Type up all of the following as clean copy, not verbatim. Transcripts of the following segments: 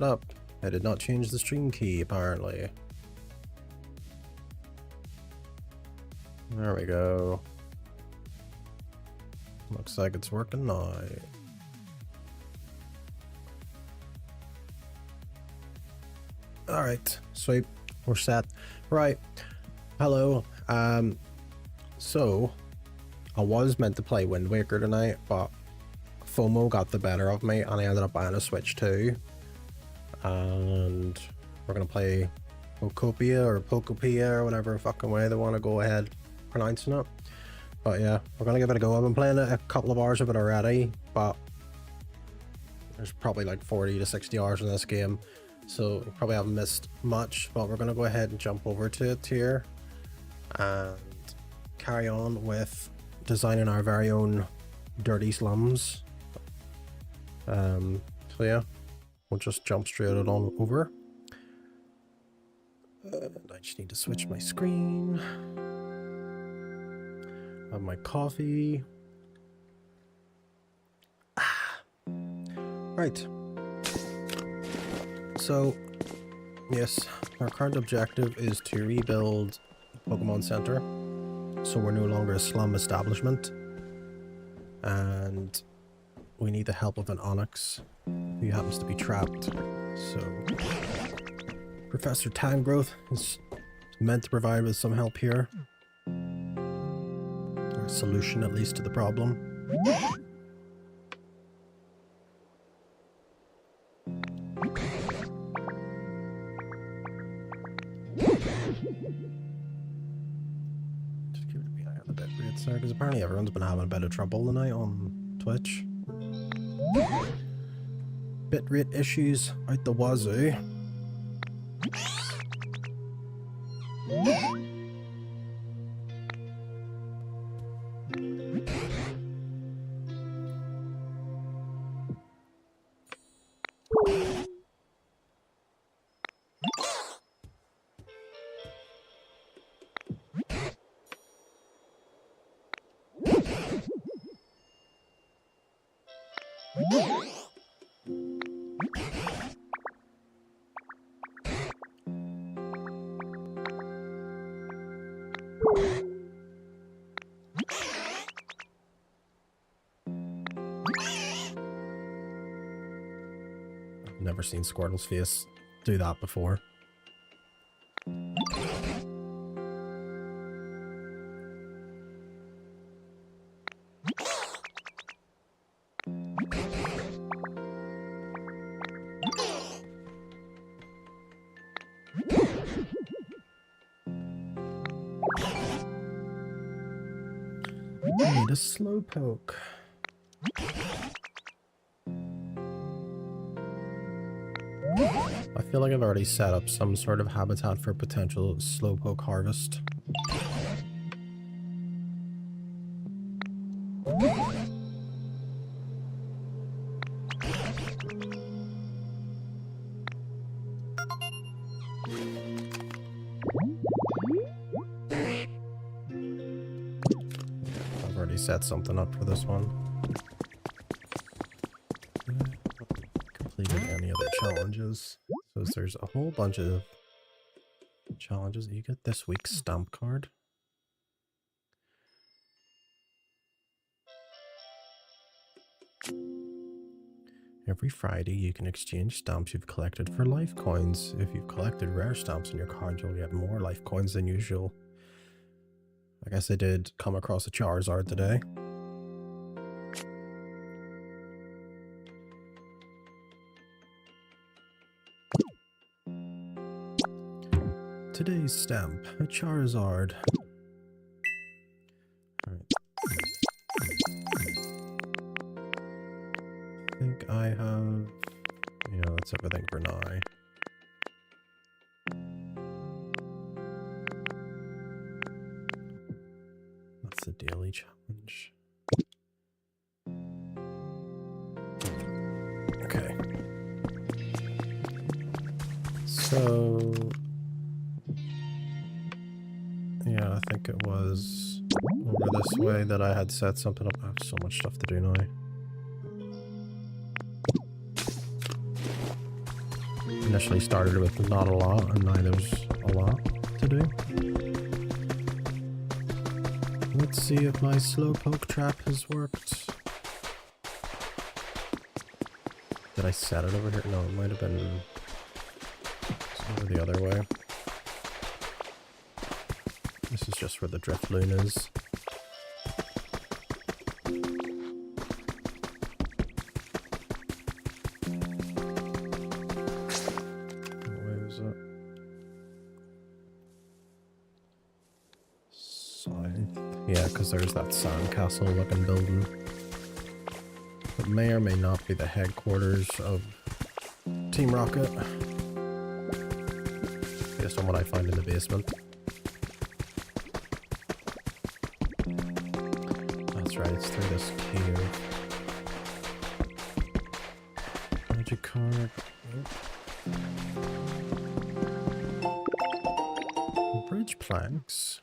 Up. I did not change the stream key, apparently. There we go. Looks like it's working now. Alright, sweet. We're set. Right. Hello. So I was meant to play Wind Waker tonight, but FOMO got the better of me and I ended up buying a Switch 2. And we're gonna play Pokopia or Pokopia or whatever fucking way they want to go ahead pronouncing it. But yeah, we're gonna give it a go. I've been playing a couple of hours of it already, but there's probably like 40 to 60 hours in this game, so you probably haven't missed much. But we're gonna go ahead and jump over to it here and carry on with designing our very own dirty slums. So yeah, we'll just jump straight on over. I just need to switch my screen. Have my coffee. Right. So, yes, our current objective is to rebuild Pokémon Center. So we're no longer a slum establishment. And we need the help of an Onyx who happens to be trapped. So Professor Tangrowth is meant to provide with some help here. Or a solution at least to the problem. Just keep it behind the bit rates there, because apparently everyone's been having a bit of trouble tonight on Twitch. Bitrate issues out the wazoo. Never seen Squirtle's face do that before. I need a Slowpoke. I feel like I've already set up some sort of habitat for potential Slowpoke harvest. I've already set something up for this one. Completed any other challenges? So there's a whole bunch of challenges that you get this week's stamp card. Every Friday you can exchange stamps you've collected for life coins. If you've collected rare stamps in your card, you'll get more life coins than usual. I guess I did come across a Charizard today. Today's stamp, a Charizard. Alright. I think I have... yeah, that's everything for now. That's the daily challenge. Okay. So... yeah, I think it was over this way that I had set something up. I have so much stuff to do now. initially started with not a lot, and now there's a lot to do. Let's see if my Slowpoke trap has worked. Did I set it over here? No, it might have been over the other way. This is just where the Drifloon is. Where was it? South. Yeah, because there's that sandcastle looking building. It may or may not be the headquarters of Team Rocket, based on what I find in the basement. That's right, it's through this cave. Magic card. Oh. Bridge planks.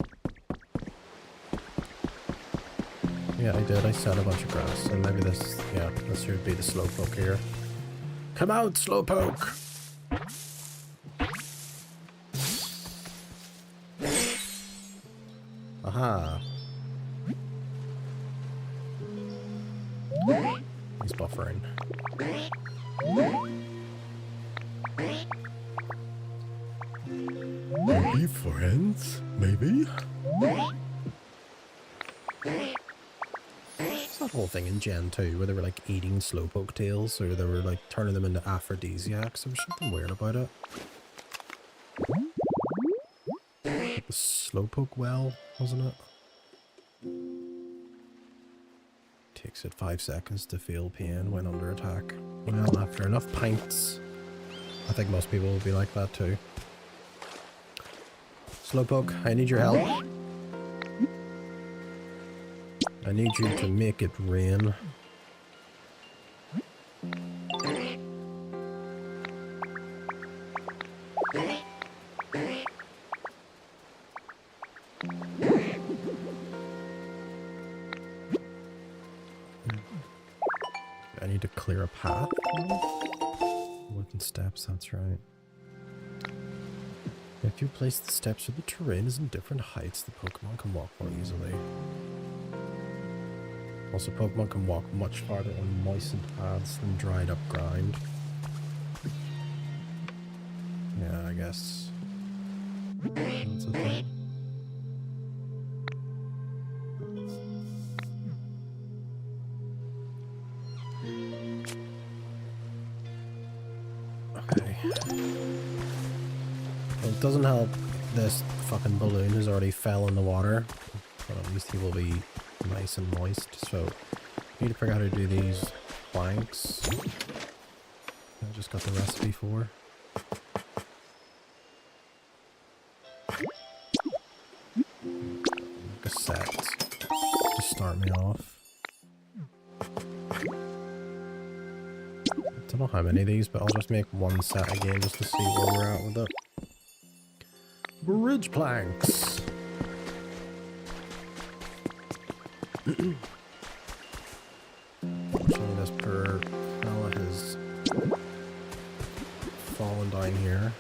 Yeah, I did. I set a bunch of grass, and maybe this, yeah, this should be the Slowpoke here. Come out, Slowpoke! Aha! He's buffering. Maybe friends? Maybe? That whole thing in Gen 2 where they were like eating Slowpoke tails, or they were like turning them into aphrodisiacs. There was something weird about it. Like the Slowpoke well, wasn't it? Takes it 5 seconds to feel pain when under attack. Well, after enough pints, I think most people will be like that too. Slowpoke, I need your help. I need you to make it rain. I need to clear a path. Wooden steps, that's right. If you place the steps where the terrain is in different heights, the Pokemon can walk more easily. Also, Pokemon can walk much farther on moistened paths than dried up ground. Yeah, I guess that's a thing. Okay. Well, it doesn't help this fucking balloon has already fell in the water, but at least he will be nice and moist. So I need to figure out how to do these planks. I just got the recipe for. Make a set to start me off. I don't know how many of these, but I'll just make one set again just to see where we're at with it. Bridge planks. Unfortunately, this poor fella has fallen down here.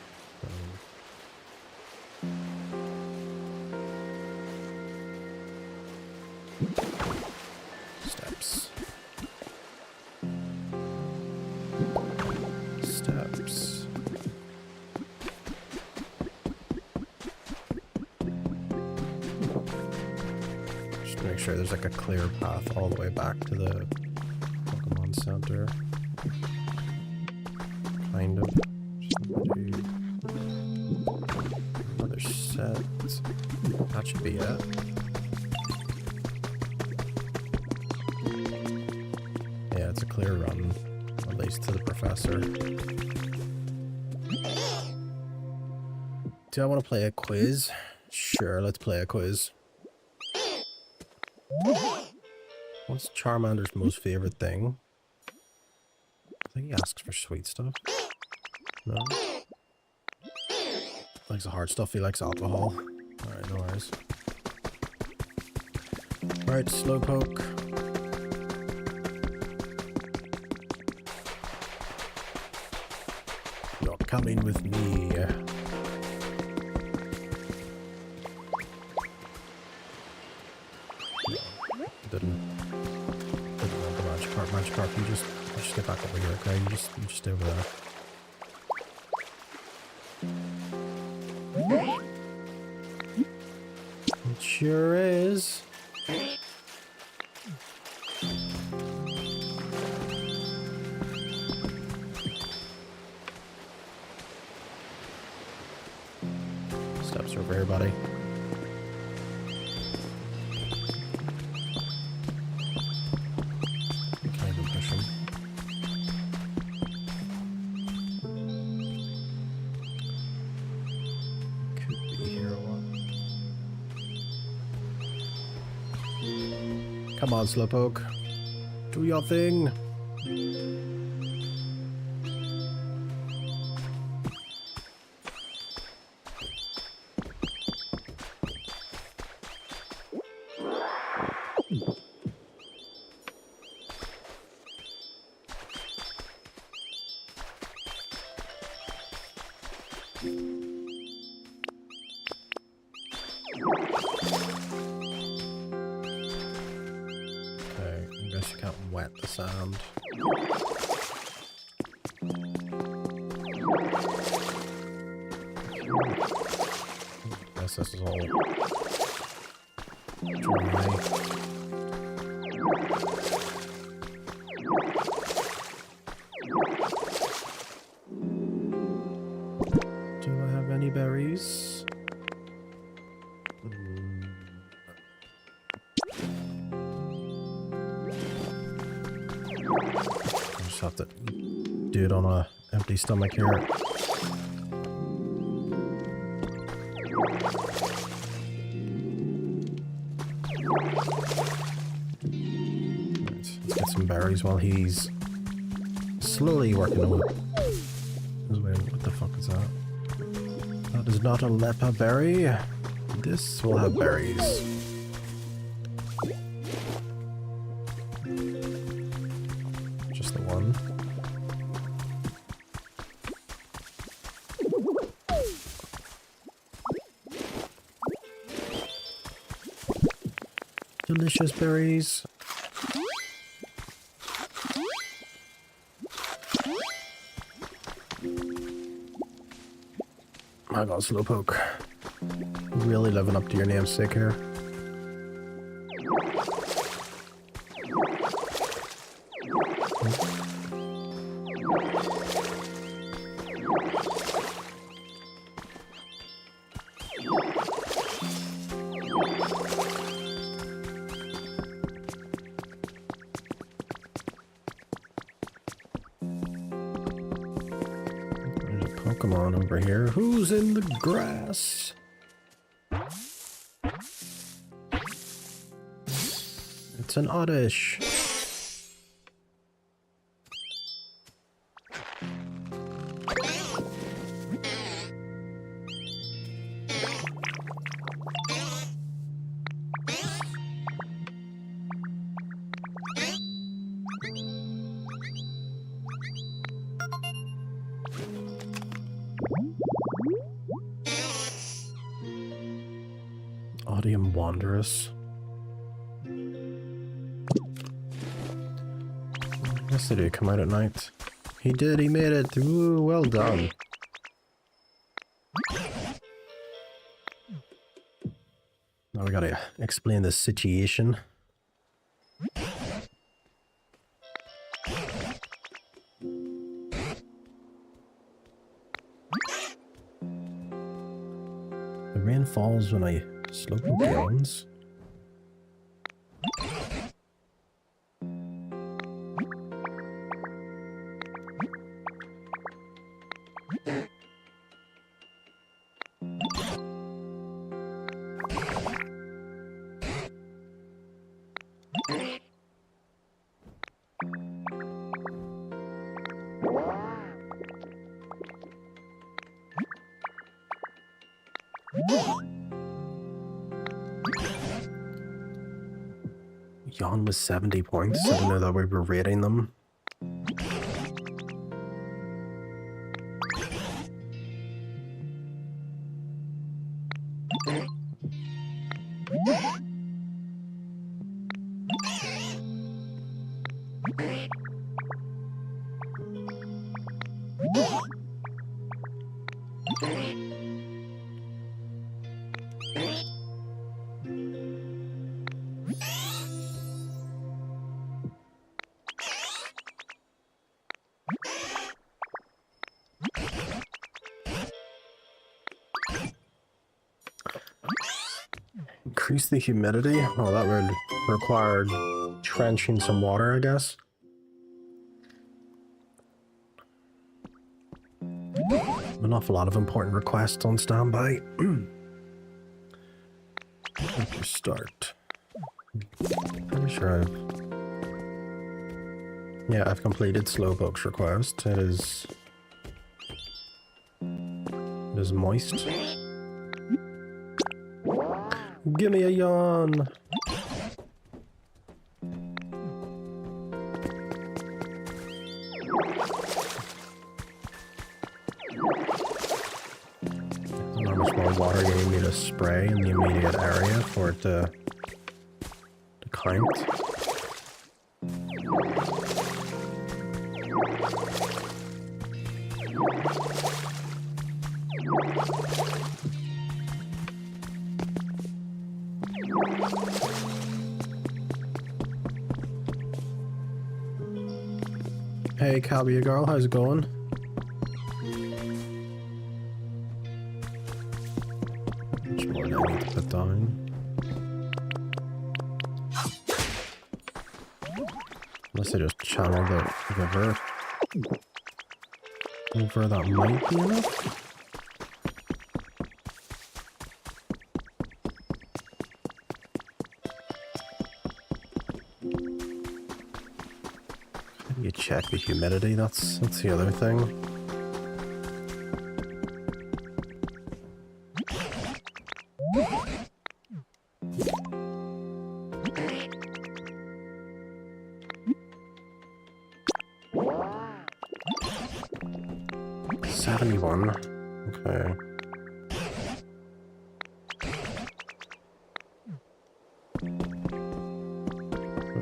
Steps. Steps. Just to make sure there's like a clear path all the way back to the Pokemon Center. Kind of. Another set. That should be it. Yeah, it's a clear run, at least to the professor. Do I want to play a quiz? Sure, let's play a quiz. What's Charmander's most favorite thing? I think he asks for sweet stuff. No? Likes the hard stuff, he likes alcohol. Alright, no worries. Alright, Slowpoke. coming with me. Didn't want the Magikarp. Magikarp, you just get back over here, okay? You just stay over there. It sure is. Steps over here, buddy. Can't even push him. Could be here a while. Come on, Slowpoke. Do your thing. Sound. Guess this is all dry. Do I have any berries? Have to do it on a empty stomach here. Let's get some berries while he's slowly working on it. What the fuck is that? That is not a lepa berry. This will have berries. Delicious berries. My god, Slowpoke. Really living up to your namesake here. Pokemon over here. Who's in the grass? It's an Oddish. Wanderous. Yes, they do come out at night. He did, he made it. Ooh, well done. Now we gotta explain the situation. The rain falls when I Slowpoke yawns. Yawn was 70 points. I didn't know that we were rating them. Increase the humidity? Oh, that would require trenching some water, I guess. An awful lot of important requests on standby. Let's just start. Pretty sure I've completed Slowpoke's request. It is moist. Give me a yawn! How much more water you need to spray in the immediate area for it to count? Hey, Cabia girl, how's it going? Much more do I need to put down? Unless I just channel the river over, that might be enough. You check the humidity, that's the other thing. Okay.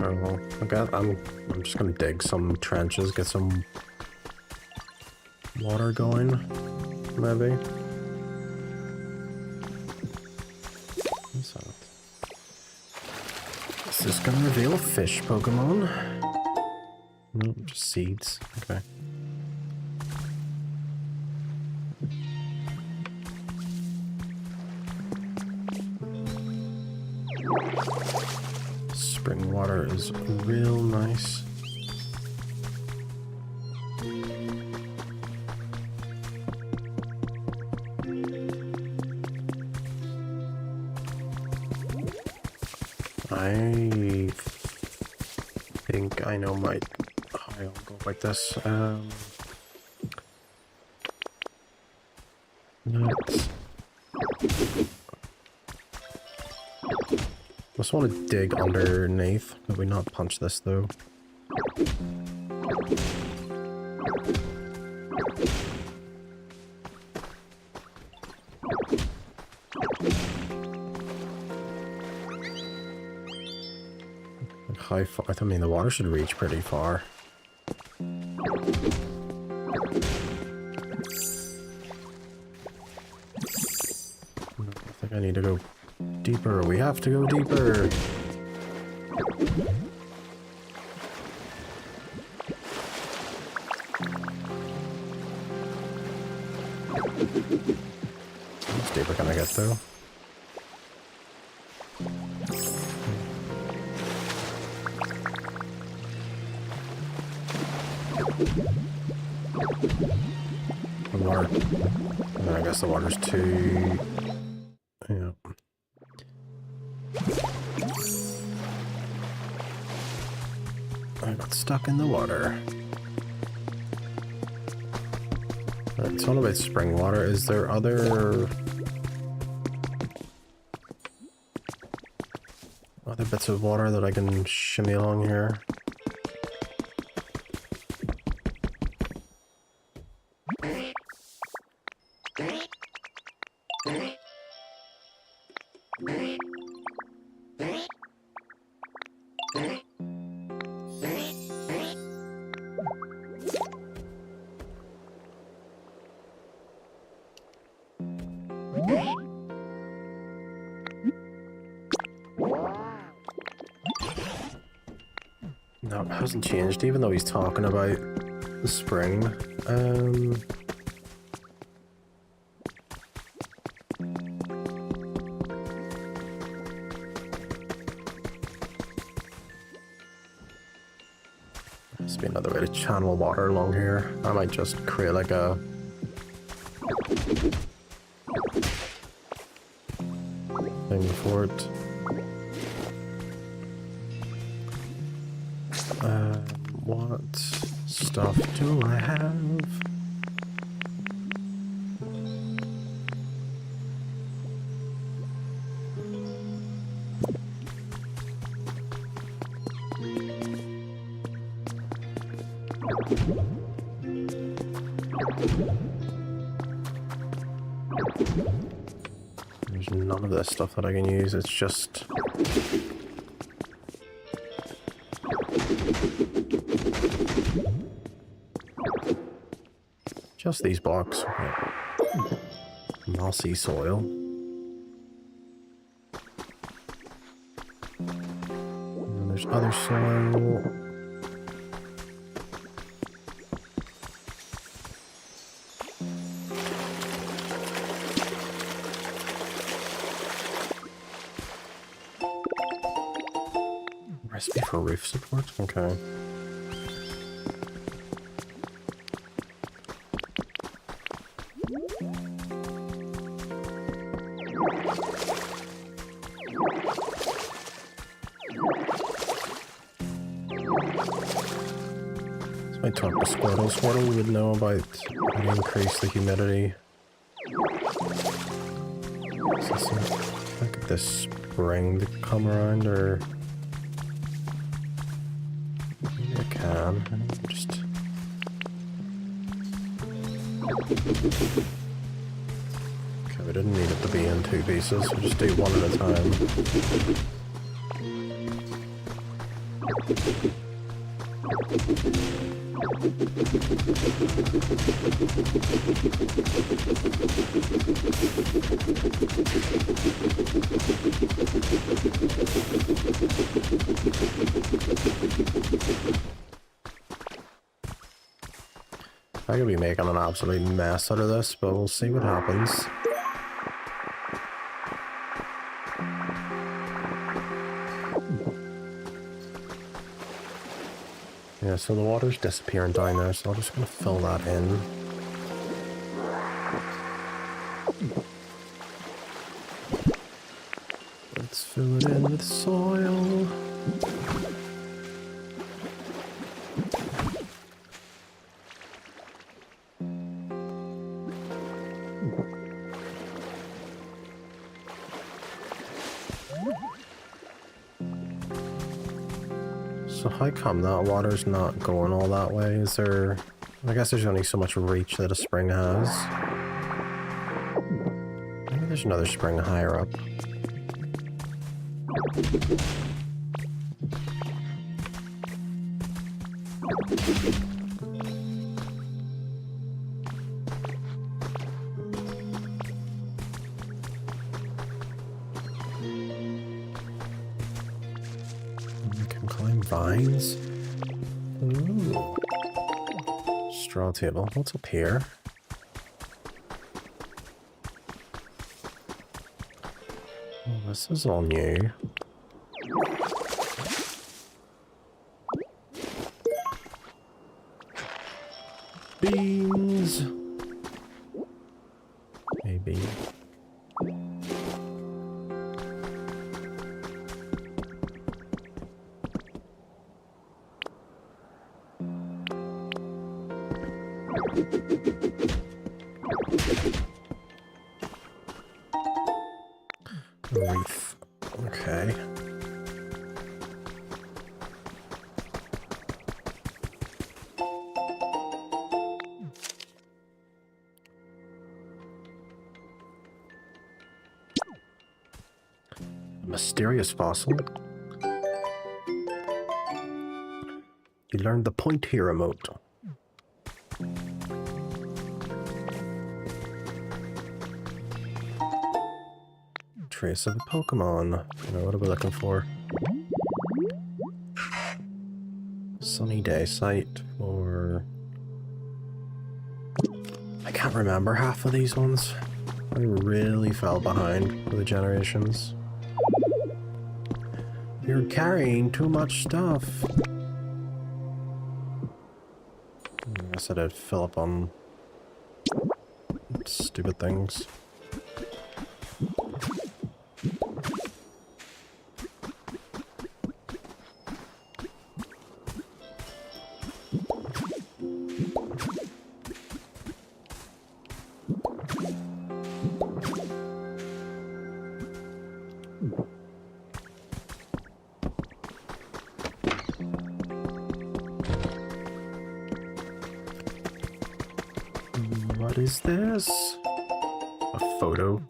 Oh, well, okay, I'm just gonna dig some trenches, get some water going, maybe. What's that? Is this gonna reveal a fish Pokemon? No, just seeds. Okay. Spring water is real nice. I think I know I'll go like this. Nuts. Just want to dig underneath. Could we not punch this though? How far? I mean, the water should reach pretty far. I think I need to go deeper. We have to go deeper. How much deeper can I get though? The water. I guess the water's too. Yeah. I got stuck in the water. It's all about spring water. Is there other bits of water that I can shimmy along here? No, it hasn't changed, even though he's talking about the spring. Must be another way to channel water along here. I might just create like a thing for it. What stuff do I have? There's none of this stuff that I can use, it's just... just these blocks. Mossy soil. And there's other soil. Recipe for roof support? Okay. I talk to Squirtle. Squirtle would know about how to increase the humidity. Look at this spring to come around, or maybe I can. Just okay. We didn't need it to be in two pieces. We'll just do one at a time. I could be making an absolute mess out of this, but we'll see what happens. Yeah, so the water's disappearing down there, so I'm just going to fill that in. Let's fill it in with soil. So how come that water's not going all that way? Is there... I guess there's only so much reach that a spring has. Maybe there's another spring higher up. Vines. Ooh. Straw table. What's up here? Oh, this is all new. Beans. Maybe. Reef. Okay. A mysterious fossil. You learned the point here emote. Trace of a Pokemon. You know, what are we looking for? sunny day site for... I can't remember half of these ones. I really fell behind with the generations. You're carrying too much stuff. I guess I did fill up on stupid things. What is this? A photo?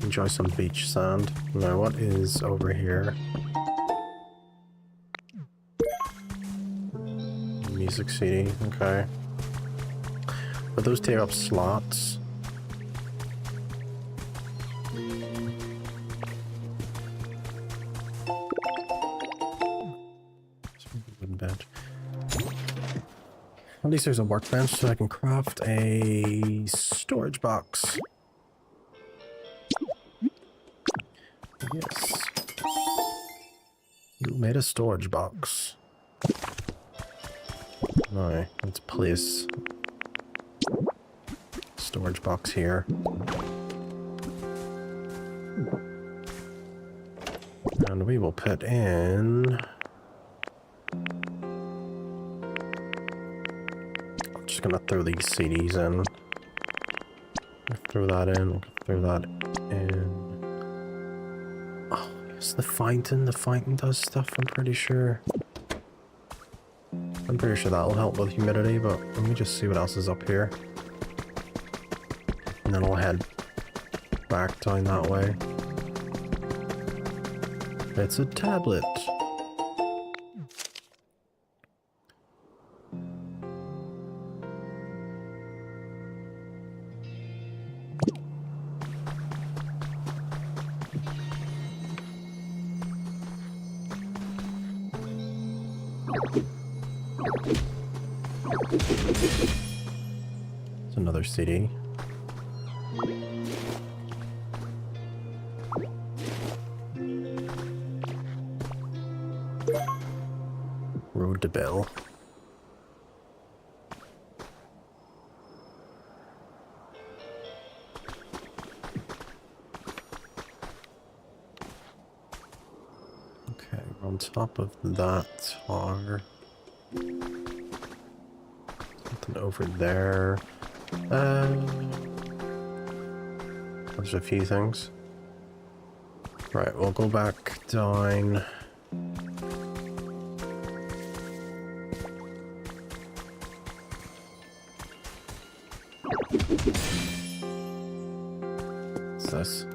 Enjoy some beach sand. Now, what is over here? Music CD, okay. But those take up slots. Wooden bench. At least there's a workbench so I can craft a storage box. Yes. You made a storage box. Now, let's place storage box here. And we will put in... I'm just gonna throw these CDs in. Throw that in, throw that in. Oh, it's the fountain. The fountain does stuff, I'm pretty sure. I'm pretty sure that'll help with humidity, but let me just see what else is up here. And then I'll head back down that way. It's a tablet. It's another CD. Road to Bell. Okay, on top of that are something over there. There's a few things. Right, we'll go back down. What's this?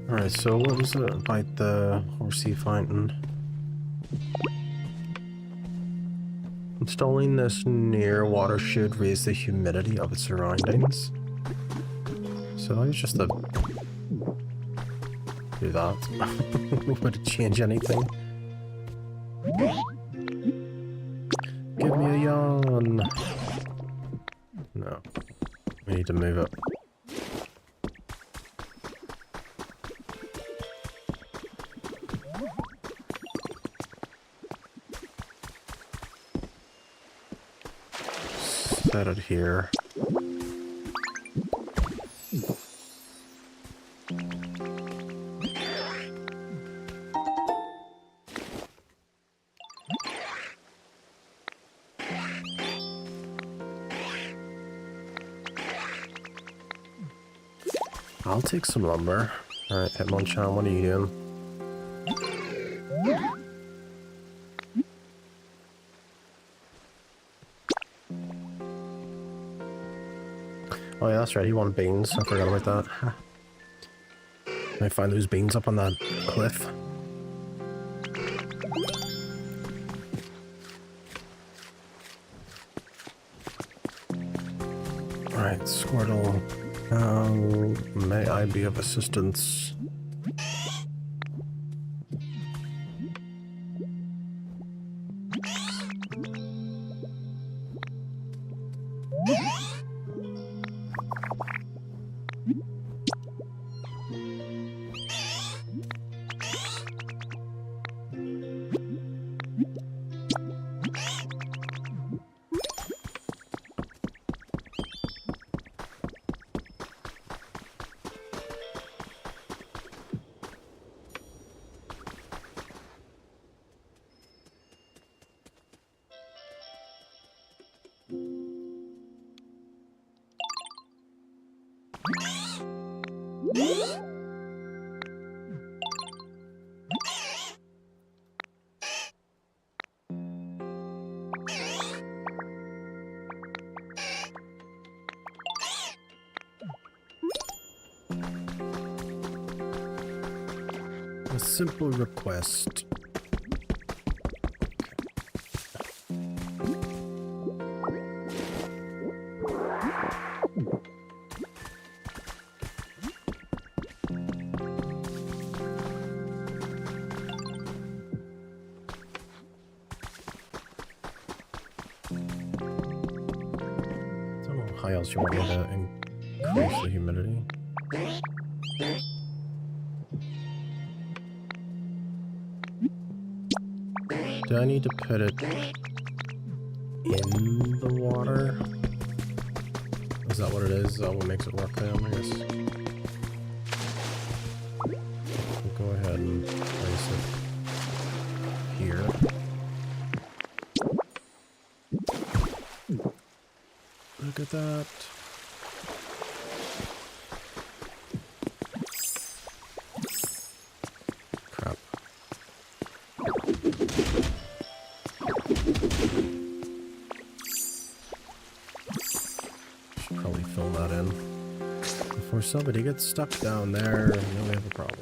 Alright, so what was it about the horsey fountain? Installing this near water should raise the humidity of its surroundings. So that was just a... do that. Would it change anything? Give me a yawn! No. We need to move it. Set it here. I'll take some lumber. Alright, Hitmonchan, what are you doing? Oh yeah, that's right, he wanted beans. I forgot about that. Can I find those beans up on that cliff? Alright, Squirtle. May I be of assistance? A simple request. How else you want me to increase the humidity? Do I need to put it in the water? Is that what it is? Is that what makes it work then, I guess? We'll go ahead and place it here. Look at that. Crap. Should probably fill that in. Before somebody gets stuck down there, then we have a problem.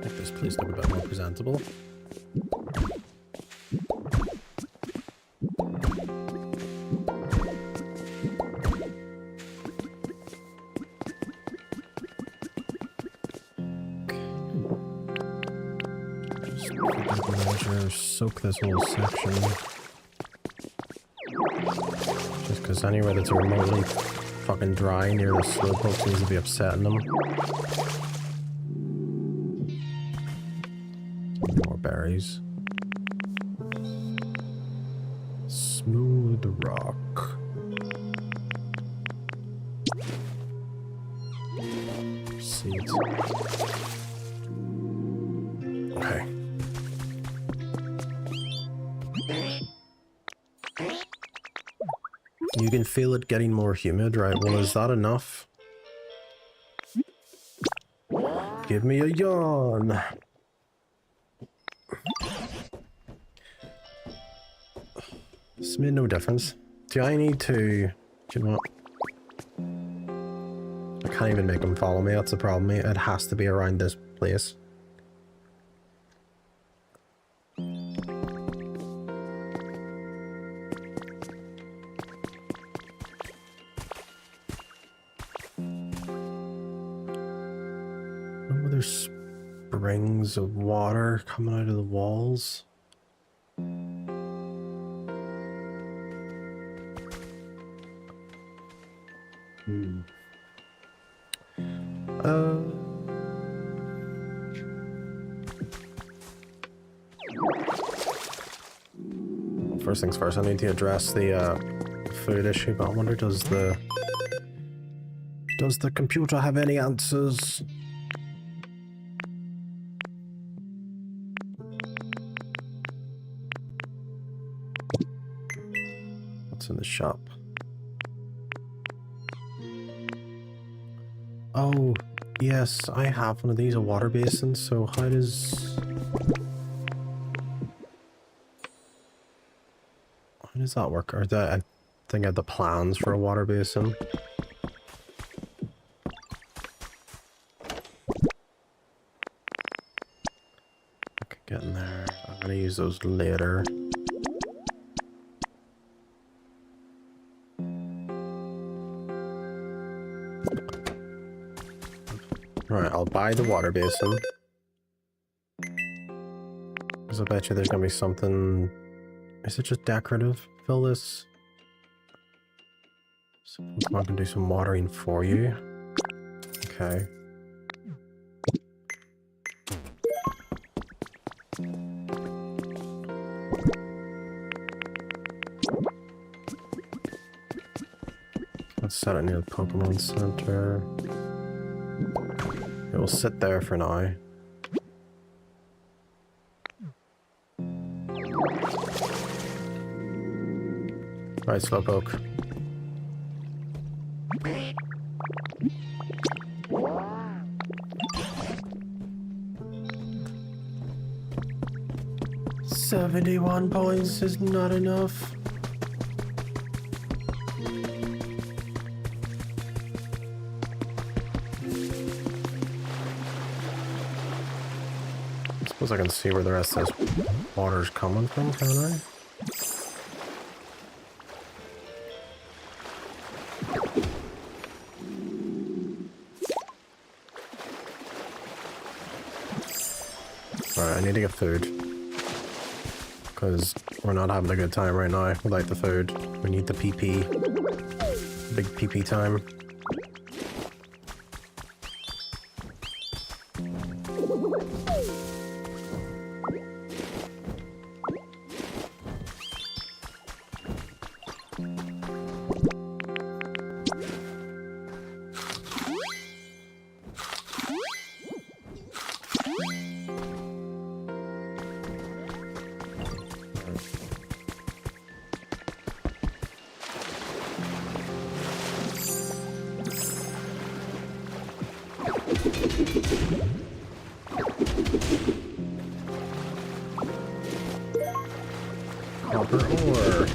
Make this place look a bit more presentable. Soak this whole section. Just because anywhere that's remotely fucking dry near the Slowpoke seems to be upsetting them. berries. Smooth rock. Seeds. Okay. You can feel it getting more humid, right? Well, is that enough? Give me a yawn. This made no difference. Do I need to... Do you know what? I can't even make him follow me, that's the problem. It has to be around this place. Oh, there's springs of water coming out of the walls. First things first, I need to address the food issue, but I wonder does the computer have any answers? What's in the shop? Oh, yes, I have one of these, a water basin, so how does that work? Or I think I had the plans for a water basin. Okay, get in there. I'm gonna use those later. Alright, I'll buy the water basin. Because I bet you there's gonna be something... Is it just decorative? Fill this. So I can do some watering for you. Okay. Let's set it near the Pokémon Center. It will sit there for now. Alright, Slowpoke. $71 points is not enough. I suppose I can see where the rest of this water's coming from, can I? Alright, I need to get food. Because we're not having a good time right now without the food. We need the PP. Big PP time. Copper ore.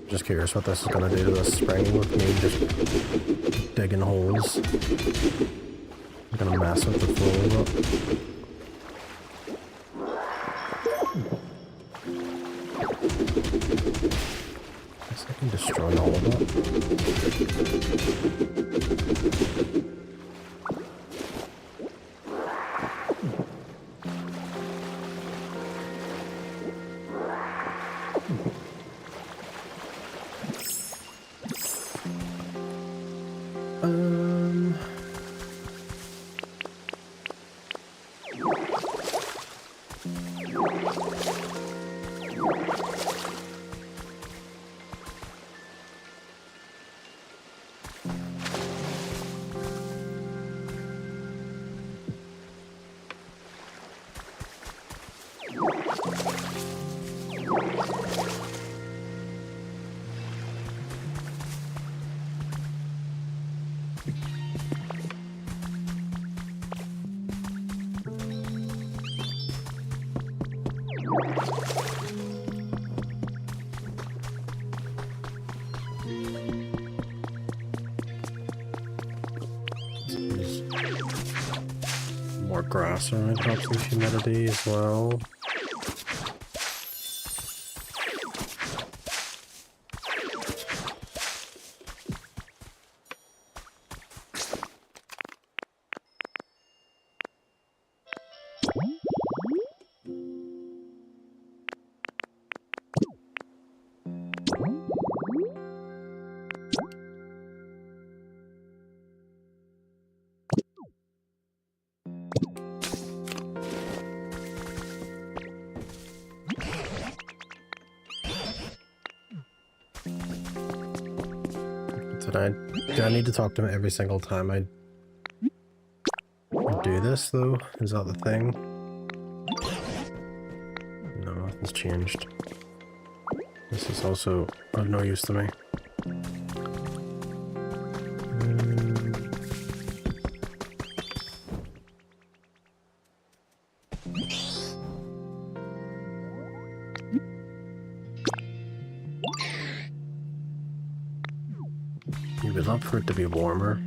Just curious what this is gonna do to this spring with me just digging holes. I'm gonna mess with the flow up. More grass around helps with humidity as well. Do I need to talk to him every single time I do this, though? Is that the thing? No, nothing's changed. This is also of no use to me. You would love for it to be warmer.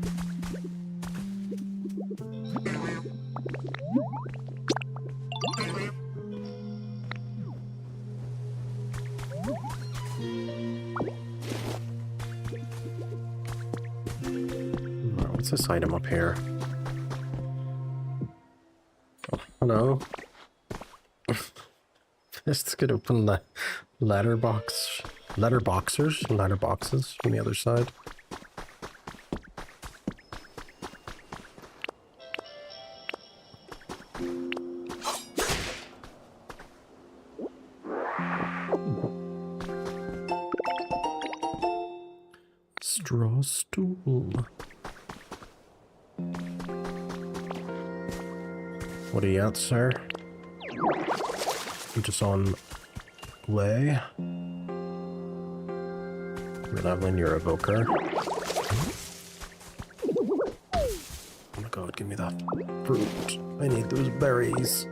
What's this item up here? Oh, hello. This could open the letterboxes from the other side. Straw stool. What are you at, sir? I'm just on way. We're leveling your evoker. Oh my god, give me that fruit. I need those berries.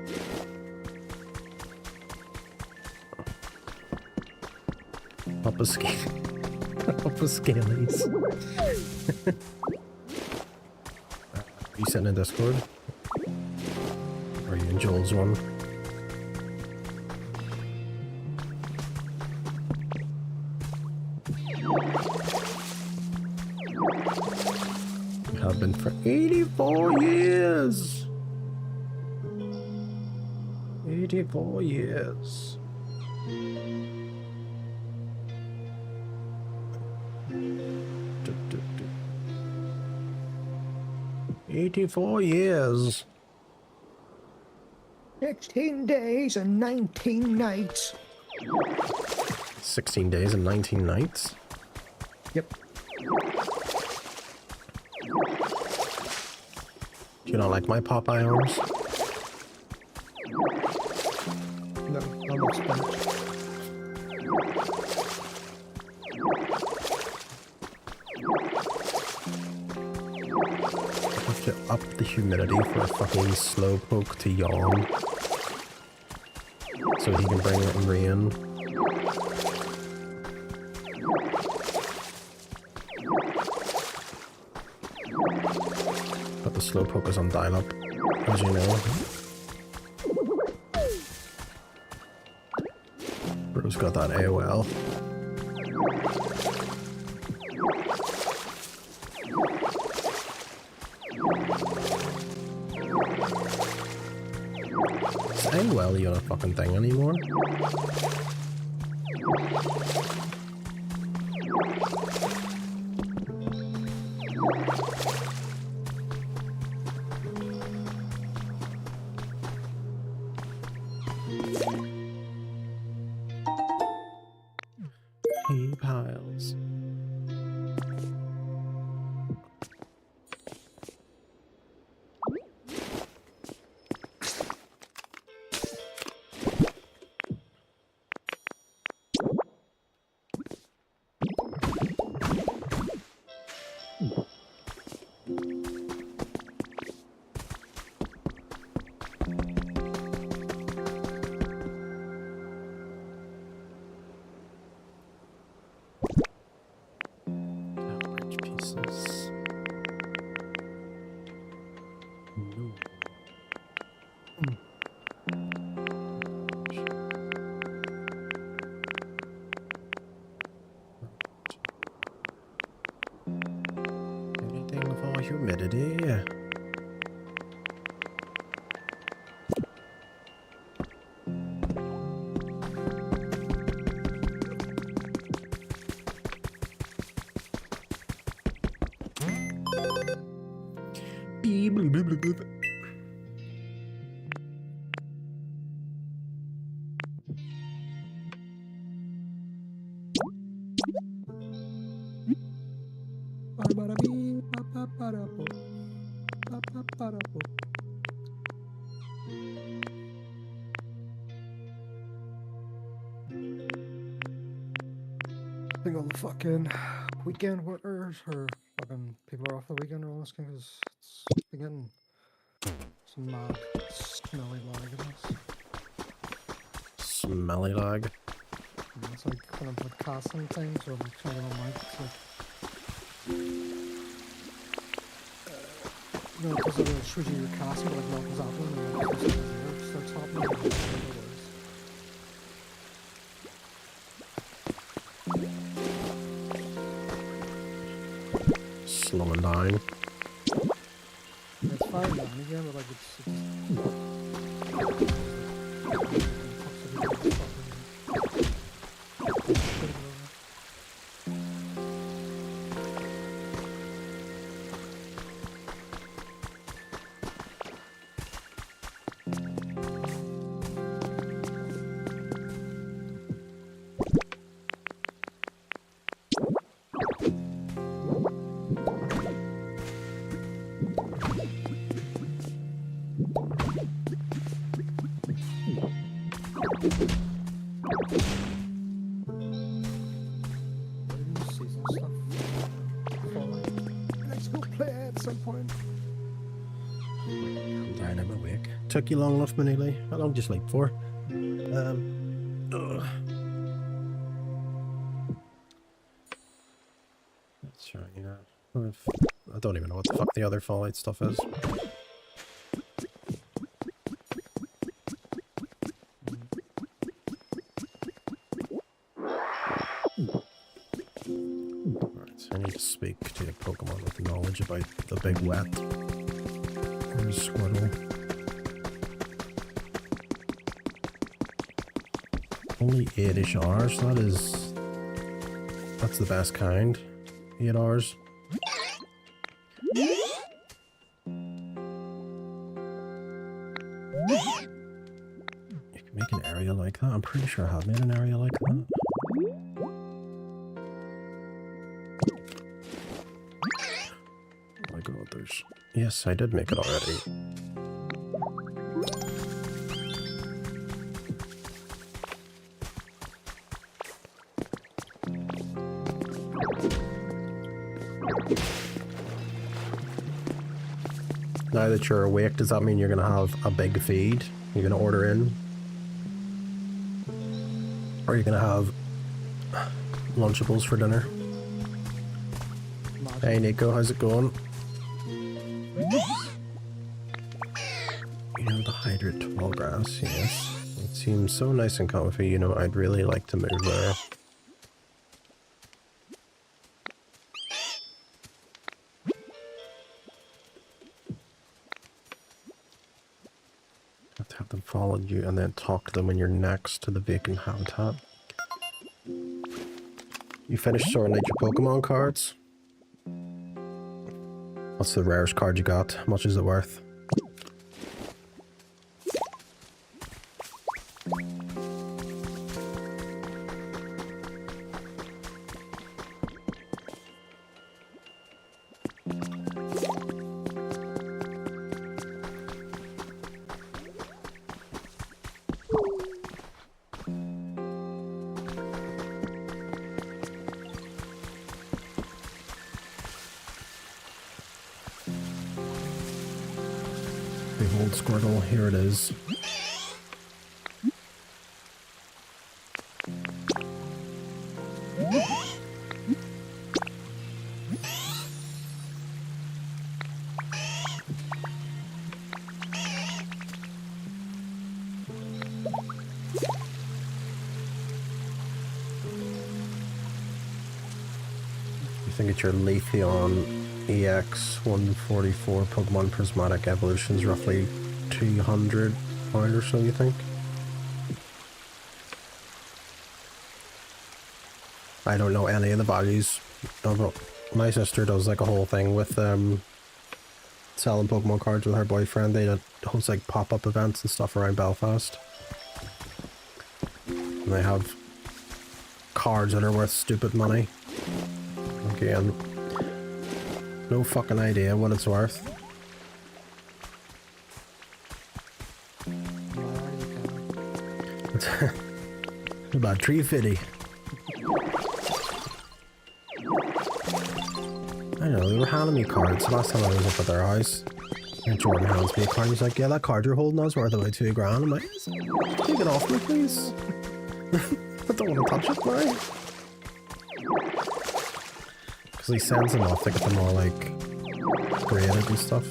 Up a scale. Up a scalies. You sitting in Discord? Or are you in Joel's one? We have been for 84 years! 84 years. 84 years. 16 days and 19 nights. 16 days and 19 nights? Yep. Do you not like my Popeye arms? No, I'm not Spanish. To up the humidity for a fucking Slowpoke to yawn. So he can bring it rain. But the Slowpoke is on dial-up, as you know. Bro's got that AOL. AOL, you're not a fucking thing anymore. Hay piles. I think all the fucking weekend workers or fucking people are off the weekend or all this because it's getting some mad smelly lag in this. Smelly lag. And it's like when I'm podcasting things or I'm turning on mic, it's like you know, because it shows you your casting, but like nothing's happening and then it starts happening and then Slowing down. it's fine now and again, but like Took you long enough, Manili? How long did you sleep for? That's right, yeah. I don't even know what the fuck the other Fallout stuff is. Alright, so I need to speak to a Pokemon with knowledge about the big wet. Where's Squirtle? Only 8-ish hours, that's the best kind. 8 hours. You can make an area like that. I'm pretty sure I have made an area like that. Oh my god, there's... Yes, I did make it already. Now that you're awake, does that mean you're going to have a big feed? You're going to order in? Or you're going to have Lunchables for dinner? Hey Nico, how's it going? You know the hydrate tall grass, yes. It seems so nice and comfy, you know, I'd really like to move there. Follow you and then talk to them when you're next to the vacant habitat. You finished sorting out your Pokemon cards? What's the rarest card you got? How much is it worth? Behold Squirtle, here it is. You think it's your Leafeon EX 144 Pokemon Prismatic Evolutions, roughly £200 or so, you think? I don't know any of the values. Oh, but my sister does like a whole thing with selling Pokemon cards with her boyfriend. They host like pop-up events and stuff around Belfast. And they have cards that are worth stupid money. Again, no fucking idea what it's worth. It's about 350. I know, they were handing me cards last time I was up at their house. And Jordan hands me a card and he's like, yeah, that card you're holding is worth about $2 grand. I'm like, take it off me, please. I don't want to touch it, right? Because he sends them off to get them all, like, graded and stuff.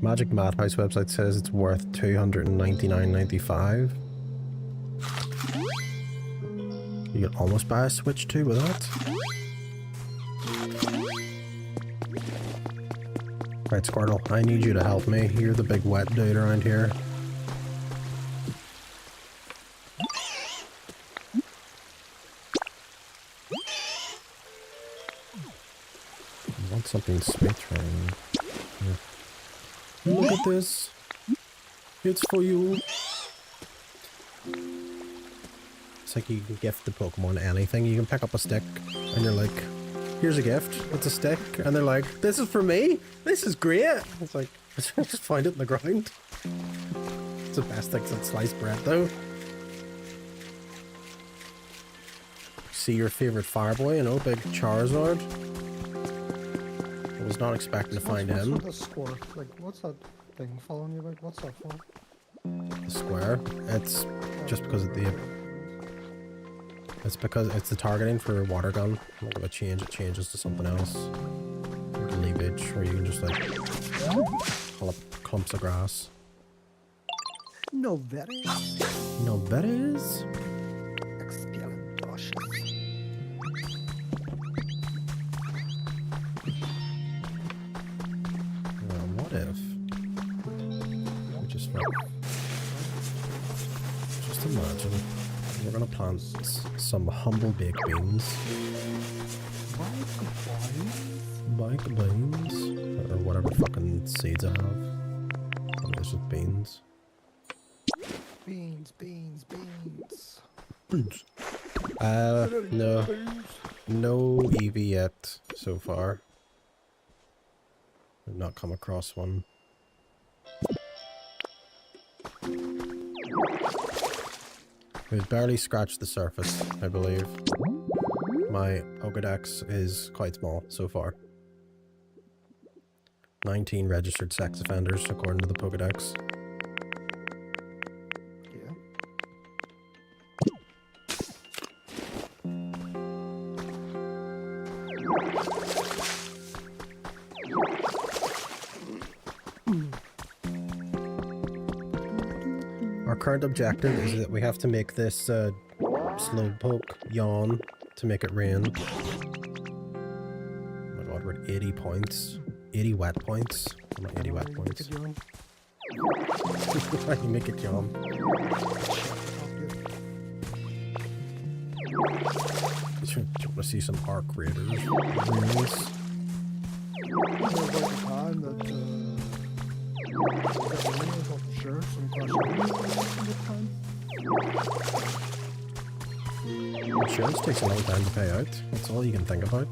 Magic Madhouse website says it's worth $299.95. You can almost buy a Switch too with that. Right, Squirtle, I need you to help me. You're the big wet dude around here. I want something sweet right now. Look at this. It's for you. It's like you can gift the Pokemon anything. You can pick up a stick and you're like, here's a gift. It's a stick. And they're like, this is for me? This is great. It's like, just find it in the ground. It's the best thing since sliced bread though. See your favorite Fireboy, you know, big Charizard. I was not expecting to find him. What's with the squirt? Like, what's that thing following you? Like, what's that for? The square. It's just because of the... It's because it's the targeting for a water gun. I'm not gonna change it. Changes to something else. Like leafage, where you can just like pull up clumps of grass. No berries. No berries. What if we just imagine we're gonna plant some humble baked beans. Baked beans? Or whatever fucking seeds I have. It's just beans. Beans, beans, beans. Beans. No. No Eevee yet so far. I've not come across one. We've barely scratched the surface, I believe. My Pokédex is quite small so far. 19 registered sex offenders, according to the Pokédex. Yeah. Our current objective is that we have to make this Slowpoke yawn to make it rain. Oh my god, we're at 80 points. 80 wet points. I'm not 80 wet points. How do you make it yawn? Do you want to see some Arc Raiders? Insurance takes a long time to pay out. That's all you can think about.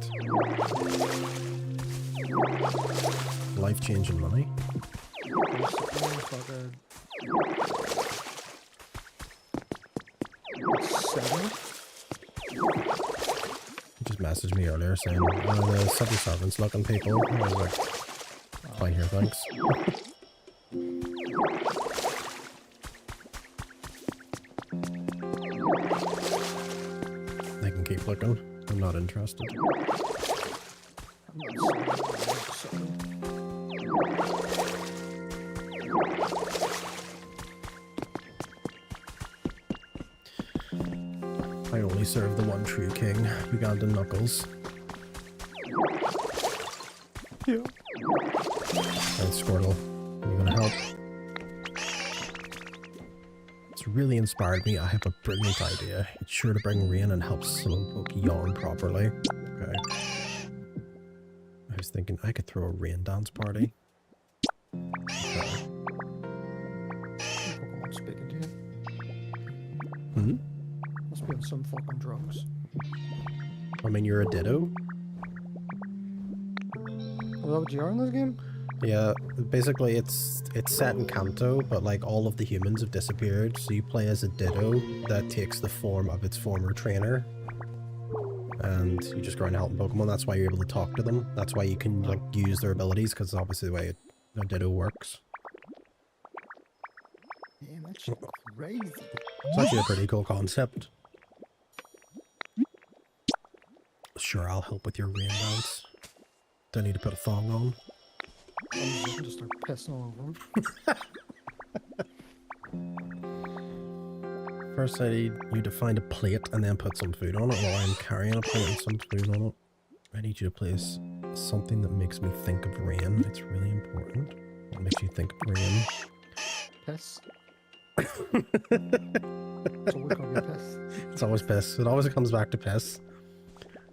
Life-changing money. He just messaged me earlier saying, the civil servants looking people. I was like, fine here, thanks. They can keep looking. I'm not interested. I only serve the one true king, Ugandan Knuckles. Yeah. And Squirtle, you gonna You really inspired me. I have a brilliant idea. It's sure to bring rain and help Slowpoke yawn properly. Okay. I was thinking I could throw a rain dance party. Okay. Pokemon speaking to you. Hmm? Must be on some fucking drugs. I mean, you're a Ditto. Is that what you are in this game? Yeah, basically it's set in Kanto, but like all of the humans have disappeared, so you play as a Ditto that takes the form of its former trainer. And you just go around helping Pokemon. That's why you're able to talk to them. That's why you can like use their abilities, because it's obviously the way a Ditto works. Yeah, that shit crazy. It's actually a pretty cool concept. Sure, I'll help with your rain dance. Don't need to put a thong on. I'm just start pissing all over him. First I need you to find a plate and then put some food on it while I'm carrying a plate and some food on it. I need you to place something that makes me think of rain. It's really important. What makes you think of rain? Piss. It's always gonna be piss. It's always piss. It always comes back to piss.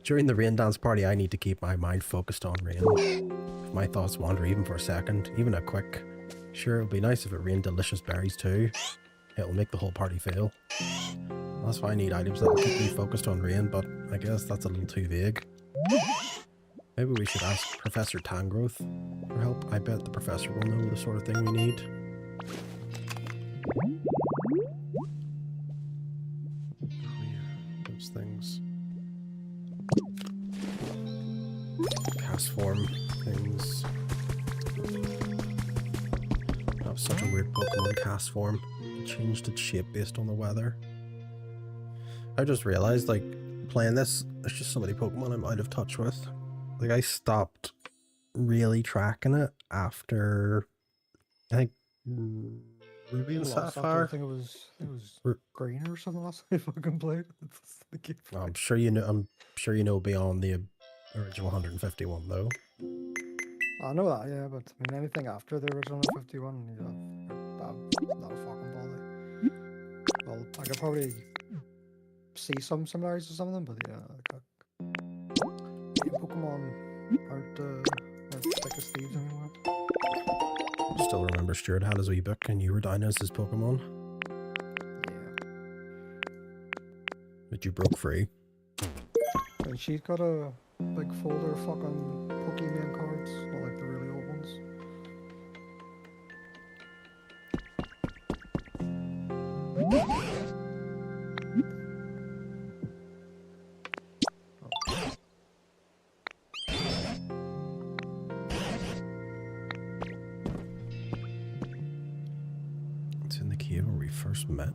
During the rain dance party, I need to keep my mind focused on rain. If my thoughts wander even for a second, even a quick, sure, it'll be nice if it rained delicious berries too. It'll make the whole party fail. That's why I need items that will keep me focused on rain, but I guess that's a little too vague. Maybe we should ask Professor Tangrowth for help. I bet the professor will know the sort of thing we need. Oh yeah, those things. Cast form things. I have such a weird Pokemon cast form. It changed its shape based on the weather. I just realized, like, playing this, there's just so many Pokemon I'm out of touch with. Like, I stopped really tracking it after, I think, Ruby and Sapphire. I think it was green or something last time I fucking played. I'm sure you know beyond the original 151 though. I know that, yeah, but I mean anything after the original 51, not a fucking bother. Well, I could probably see some similarities to some of them, but yeah, Pokemon aren't thick as thieves anymore. Still remember Stuart had his wee book and you were down as his Pokemon. Yeah. But you broke free. And she's got a big folder of fucking Pokemon cards, not like the really old ones. It's in the cave where we first met.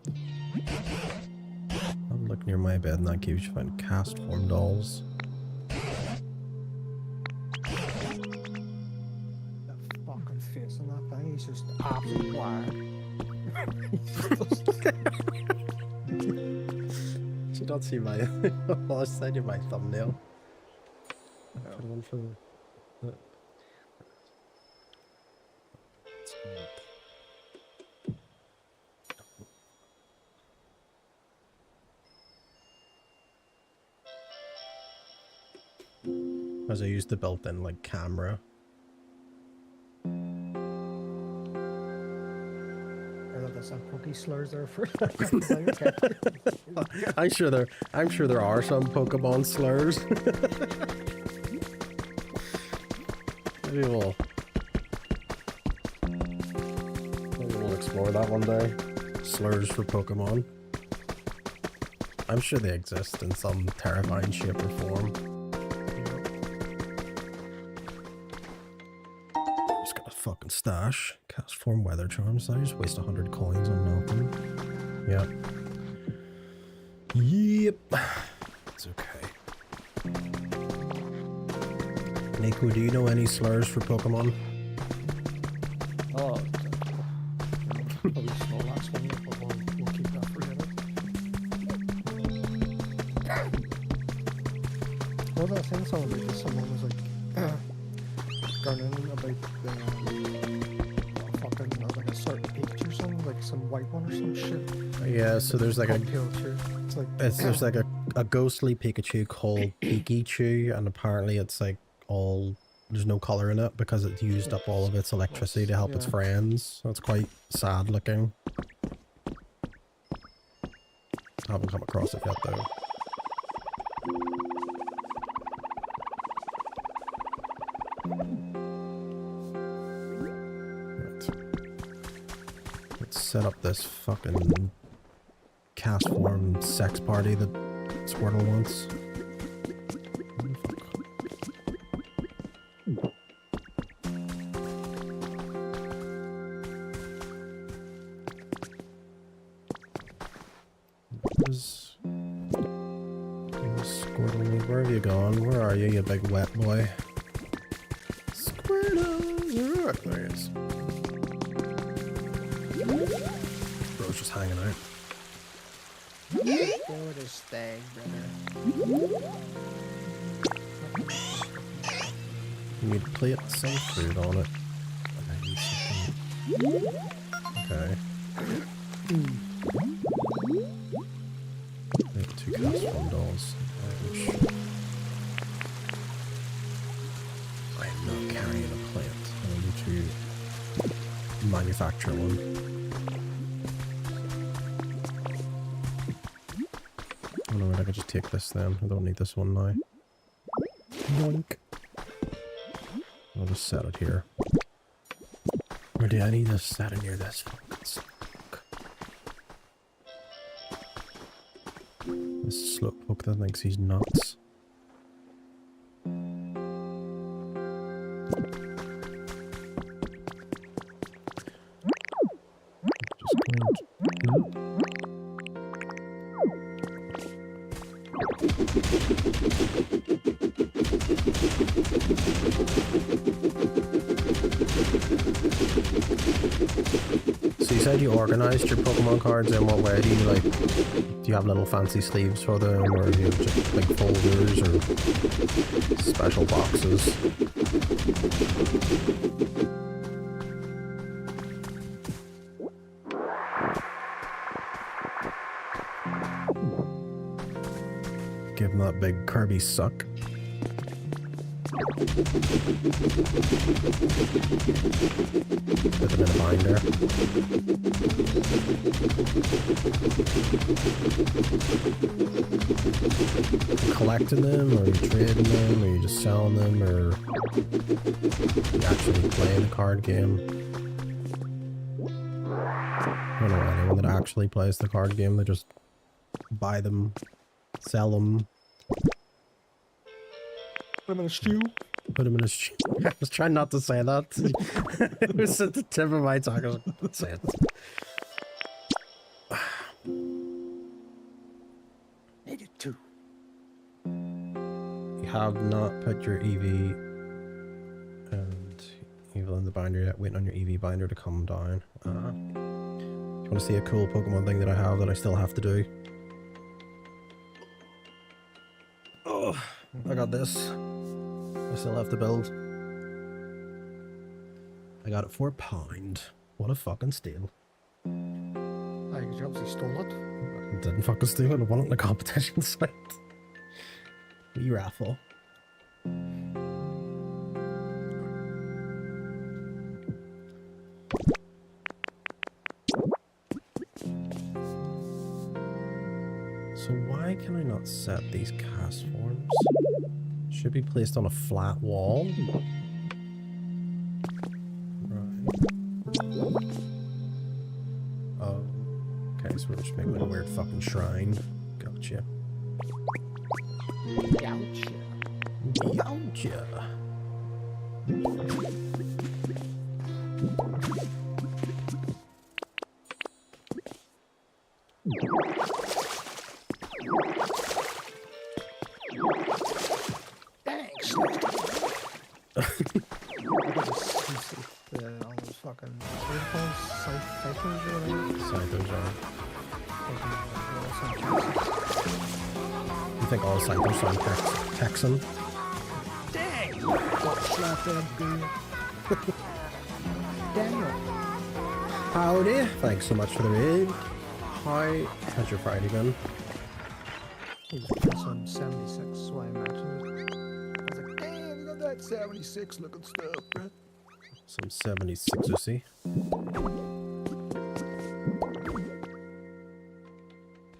I'll look near my bed in that cave. You should find cast form dolls. Face on that thing, he's just absolutely wired. Did you not see my I'll send you my thumbnail. I put one for the as I used the built-in like camera. Some Poke slurs there for I'm sure there are some Pokemon slurs. maybe we'll explore that one day. Slurs for Pokemon. I'm sure they exist in some terrifying shape or form. Just got a fucking stash. Cast form weather charms. I just waste 100 coins on nothing. Yep. It's okay. Nico, do you know any slurs for Pokemon? Oh, probably small last one, but we'll keep that for later. What was I saying? Someone was like, garnering about the fucking like a certain picture or something, like like some white one or some shit. Yeah, so there's like a Pikachu. It's like there's like a ghostly Pikachu called Pikachu, and apparently it's like all there's no color in it because it used up all of its electricity to help its friends. So it's quite sad looking. I haven't come across it yet though. Right. Let's set up this fucking cast form sex party that Squirtle wants. Squirtle, where have you gone? Where are you, you big wet boy? Squirtle! Where are you? There he is. Bro's just hanging out. go to stag, brother. You need to plate some food on it. Okay. Two cast one dolls. I am not carrying a plant. I need to manufacture one. Oh no, I could just take this then. I don't need this one now. Yoink. I'll just set it here. Or do I need to set it near this fucking slowpoke? This slowpoke that thinks he's nuts. Just going to... So you said you organized your Pokemon cards. In what way? Do you like? Do you have little fancy sleeves for them, or do you have just like folders or special boxes? Give them that big Kirby suck. Put them in a binder. You collecting them, or you trading them, or you just selling them, or you actually playing a card game? I don't know anyone that actually plays the card game. They just buy them, sell them. Put them in a stew. Put him in a stew. I was trying not to say that. It was at the tip of my tongue. I was like, say it. Needed to. You have not put your EV and Evil in the binder yet. Waiting on your EV binder to come down. Do you want to see a cool Pokemon thing that I have that I still have to do? Oh, I got this. I still have to build. I got it for £1. What a fucking steal. I obviously stole it. I didn't fucking steal it. I won it in a competition site. We raffle. So why can I not set these cast forms? Should be placed on a flat wall. Right. Oh. Okay, so we're just making a weird fucking shrine. Gotcha. Gotcha. Gotcha. All those fucking ciphers or whatever. Ciphers are. You think all ciphers sound Texan? Dang! Got slapped that dude. Daniel. Howdy, thanks so much for the raid. How's your Friday been? He was some 76, so I imagined it. I was like, damn, you got that 76 looking stuff, bro. Some 76 or see.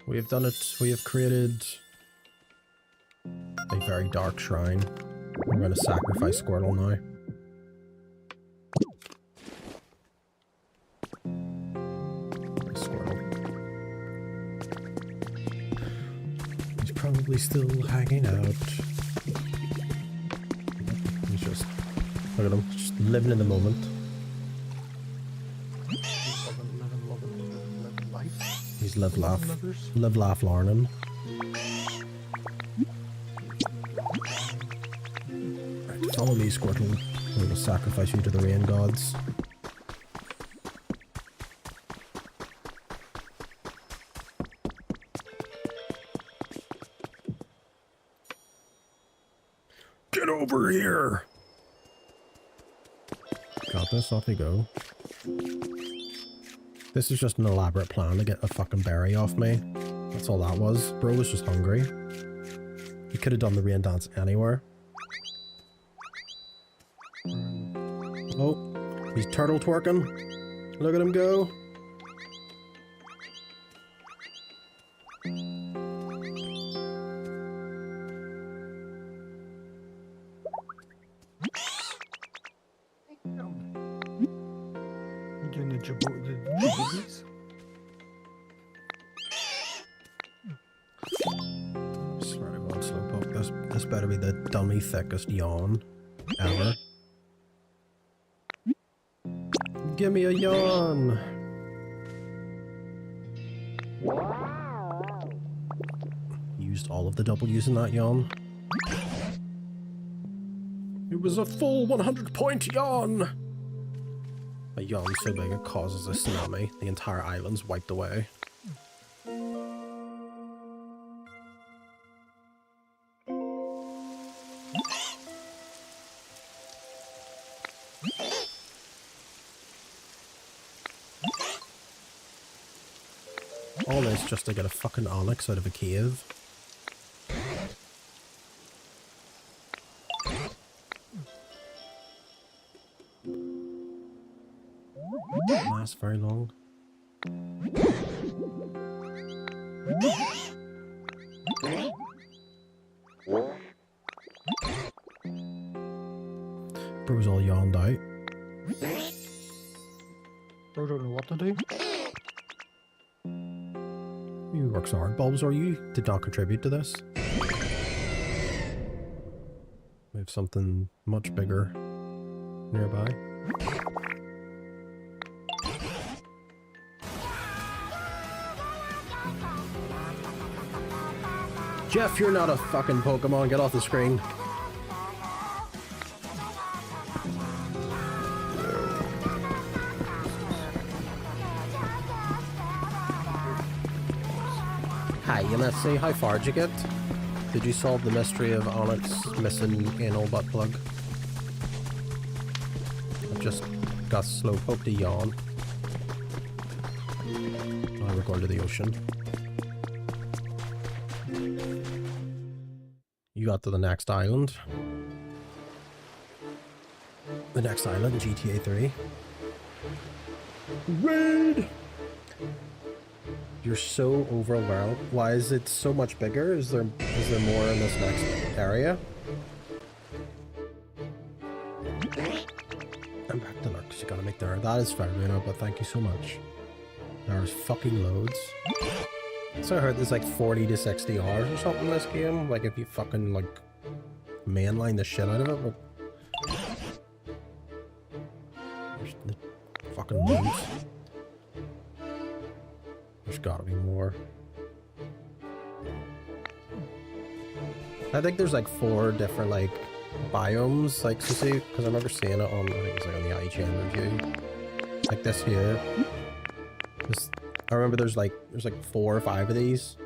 We have done it. We have created a very dark shrine. We're going to sacrifice Squirtle now. Squirtle. He's probably still hanging out. He's just, look at him, just living in the moment. He's live, laugh, learning. Right, follow me, Squirtle. We will sacrifice you to the rain gods. Get over here! Got this, off you go. This is just an elaborate plan to get a fucking berry off me. That's all that was. Bro was just hungry. He could have done the rain dance anywhere. Oh, he's turtle twerking. Look at him go. Swear to God, Slowpoke, this better be the dummy thickest yawn ever. Give me a yawn! Used all of the W's in that yawn. It was a full 100-point yawn! A yawn so big it causes a tsunami. The entire island's wiped away. All this just to get a fucking Onyx out of a cave. Didn't last very long. Bro's all yawned out. Bro don't know what to do. You work so hard, Bulbasaur. You did not contribute to this. We have something much bigger nearby. Jeff, you're not a fucking Pokemon. Get off the screen. Hi, MSC. How far did you get? Did you solve the mystery of Onyx missing anal butt plug? I've just got Slowpoke to yawn. Now we're going to the ocean. You got to the next island. The next island, GTA 3. Raid! You're so overwhelmed. Why is it so much bigger? Is there more in this next area? I'm back to Lurks. You gotta make there. That is fair, Bruno, but thank you so much. There's fucking loads. So I heard there's like 40 to 60 hours or something in this game. Like if you fucking like mainline the shit out of it. But there's the fucking loads. There's gotta be more. I think there's like 4 different like biomes, like to see, because I remember seeing it on, I think it was like on the IGN review. Like this here. This, I remember there's like 4 or 5 of these.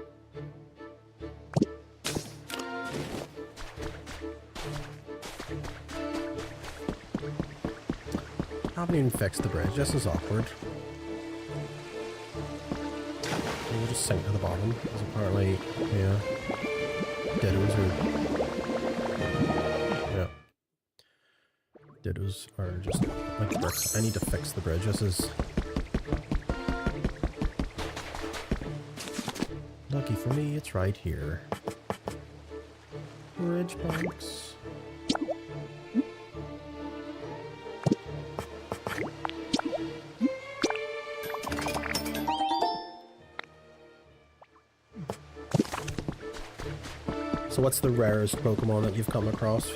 I haven't even fixed the bridge. This is awkward. just sink to the bottom. Because apparently, yeah, dittos are just like bricks. I need to fix the bridge. This is lucky for me. It's right here. Bridge banks. So what's the rarest Pokemon that you've come across?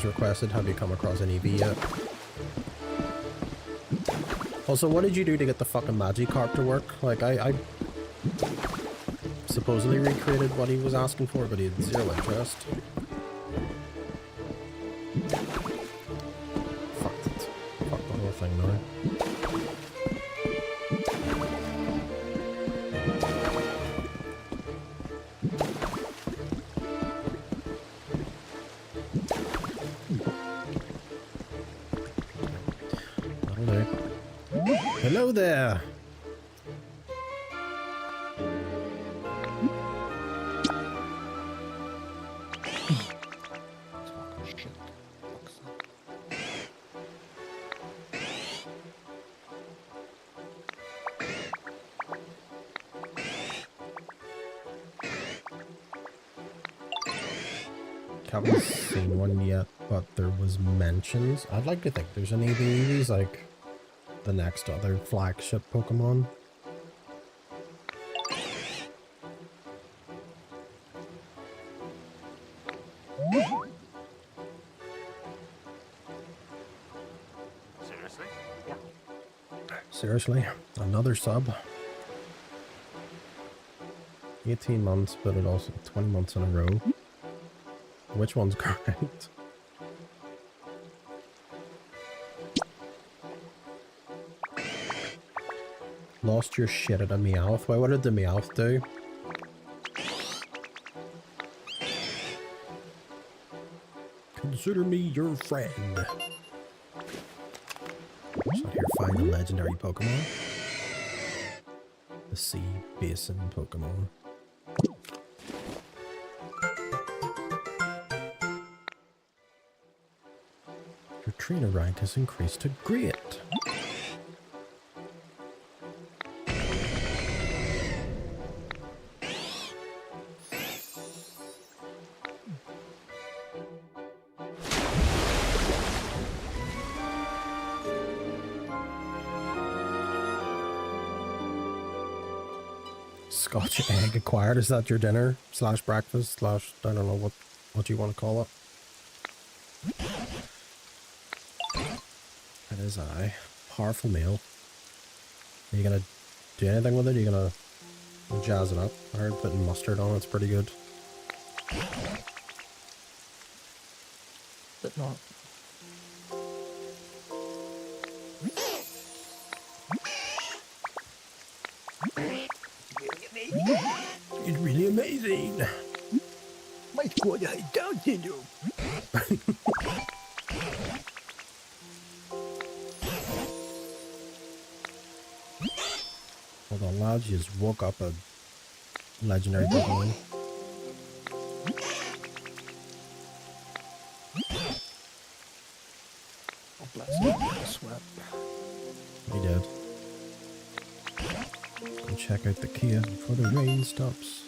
Requested, have you come across an EV yet? Also, what did you do to get the fucking Magikarp to work? Like, I supposedly recreated what he was asking for, but he had zero interest. Fuck it. Fuck the whole thing now. Hello there! Haven't seen one yet, but there was mentions. I'd like to think there's an EVs like the next other flagship Pokemon. Seriously? Yeah. Seriously? Another sub? 18 months, but it also 20 months in a row. Which one's correct? Lost your shit at a Meowth. Wait, what did the Meowth do? Consider me your friend. So here, find the legendary Pokemon. The Sea Basin Pokemon. Your trainer rank has increased to Great. Scotch egg acquired. Is that your dinner slash breakfast slash I don't know what you want to call it? That is a powerful meal. Are you gonna do anything with it? Are you gonna jazz it up? I heard putting mustard on it's pretty good. But not. It's really amazing. My God, I Down syndrome. Hold on, lads, you just woke up a legendary Pokemon. Oh, bless him. Sweat. He did. Go check out the cave before the rain stops.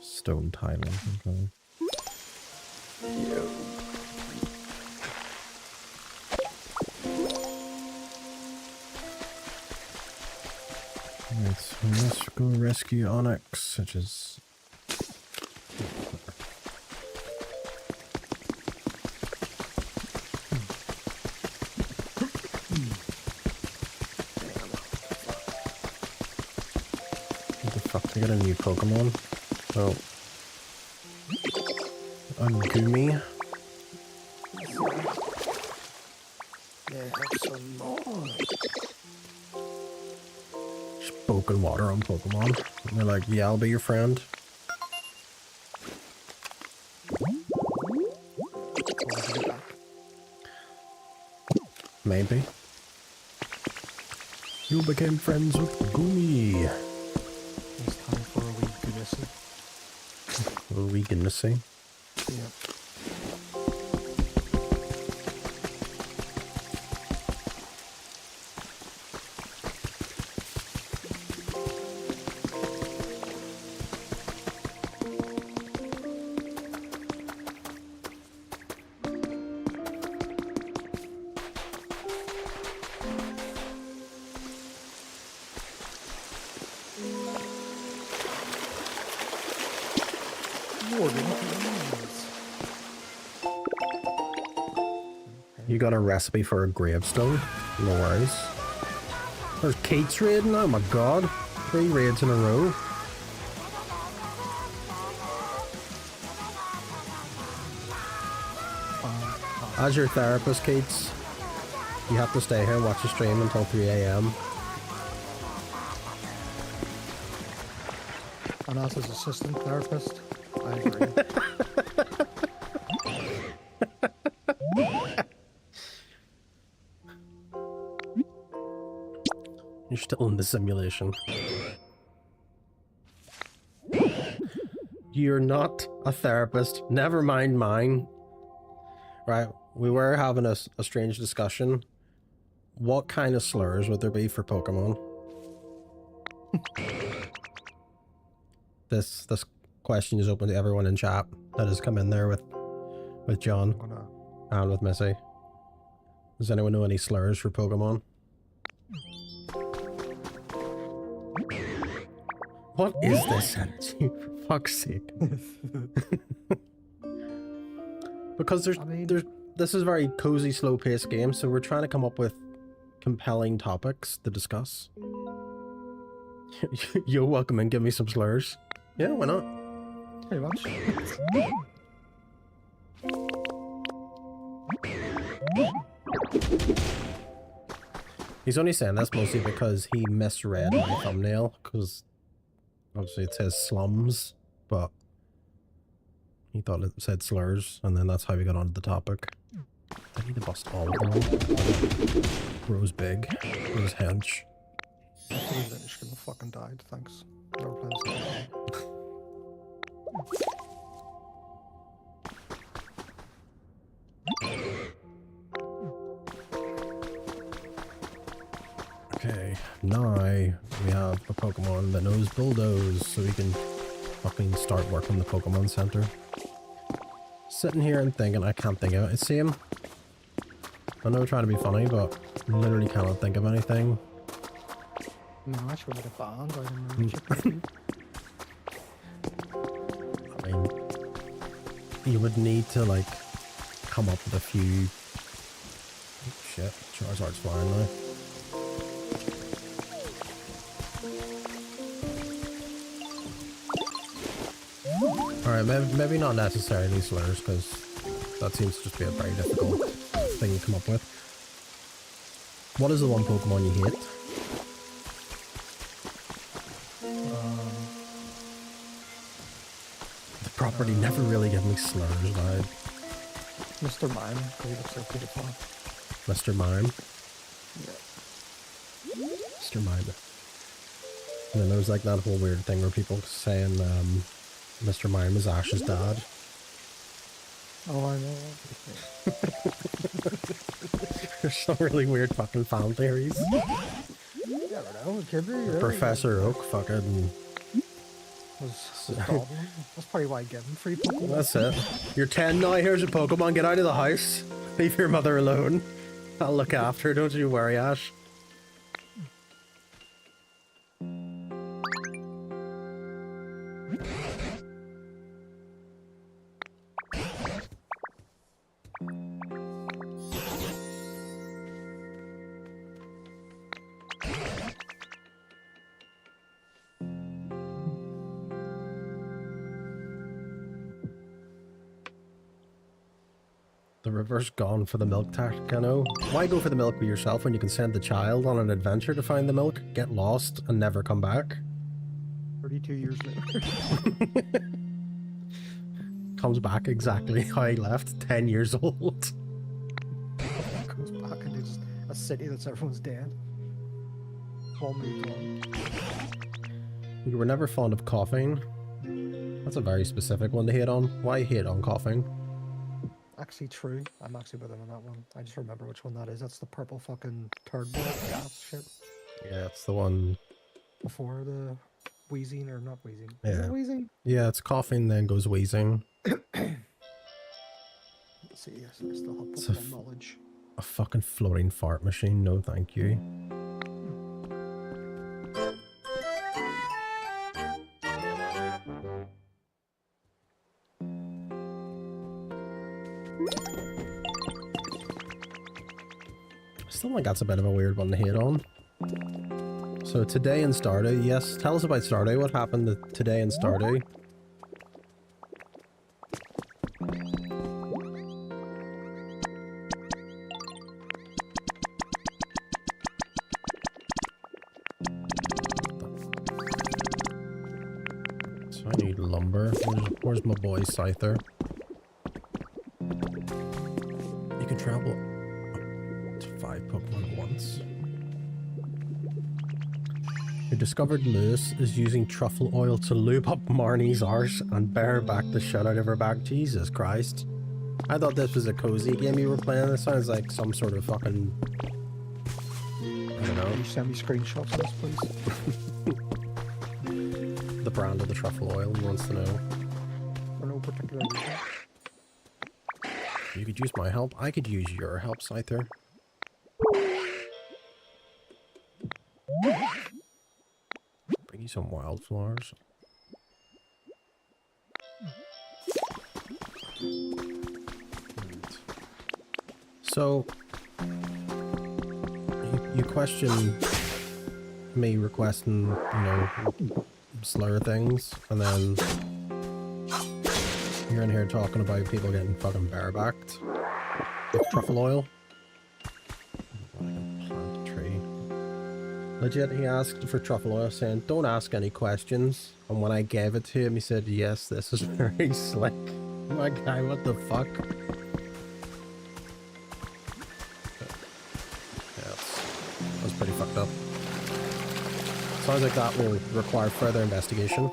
Stone tiling. Okay. Alright, so let's go rescue Onyx, which is... What the fuck, I got a new Pokemon? Oh. Gumi. Yeah, have some more. Spoken water on Pokemon. And they're like, yeah, I'll be your friend. Maybe. You became friends with Gumi. It's time for a wee goodnessy. A wee goodnessy. Yeah. You got a recipe for a gravestone? No worries. There's Kate's raiding? Oh my god. 3 raids in a row. As your therapist, Kate's, you have to stay here and watch the stream until 3 AM. And as his assistant therapist, I agree. You're still in the simulation. You're not a therapist. Never mind mine. Right, we were having a strange discussion. What kind of slurs would there be for Pokemon? This question is open to everyone in chat that has come in there with John and with Missy. Does anyone know any slurs for Pokemon? What is this energy? For fuck's sake. Because this is a very cozy, slow-paced game, so we're trying to come up with compelling topics to discuss. You're welcome and give me some slurs. Yeah, why not? Pretty much. He's only saying this mostly because he misread my thumbnail, because obviously it says slums, but he thought it said slurs, and then that's how we got onto the topic. I need to bust all of them. Grows big. Grows hench. I believe that should have fucking died, thanks. Never played this game. Okay, now we have a Pokemon that knows Bulldoze, so we can fucking start working the Pokemon Center. Sitting here and thinking, I can't think of it. See him? I know we're trying to be funny, but literally cannot think of anything. No, I should have a band, I don't know. I mean, you would need to, like, come up with a few... Oh, shit, Charizard's flying now. Alright, maybe not necessarily slurs, because that seems to just be a very difficult thing to come up with. What is the one Pokemon you hate? The property never really gave me slurs vibe. Mr. Mime, he looks so beautiful. Mr. Mime? Yeah. Mr. Mime. And then there was like that whole weird thing where people saying, Mr. Mime is Ash's dad. Oh, I know. There's some really weird fucking fan theories. You never know, it could be. Yeah. Professor Oak fucking... was goblin. That's probably why I give him free Pokemon. That's it. You're 10 now, here's a Pokemon, get out of the house. Leave your mother alone. I'll look after her, don't you worry, Ash. The river's gone for the milk tank, I know. Why go for the milk with yourself when you can send the child on an adventure to find the milk, get lost, and never come back? 32 years later. Comes back exactly how he left, 10 years old. Goes back into just a city that's everyone's dead. All moved on. You were never fond of coughing. That's a very specific one to hate on. Why hate on coughing? Actually true. I'm actually with him on that one. I just remember which one that is. That's the purple fucking turd ball gas shit. Yeah, it's the one... Before the wheezing, or not wheezing. Yeah. Is it wheezing? Yeah, it's coughing, then goes wheezing. Let's see, yes, I still have It's a Pokemon knowledge. A fucking floating fart machine, no thank you. I still think that's a bit of a weird one to hate on. So today in Stardew, yes, tell us about Stardew. What happened today in Stardew? So I need lumber. Where's my boy Scyther? You can travel to 5 Pokemon at once. You discovered Lewis is using truffle oil to lube up Marnie's arse and bear back the shit out of her back. Jesus Christ. I thought this was a cozy game you were playing. It sounds like some sort of fucking... I don't know. Can you send me screenshots of this, please? The brand of the truffle oil, he wants to know. For no particular reason. You could use my help. I could use your help, Scyther. Bring you some wildflowers. So, you question me requesting, you know, slur things, and then you're in here talking about people getting fucking barebacked with truffle oil. I can plant a tree. Legit, he asked for truffle oil, saying, don't ask any questions. And when I gave it to him, he said, yes, this is very slick. My guy, what the fuck? Yeah, that was pretty fucked up. Sounds like that will require further investigation.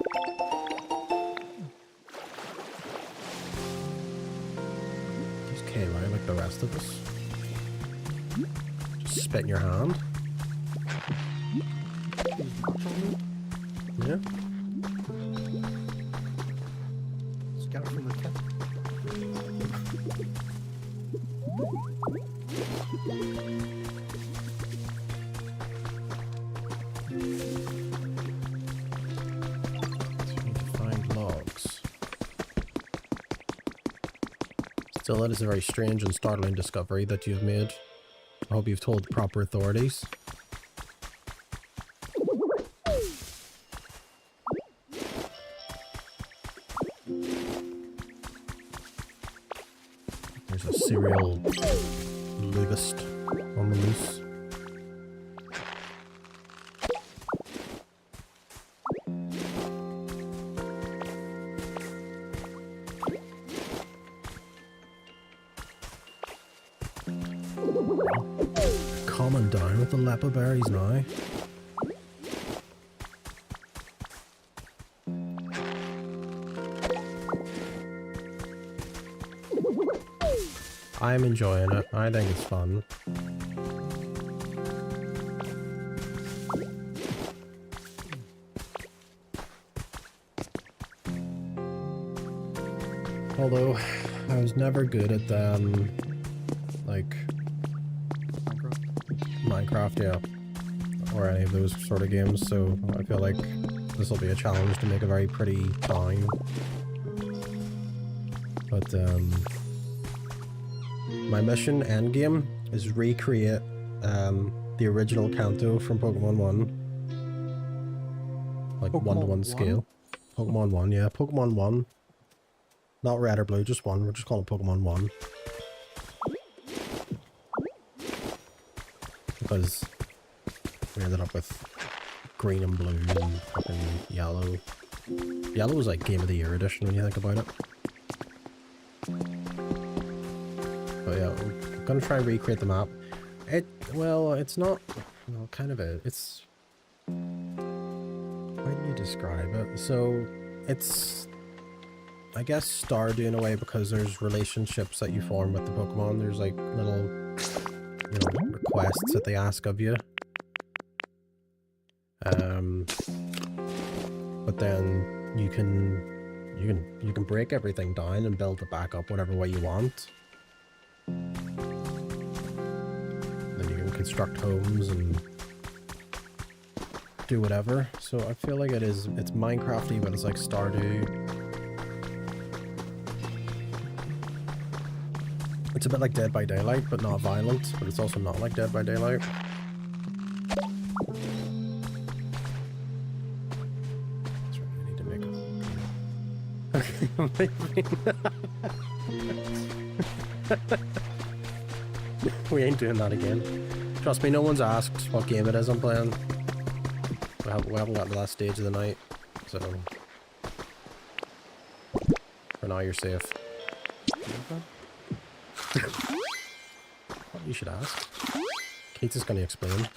He's KY like the rest of us. Just spit in your hand. Yeah. Just get it from the tip. Still, it is a very strange and startling discovery that you've made. I hope you've told the proper authorities. There's a serial lubist on the loose. Calming down with the lepa berries now. I'm enjoying it. I think it's fun. Although, I was never good at like Minecraft, yeah, or any of those sort of games, so I feel like this will be a challenge to make a very pretty town. But my mission endgame is recreate the original Kanto from Pokemon 1, like Pokemon 1-to-1 1? scale. Pokemon 1, yeah, Pokemon 1. Not red or blue, just one. We're just calling it Pokemon 1. because we ended up with green and blue and fucking yellow. Yellow was like Game of the Year edition when you think about it. But yeah, I'm gonna try and recreate the map. Well, it's not, well, kind of it's, how do you describe it? So, it's, I guess, Stardew in a way, because there's relationships that you form with the Pokemon. There's like little, you know, requests that they ask of you. But then you can break everything down and build it back up whatever way you want. Then you can construct homes and do whatever. So I feel like it's Minecraft-y, but it's like Stardew. It's a bit like Dead by Daylight, but not violent, but it's also not like Dead by Daylight. That's right, I need to make a... We ain't doing that again. Trust me, no one's asked what game it is I'm playing. We haven't got to the last stage of the night, so... For now, you're safe. You should ask. Kate's is gonna explain.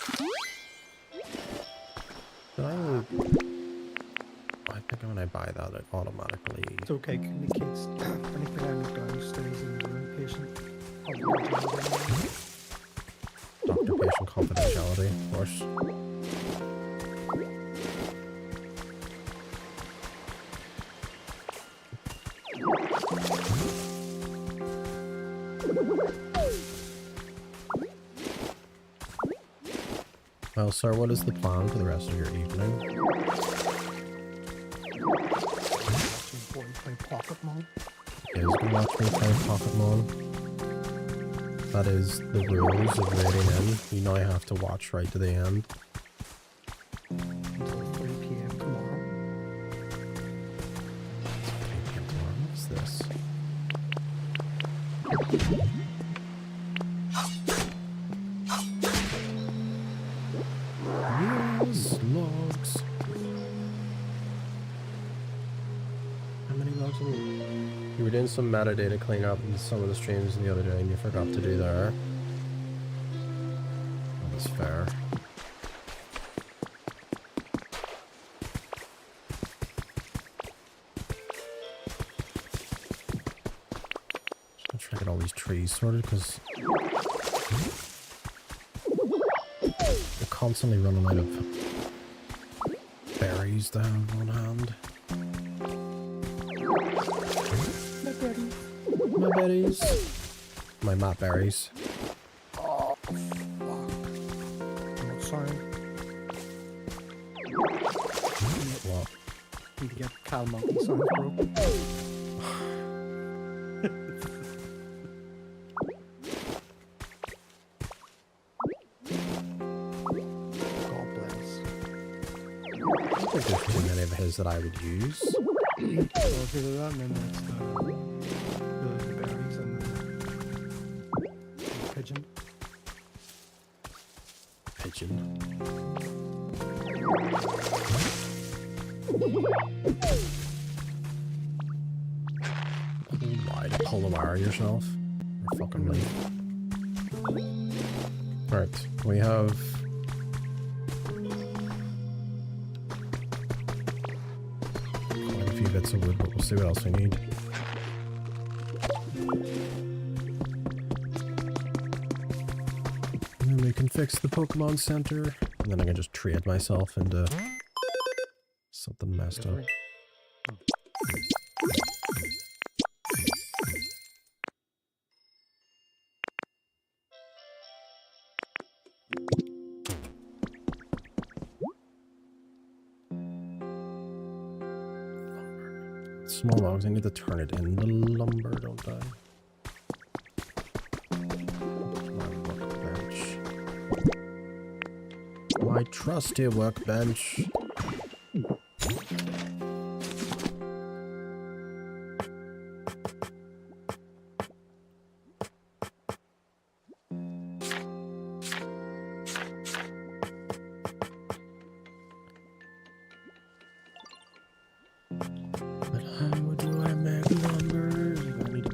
Did I think when I buy that, it automatically... It's okay, communicates anything I make down stays in the room, patient. Doctor-patient confidentiality, of course. Well, sir, what is the plan for the rest of your evening? Play Pokémon. Is gonna watch me play Pokémon. That is the rules of raiding in. You know I have to watch right to the end. Until 3 PM tomorrow. 3 PM tomorrow. What's this? Yes, logs. How many logs are we? You were doing some metadata cleanup in some of the streams the other day and you forgot to do there. That's fair. Just gonna try to get all these trees sorted because they're constantly running out of berries to have on hand. My berries. My map berries. Oh, fuck. I'm sorry. What? Need to get Cal Monkey songs, bro. God bless. I don't think there's too many of his that I would use. So it's either that and then that's the berries and the pigeon. Pigeon. Why to pull the wire yourself? Or fucking leave. Alright, we have... quite a few bits of wood, but we'll see what else we need. And then we can fix the Pokémon Center, and then I can just trade myself into something messed up. Small logs, I need to turn it into lumber, don't I? My workbench. My trusty workbench.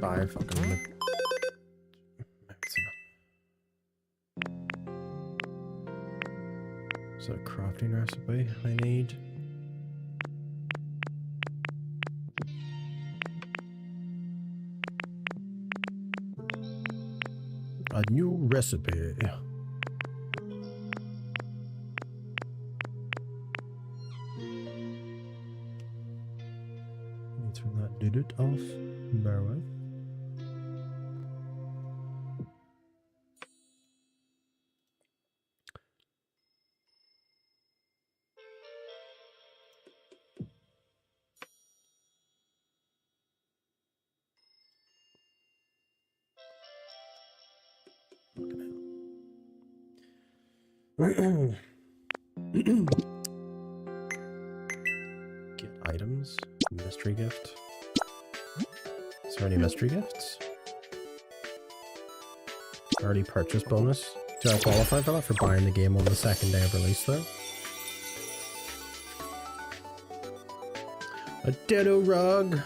buy a fucking... Is that a crafting recipe I need? A new recipe. Turn that did it off. Bear with. Get items. Mystery gift. Is there any mystery gifts? Already purchased bonus. Do I qualify for that for buying the game on the second day of release though? A ditto rug!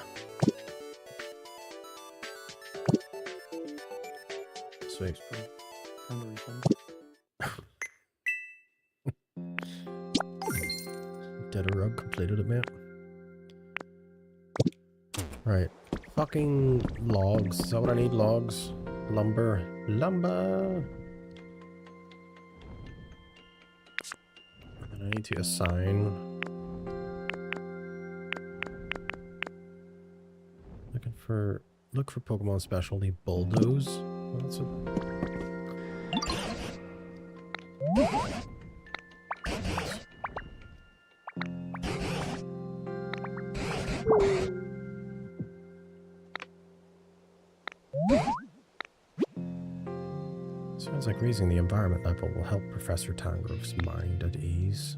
Sweet. Ditto rug completed it, mate. Right. Fucking logs. Is that what I need? Logs? Lumber. Lumber! And then I need to assign. Look for Pokemon specialty bulldoze. What's it? Sounds like raising the environment level will help Professor Tangrove's mind at ease.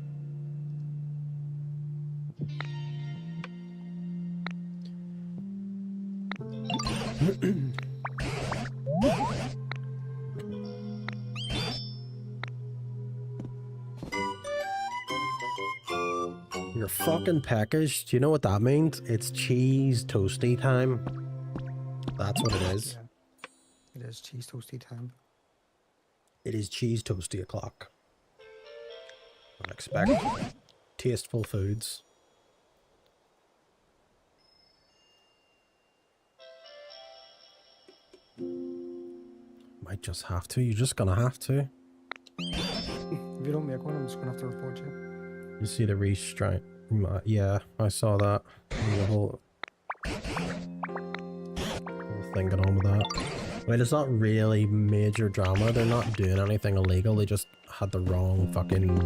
Your fucking package, do you know what that means? It's cheese toasty time. That's what it is. Yeah. It is cheese toasty time. It is cheese toasty o'clock. I expect tasteful foods. Might just have to. You're just gonna have to. If you don't make one, I'm just gonna have to report you. You see the restraint? Yeah, I saw that. The whole thing going on with that. I mean, it's not really major drama. They're not doing anything illegal. They just had the wrong fucking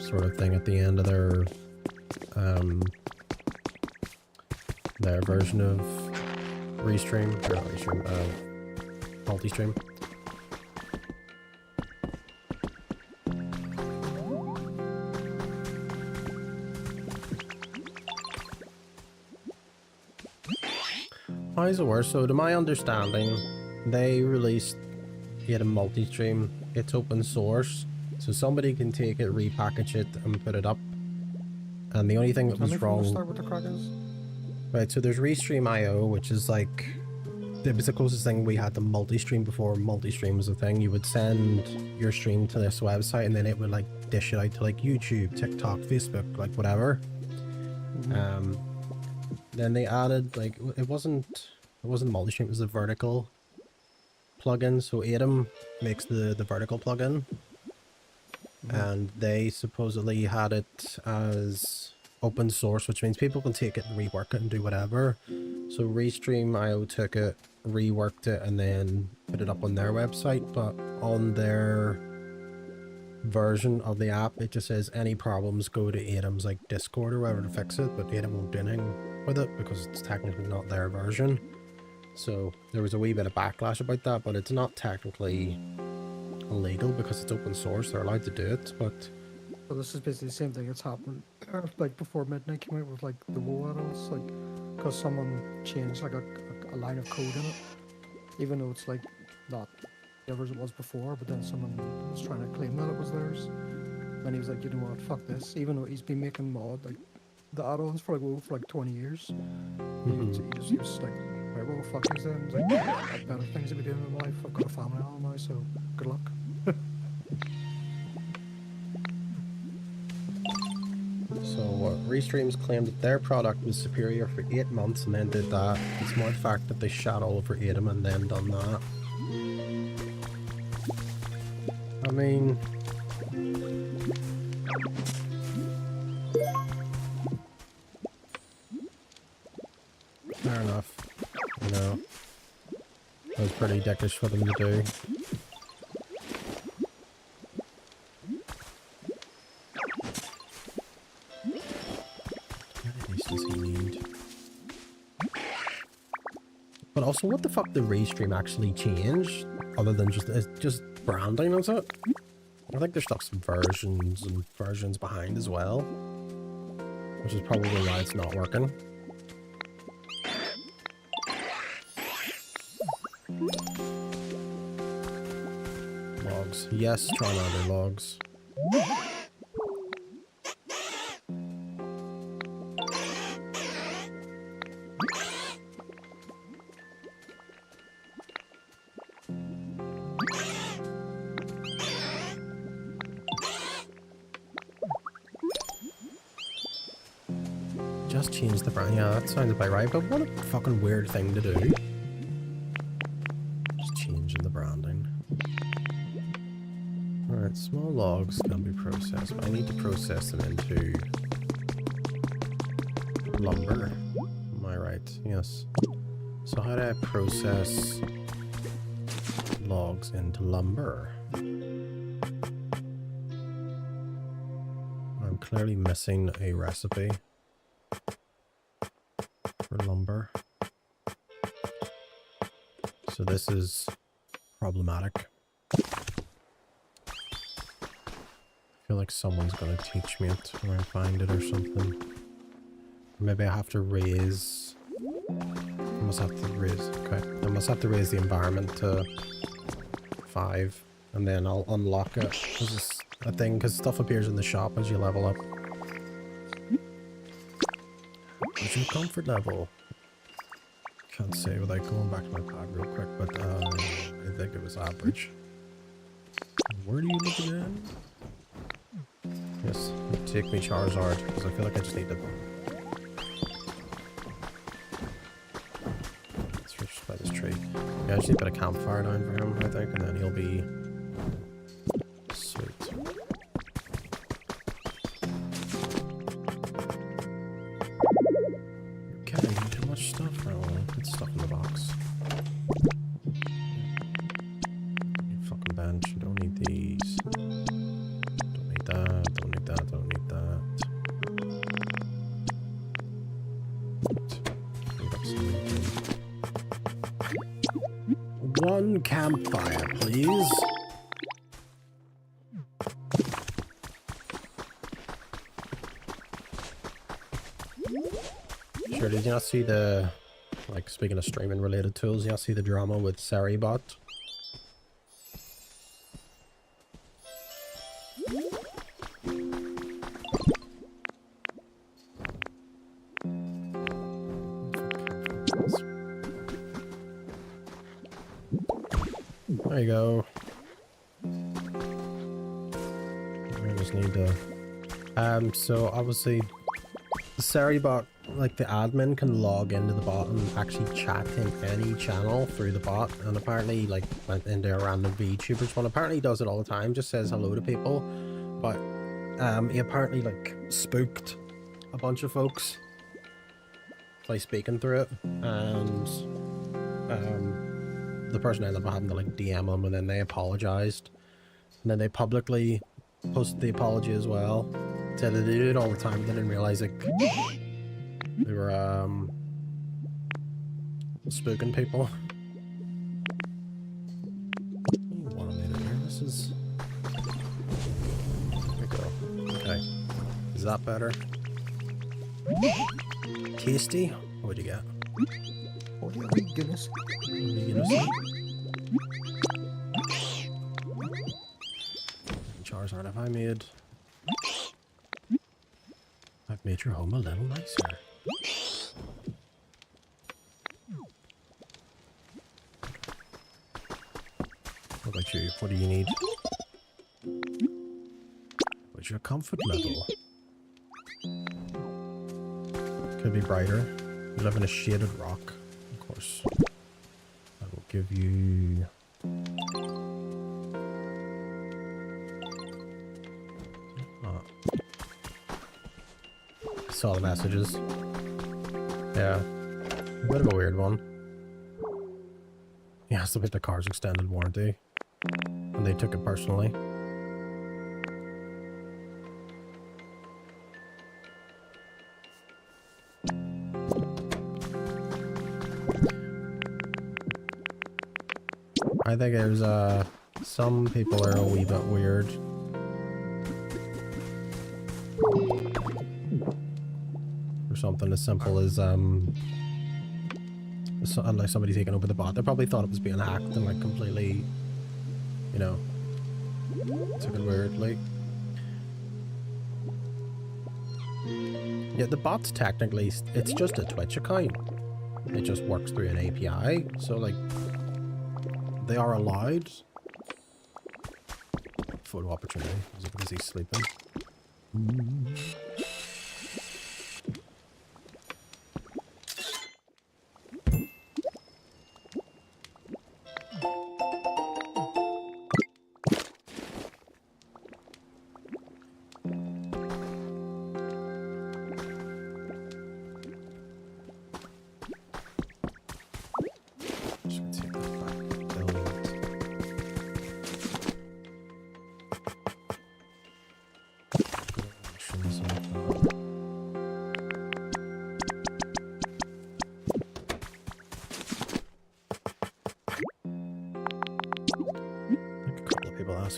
sort of thing at the end of their version of restream, or not restream, multi-stream. Why is it worse? So to my understanding, they released it in multi-stream. It's open source, so somebody can take it, repackage it, and put it up. And the only thing that was wrong... Start with the crackers? Right, so there's Restream.io, which is like... It was the closest thing we had to multi-stream before multi-stream was a thing. You would send your stream to this website, and then it would like dish it out to like YouTube, TikTok, Facebook, like whatever. Mm-hmm. Then they added, like, it wasn't multi-stream, it was a vertical plugin. So Atom makes the vertical plugin, and they supposedly had it as open source, which means people can take it and rework it and do whatever. So Restream.io took it, reworked it, and then put it up on their website, but on their version of the app it just says any problems go to Atom's like Discord or whatever to fix it, but Atom won't do anything with it because it's technically not their version. So there was a wee bit of backlash about that, but it's not technically illegal because it's open source. They're allowed to do it. But so this is basically the same thing that's happened like before Midnight came out with like the WoW add-ons, like because someone changed like a line of code in it, even though it's like not whatever it was before, but then someone was trying to claim that it was theirs, and he was like, you know what, fuck this, even though he's been making mod like the add-ons for like 20 years. Mhm. You just like, right, well, fuck these then. It's like, I've better things to be doing in my life. I've got a family now, so good luck. So Restreams claimed that their product was superior for 8 months and then did that. It's more the fact that they shot all over Adam and then done that. I mean, fair enough. You know, that was pretty dickish for them to do. But also, what the fuck did Restream actually change? Other than just branding, is it? I think there's stuff some versions and versions behind as well. Which is probably why it's not working. Logs. Yes, try other logs. Just change the brand. Yeah, that sounds about right, but what a fucking weird thing to do. Just changing the branding. Alright, small logs can be processed, but I need to process them into lumber. Am I right? Yes. So how do I process logs into lumber? I'm clearly missing a recipe for lumber. So this is problematic. I feel like someone's gonna teach me it when I find it or something. Maybe I have to raise... I must have to raise... Okay. I must have to raise the environment to 5. And then I'll unlock it. This is a thing, because stuff appears in the shop as you level up. What's your comfort level? Can't say without going back to my pad real quick, but I think it was average. Where do you look again? Yes, take me Charizard, because I feel like I just need to... Let's just by this tree. Yeah, I just need a bit of campfire down for him, I think, and then he'll be... sweet. Carrying too much stuff for all. Put stuff in the box. Need fucking bench. Don't need these. Don't need that. Don't need that. Don't need that. Clean up some of them. One campfire, please. Sure, did you not see the, like, speaking of streaming related tools, you not see the drama with Saribot? There you go. I just need to... so obviously, the Saribot, like the admin can log into the bot and actually chat in any channel through the bot, and apparently like went into a random VTubers one. Apparently he does it all the time, just says hello to people, but he apparently like spooked a bunch of folks by speaking through it, and the person ended up having to like DM him, and then they apologized, and then they publicly posted the apology as well. Said that they do it all the time, they didn't realize like they were spooking people. One minute here. This is... There we go. Okay. Is that better? Tasty? What'd you get? Oh my goodness. What are you gonna say? Charizard have I made? I've I've made your home a little nicer. What about you? What do you need? What's your comfort level? Could be brighter. You live in a shaded rock, of course. I will give you... Oh. I saw the messages. Yeah. A bit of a weird one. He asked about the car's extended warranty. And they took it personally. I think there's some people are a wee bit weird. For something as simple as like somebody taking over the bot. They probably thought it was being hacked and like completely, you know, took it weirdly. Yeah, the bot's technically, it's just a Twitch account. It just works through an API, so like, they are allowed. Photo opportunity. Is it because he's sleeping?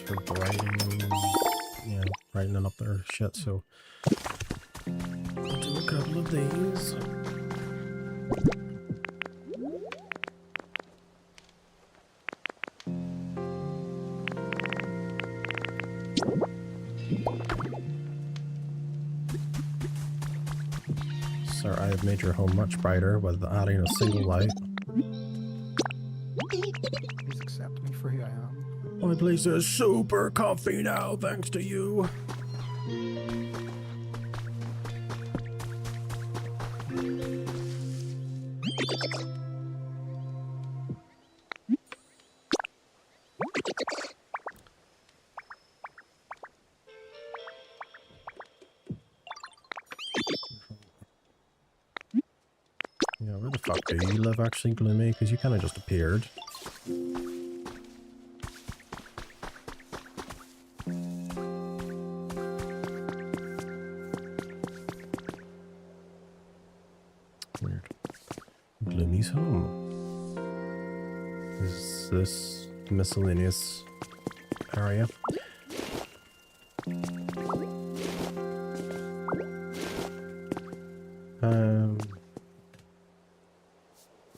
For brightening, yeah, brightening up their shit, so I'll do a couple of these. Sir, I have made your home much brighter with adding a single light. Please accept me for who I am. My place is super comfy now, thanks to you. Yeah, where the fuck do you live actually, Gloomy? Because you kind of just appeared. Home. Is this miscellaneous area?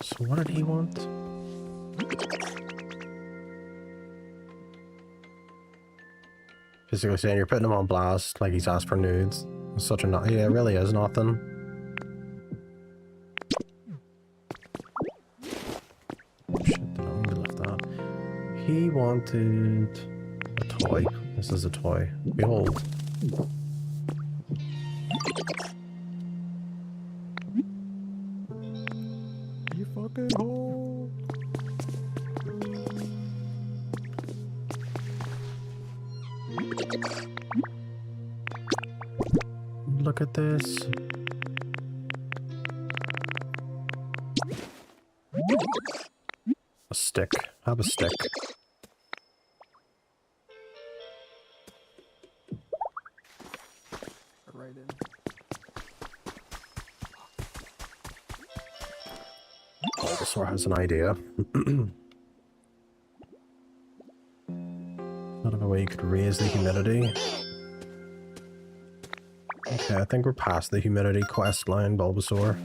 So what did he want? Basically saying you're putting him on blast like he's asked for nudes. It's such a yeah, it really is nothing. He wanted a toy. This is a toy. Behold. You fucking hole. Look at this. A stick. Have a stick. Right in. Bulbasaur has an idea. Not of a way you could raise the humidity. Okay, I think we're past the humidity quest line, Bulbasaur.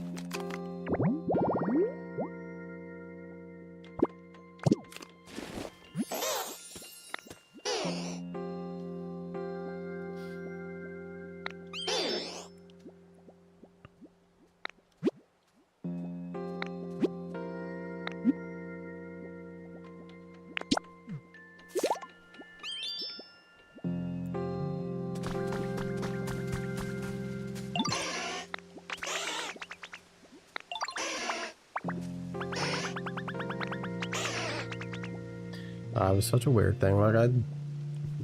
It was such a weird thing. Like,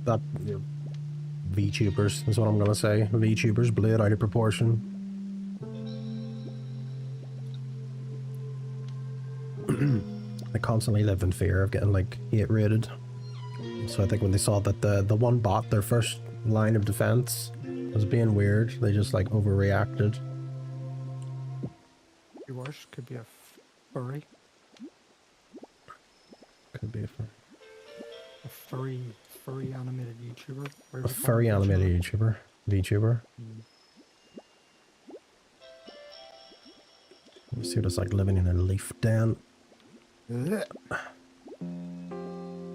that, you know, VTubers is what I'm gonna say. VTubers blew it out of proportion. They constantly live in fear of getting, like, hate rated. So I think when they saw that the one bot, their first line of defense, was being weird, they just, like, overreacted. Your worst could be a furry. Could be a furry. A furry animated YouTuber. A furry animated YouTuber. VTuber. Let's see what it's like living in a leaf den.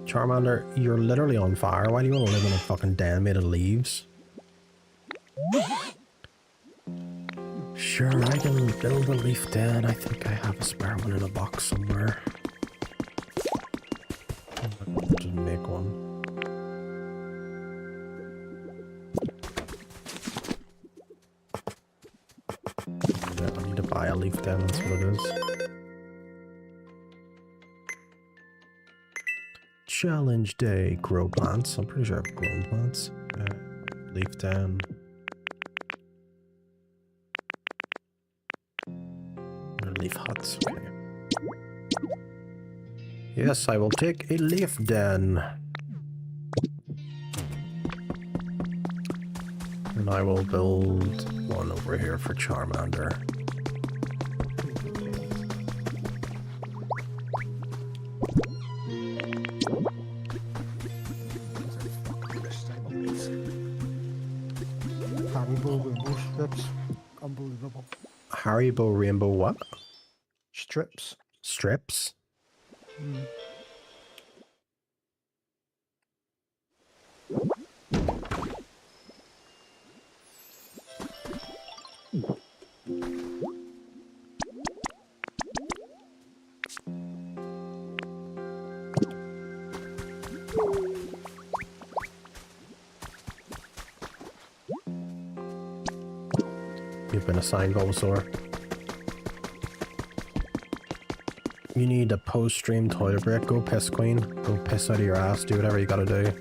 Charmander, you're literally on fire. Why do you want to live in a fucking den made of leaves? Sure, I can build a leaf den. I think I have a spare one in a box somewhere. I'll just make one. Yeah, I need to buy a leaf den, that's what it is. Challenge day. Grow plants. I'm pretty sure I've grown plants. Leaf den. Leaf huts. Okay. Yes, I will take a leaf den. And I will build one over here for Charmander. Unbelievable. Haribo Rainbow what? Strips. Strips? Mm. You've been assigned Bulbasaur. You need a post-stream toilet break. Go piss, Queen. Go piss out of your ass. Do whatever you gotta do.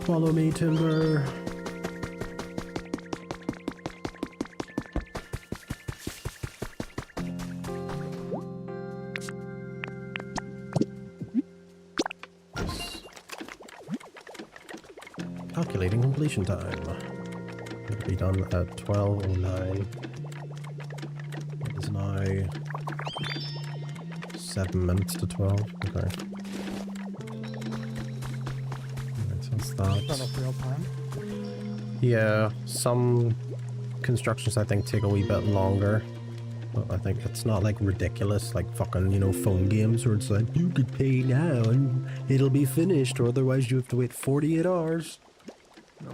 Follow me, Timber. Calculating completion time. It'll be done at 12:09. It is now 7 minutes to 12. Okay. Alright, so that's Not up real time. yeah, some constructions I think take a wee bit longer. But I think it's not like ridiculous, like fucking, you know, phone games where it's like, you could pay now and it'll be finished, or otherwise you have to wait 48 hours. No,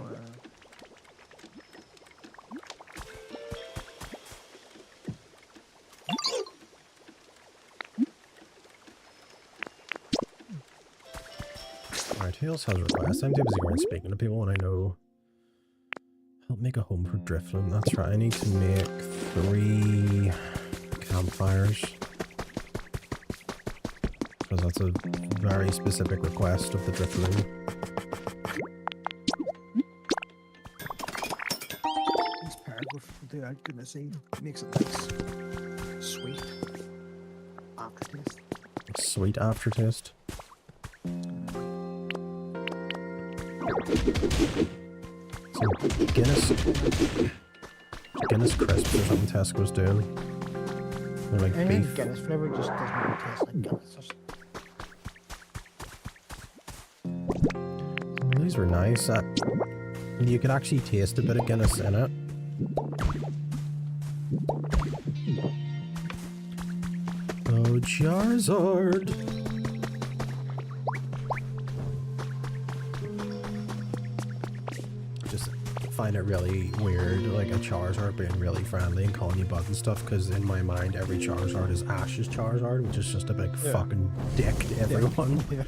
Alright, who else has requests? I'm too busy going speaking to people when I know. Help make a home for Drifloon. That's right, I need to make 3 campfires. Because that's a very specific request of the Drifloon. It's paired with the goodness Eve. Makes it nice. Sweet. Aftertaste. Sweet aftertaste. Some Guinness crisps or something Tesco's doing. They're like Any beef. Guinness flavour just doesn't taste like Guinness. These were nice. You could actually taste a bit of Guinness in it. Oh, Charizard! Just find it really weird, like a Charizard being really friendly and calling you bud and stuff, because in my mind every Charizard is Ash's Charizard, which is just a big fucking dick to everyone. Yeah.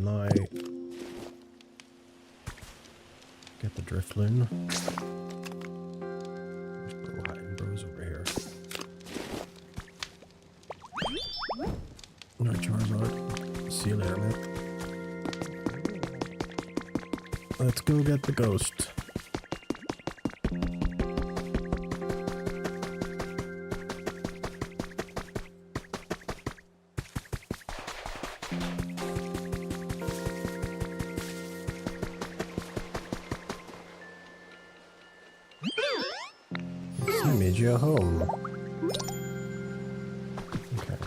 now. Get the Drifloon. Bro hiding, bro's over here. No Charizard. See you later, mate. Let's go get the ghost. I made you a home. Okay.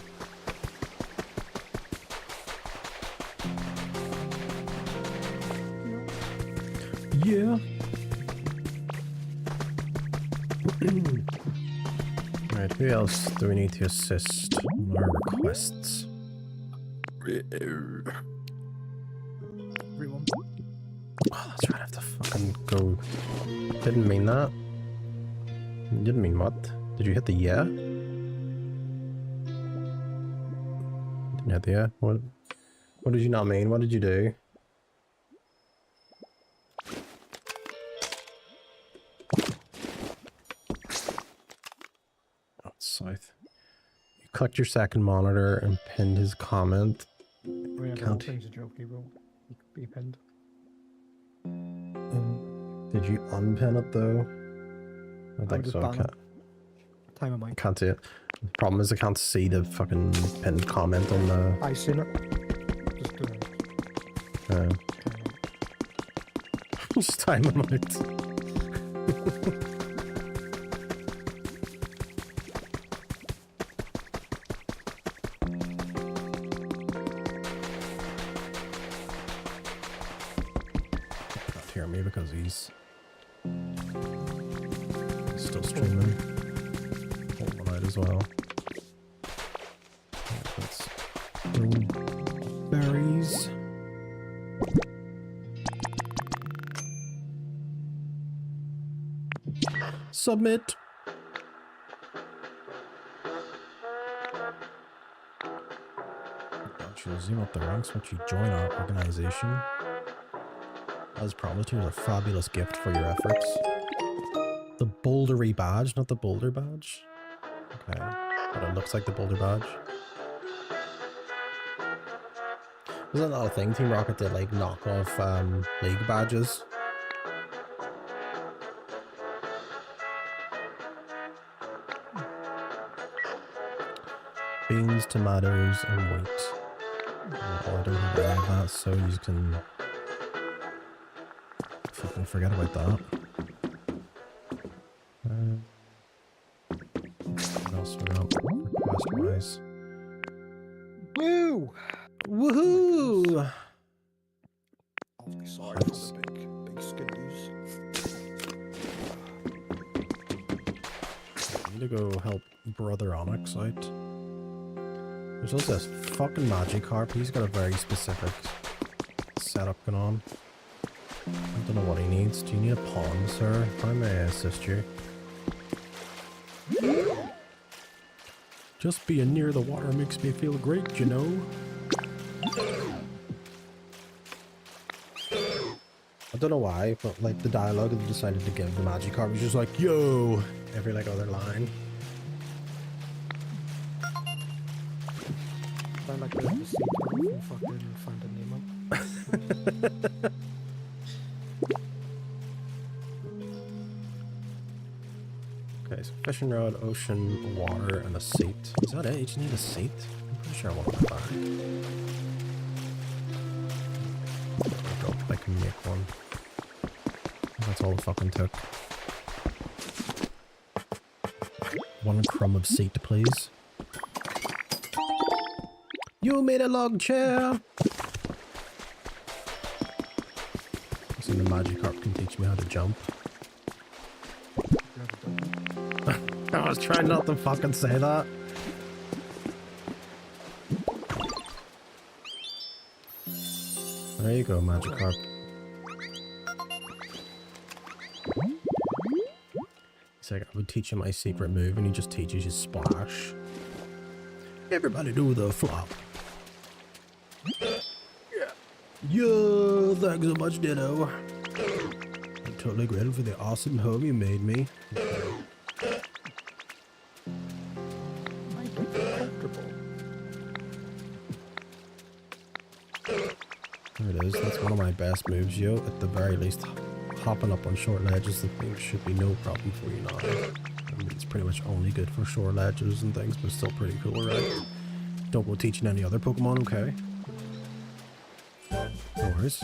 Yeah. Alright, who else do we need to assist on our requests? Everyone. Oh, that's right, I have to fucking go. Didn't mean that. Didn't mean what? Did you hit the yeah? Didn't hit the yeah? What did you not mean? What did you do? Oh, it's south. You clicked your second monitor and pinned his comment. Yeah, Can't- thing's a joke, he wrote. He pinned. Did you unpin it though? I think just so. ban it. Time of I mine. can't see it. The problem is I can't see the fucking pinned comment on the. I seen it. Just Just time them out. Can't hear me because he's still streaming. Hold one out as well. Let's throw berries. Submit. Don't you zoom up the ranks once you join our organization. As promised, here's a fabulous gift for your efforts. The bouldery badge, not the boulder badge. Okay, but it looks like the boulder badge. Wasn't that a thing? Team Rocket did like knock off league badges. Beans, tomatoes, and wheat. Oh, I don't have any of that, so you can fucking forget about that. What else we got request-wise? Woo! Woohoo! Awfully sorry for the big skiddies. I need to go help brother Onyx out. There's also this fucking Magikarp. He's got a very specific setup going on. I don't know what he needs. Do you need a pawn, sir? How may I assist you? Just being near the water makes me feel great, you know? I don't know why, but like the dialogue they decided to give the Magikarp was just like, yo! Every like other line. I like the sea turtle from fucking Finding Nemo. Okay, so fishing rod, ocean, water, and a seat. Is that it? You just need a seat? I'm pretty sure I want that back. I can make one. That's all it fucking took. One crumb of seat, please. You made a log chair! So the Magikarp can teach me how to jump. I was trying not to fucking say that. There you go, Magikarp. He's like, I would teach you my secret move, and he just teaches you Splash. Everybody do the flop. Yeah. Yo, thanks so much, Ditto. I'm totally grateful for the awesome home you made me. Might be comfortable. There it is. That's one of my best moves, yo. At the very least, hopping up on short ledges, the thing should be no problem for you now. I mean, it's pretty much only good for short ledges and things, but still pretty cool, right? Don't go teaching any other Pokemon, okay? No worries.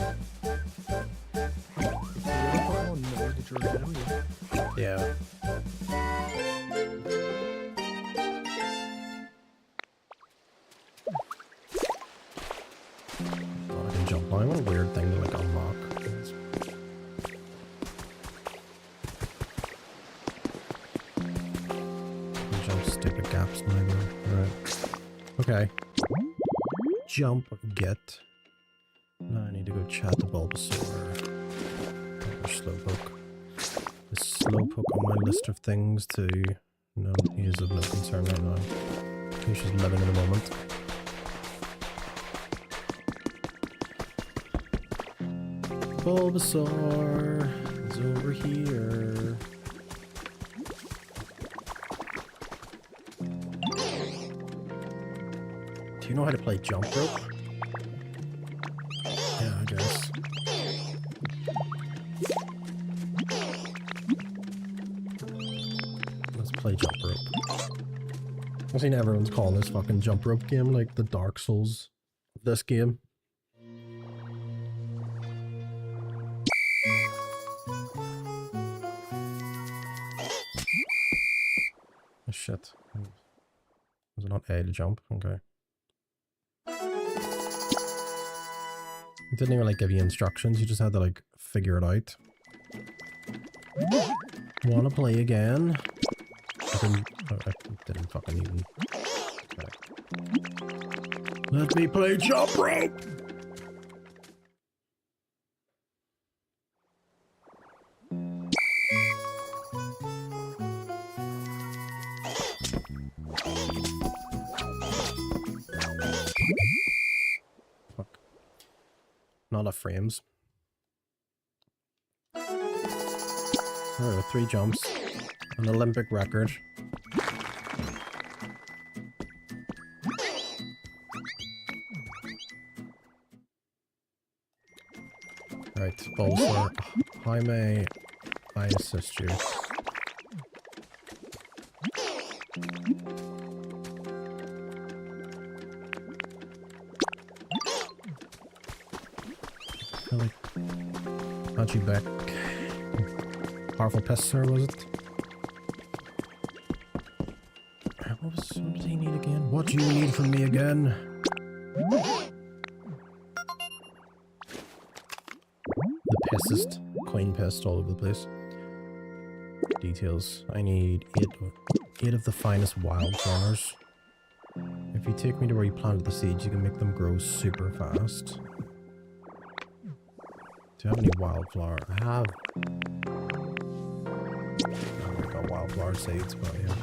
Yeah. Oh, I can jump line. What a weird thing to like unlock. Jump stupid gaps neither. Alright. Okay. Jump, get. Now I need to go chat to Bulbasaur. Or Slowpoke. Is Slowpoke on my list of things to... No, he is of no concern right now. He's just living in the moment. Bulbasaur is over here. Do you know how to play jump rope? Yeah, I guess. Let's play jump rope. I've seen everyone's calling this fucking jump rope game like the Dark Souls of this game. Oh shit. Was it not A to jump? Okay. It didn't even like give you instructions, you just had to like figure it out. Wanna play again? I didn't fucking even. Okay. Let me play jump rope! Fuck. Not enough frames. Oh, 3 jumps. An Olympic record. Right, Bulbasaur. How may I assist you? Really? How'd you back? Powerful pest, sir, was it? What did he need again? What do you need from me again? The pestest. Queen pest all over the place. Details. I need 8 of the finest wildflowers. If you take me to where you planted the seeds, you can make them grow super fast. Do you have any wildflower? I have. I got wildflower seeds, but yeah.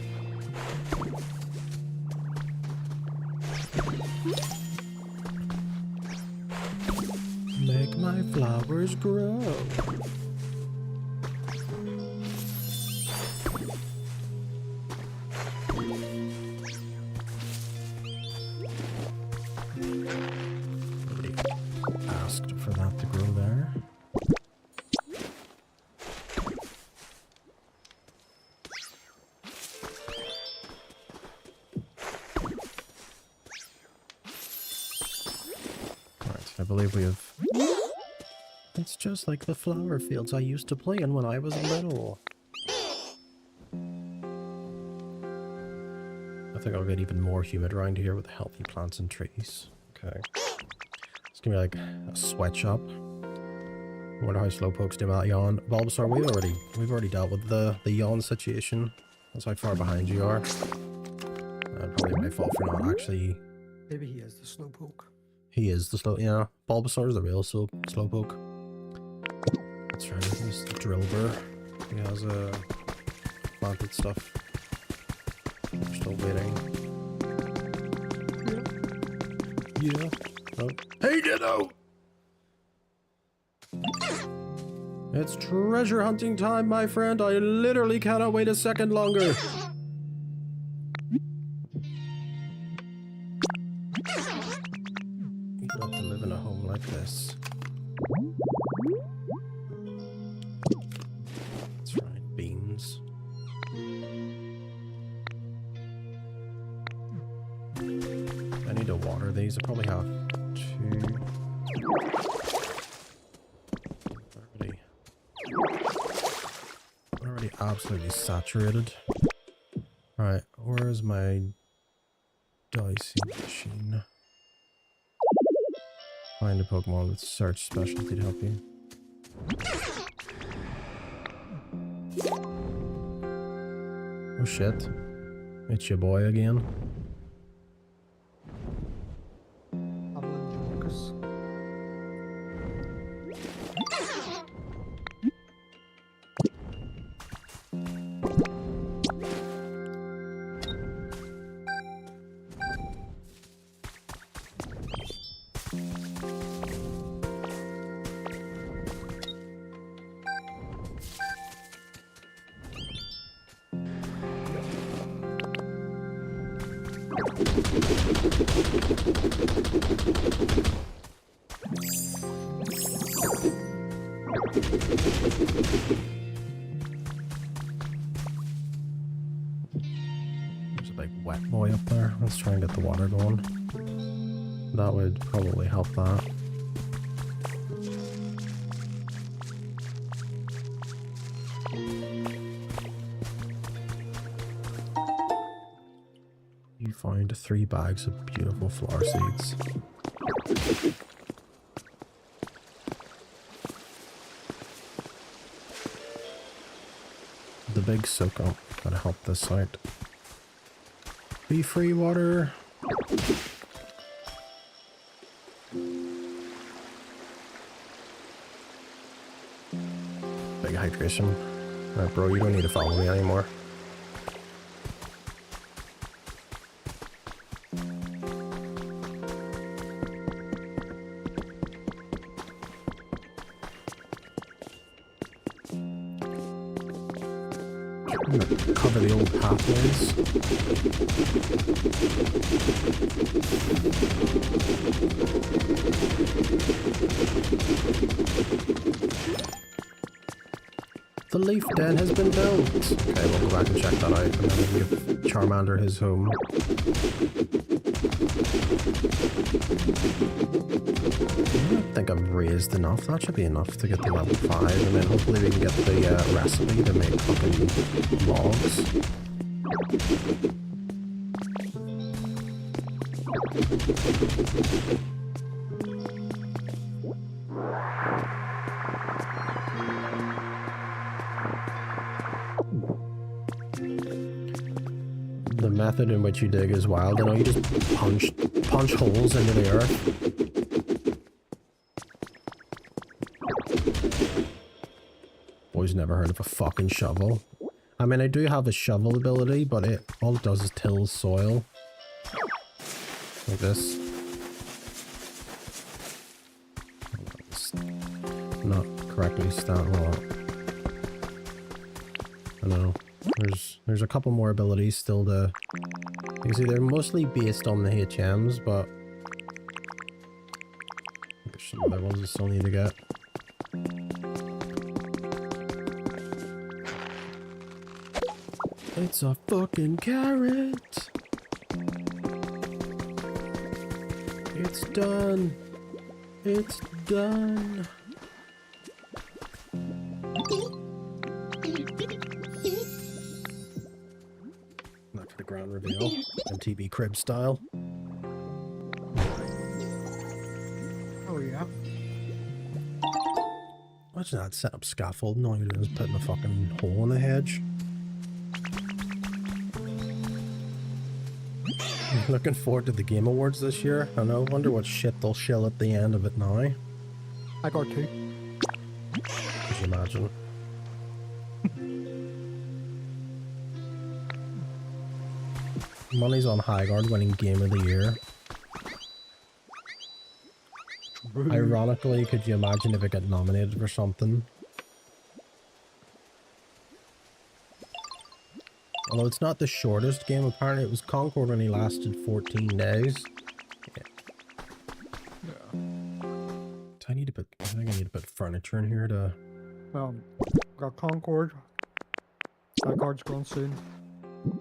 Make my flowers grow. Nobody asked for that to grow there. I believe we have... It's just like the flower fields I used to play in when I was little. I think I'll get even more humid around here with healthy plants and trees. Okay. It's gonna be like a sweatshop. I wonder how Slowpoke's doing that yawn. Bulbasaur, we've already dealt with the yawn situation. That's how far behind you are. Probably my fault for not actually... Maybe he is the Slowpoke. He is the yeah. Bulbasaur is the real Slowpoke. That's right, there's the Drillbur. He has planted stuff. We're still waiting. Yeah. Oh. Hey, Ditto! It's treasure hunting time, my friend. I literally cannot wait a second longer. You'd love to live in a home like this. That's right, beans. I need to water these. I probably have 2. Already absolutely saturated. Alright, where's my dicing machine? Find a Pokemon with search specialty to help you. Oh shit. It's your boy again. There's a big wet boy up there. Let's try and get the water going. That would probably help that. You find 3 bags of beautiful flower seeds. The big soak up. Gotta help this out. Be free water. Big hydration. Alright, bro, you don't need to follow me anymore. Cover the old pathways. The leaf den has been built. Okay, we'll go back and check that out, and then we can give Charmander his home. I think I've raised enough. That should be enough to get to level 5, and then hopefully we can get the recipe to make fucking logs. The method in which you dig is wild. I know you just punch holes into the earth. Boys never heard of a fucking shovel. I mean, I do have a shovel ability, but all it does is till soil. Like this. It's not correctly stacked. Well, I know. There's a couple more abilities still to... You can see they're mostly based on the HMs, but... There's some other ones I still need to get. It's a fucking carrot! It's done! It's done! Not for the ground reveal. MTB crib style. Oh yeah. Imagine that, set up scaffolding, all you're doing is putting a fucking hole in the hedge. Looking forward to the Game Awards this year. I know, wonder what shit they'll shill at the end of it now. I got 2. Could you imagine? Money's on Highguard winning Game of the Year. Ironically, could you imagine if it got nominated for something? Although it's not the shortest game, apparently it was Concord only lasted 14 days. Yeah. Do I need to put, I think I need to put furniture in here to... Got Concord. That card's gone soon.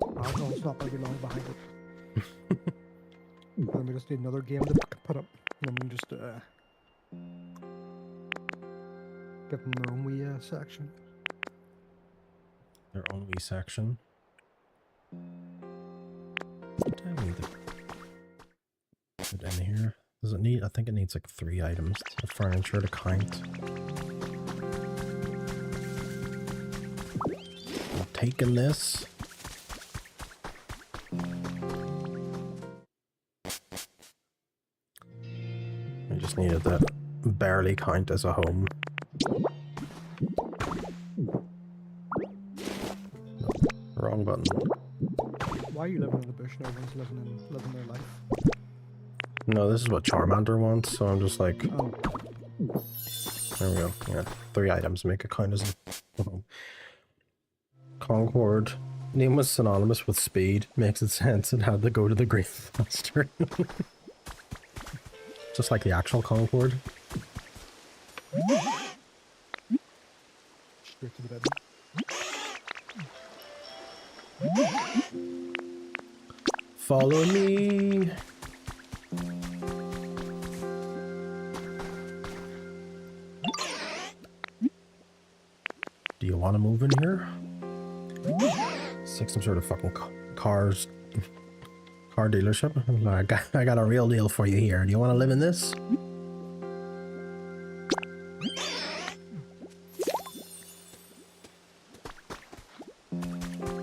It's not going to be long behind it. Then we just need another game to put up. And then we can just give them their own wee section. Their own wee section. What do I need to put in here? Does it need, I think it needs like 3 items of furniture to count. I'm taking this. I just needed that barely count as a home. Wrong button. Why are you living in the bush? No one's living their life. No, this is what Charmander wants, so I'm just like... Oh. There we go. Yeah, 3 items make it count as a home. Concord. Name was synonymous with speed. Makes it sense it had to go to the grave faster. Just like the actual Concord. Straight to the bed. Follow me. Do you want to move in here? It's like some sort of fucking car dealership. I got a real deal for you here. Do you want to live in this? I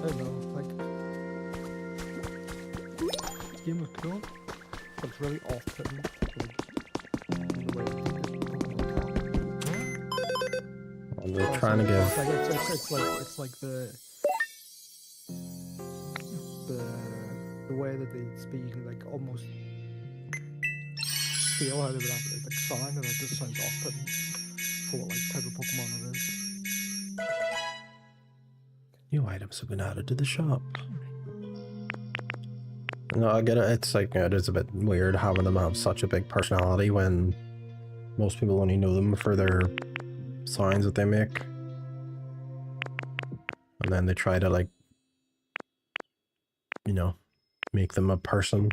don't know, like... The game was cool, but it's really off-putting. Like, the way And they're trying to give... It's like the way that they speak, you can like almost feel how they would have like sound, and it just sounds off-putting for what like type of Pokemon it is. New items have been added to the shop. No, I get it. It's like, it is a bit weird having them have such a big personality when most people only know them for their sounds that they make. And then they try to, like, you know, make them a person.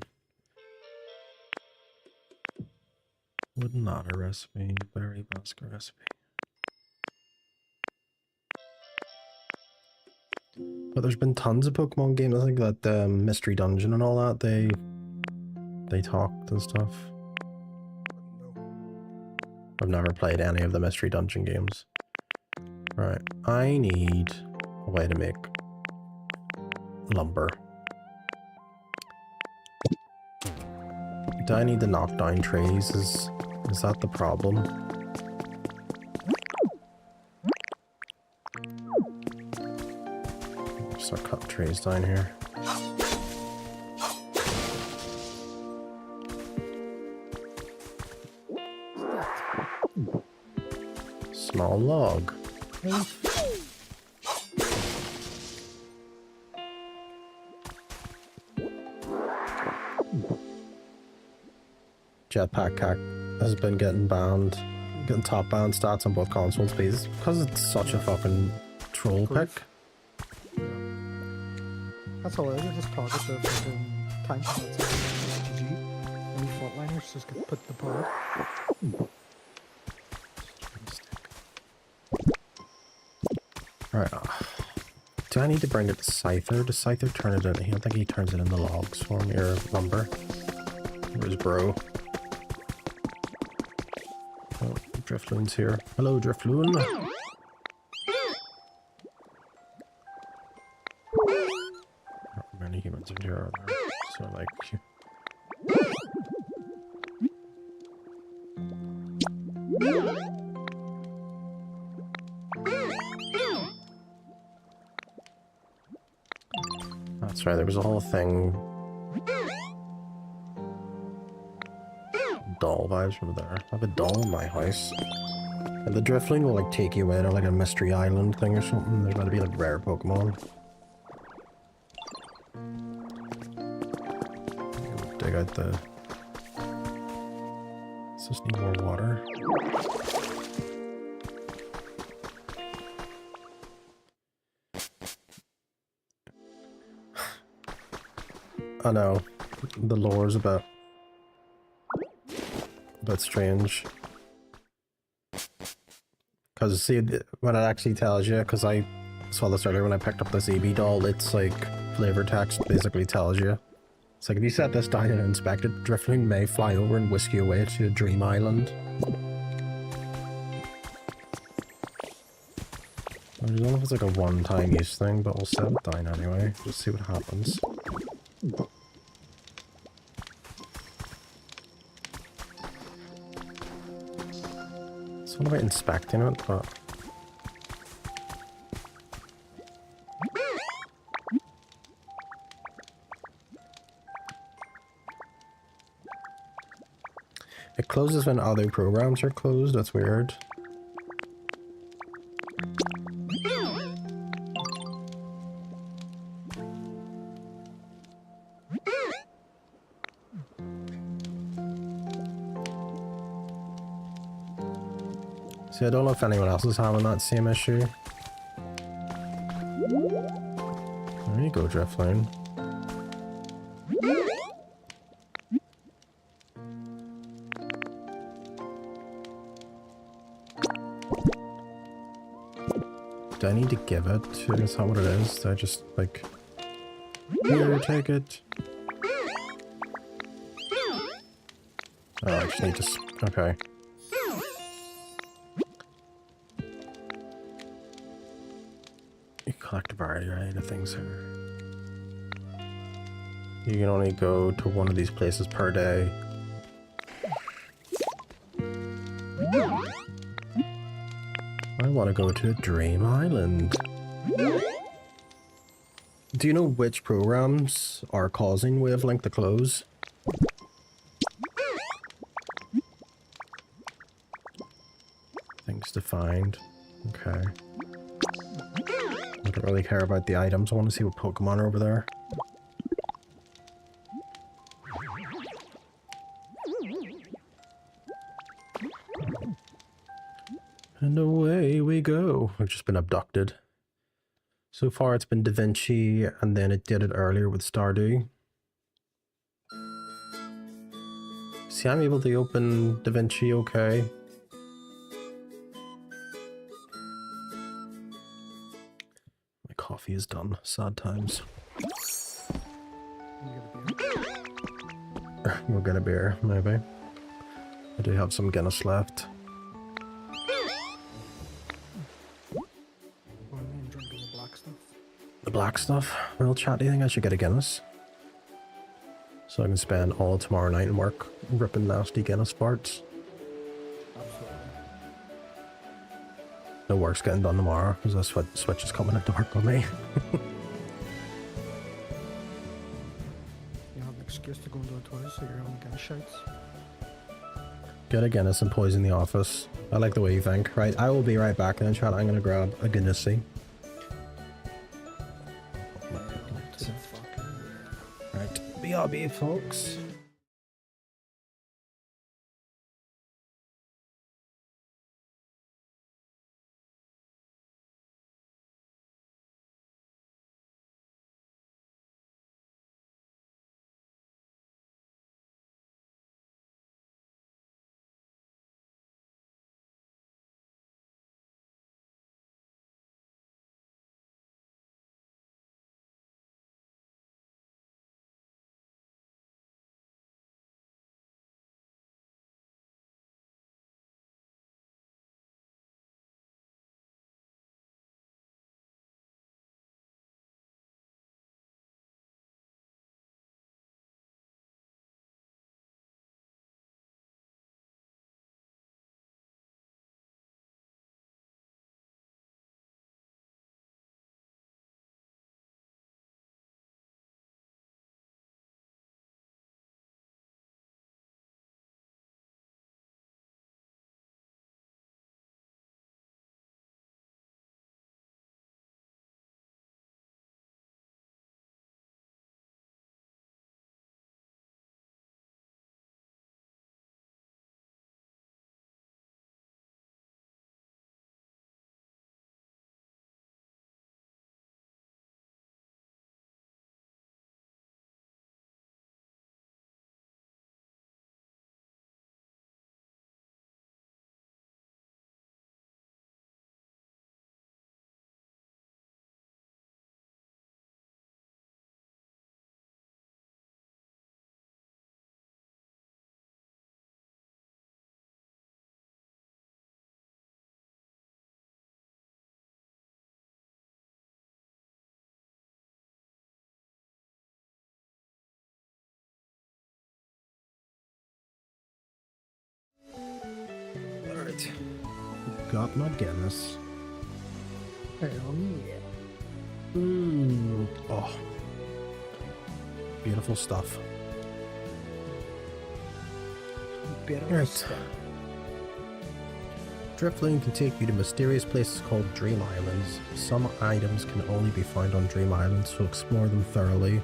Wooden otter recipe, berry basket recipe. But there's been tons of Pokemon games. I think that Mystery Dungeon and all that, they talked and stuff. I've never played any of the Mystery Dungeon games. Right, I need a way to make lumber. Do I need to knock down trees? Is that the problem? Start cutting trees down here. Small log. Jetpack Cack has been getting banned, getting top banned stats on both consoles because it's such a fucking troll pick. That's all it is. They just target the fucking tanks and that's it. GG. Any frontliners just get put in the pod. Right. Do I need to bring it to Scyther? Does Scyther turn it in? I don't think he turns it into logs for me or lumber. Where's bro? Oh, Drifloon's here. Hello, Drifloon. Not many humans in here are there. So, like... That's right, there was a whole thing. Doll vibes from there. I have a doll in my house. And the Drifloon will like take you away to like a mystery island thing or something. There's gotta be like rare Pokemon. dig out the... Just need more water. I know, the lore is a bit strange. Because see, when it actually tells you, because I saw this earlier when I picked up this EB doll, it's like flavor text basically tells you. It's like if you set this down and inspect it, Drifloon may fly over and whisk you away to a dream island. I don't know if it's like a one-time use thing, but we'll set it down anyway, just see what happens. It's not about inspecting it, but... It closes when other programs are closed, that's weird. See, I don't know if anyone else is having that same issue. There you go, Drifloon. Do I need to give it to... Is that what it is? Do I just, like... Here, take it. Oh, I just need to... Okay. You collect a variety, right, of things here. You can only go to one of these places per day. I want to go to Dream Island. Do you know which programs are causing Wavelength to close? Things to find. Okay. I don't really care about the items. I want to see what Pokemon are over there. And away we go. I've just been abducted. So far it's been Da Vinci, and then it did it earlier with Stardew. See, I'm able to open Da Vinci okay. My coffee is done. Sad times. We'll get a beer, maybe. I do have some Guinness left. The black stuff? Well, chat, do you think I should get a Guinness? So I can spend all tomorrow night and work ripping nasty Guinness farts. Absolutely. No work's getting done tomorrow because the Switch is coming into work with me. You have an excuse to go into a toilet so you're on Guinness shouts. Get a Guinness and poison the office. I like the way you think. Right, I will be right back then, chat. I'm gonna grab a Guinnessy. Right, BRB folks. Alright. Got my Guinness. Hell yeah. Oh. Beautiful stuff. Beautiful Right. stuff. Drifloon can take you to mysterious places called Dream Islands. Some items can only be found on Dream Islands, so explore them thoroughly.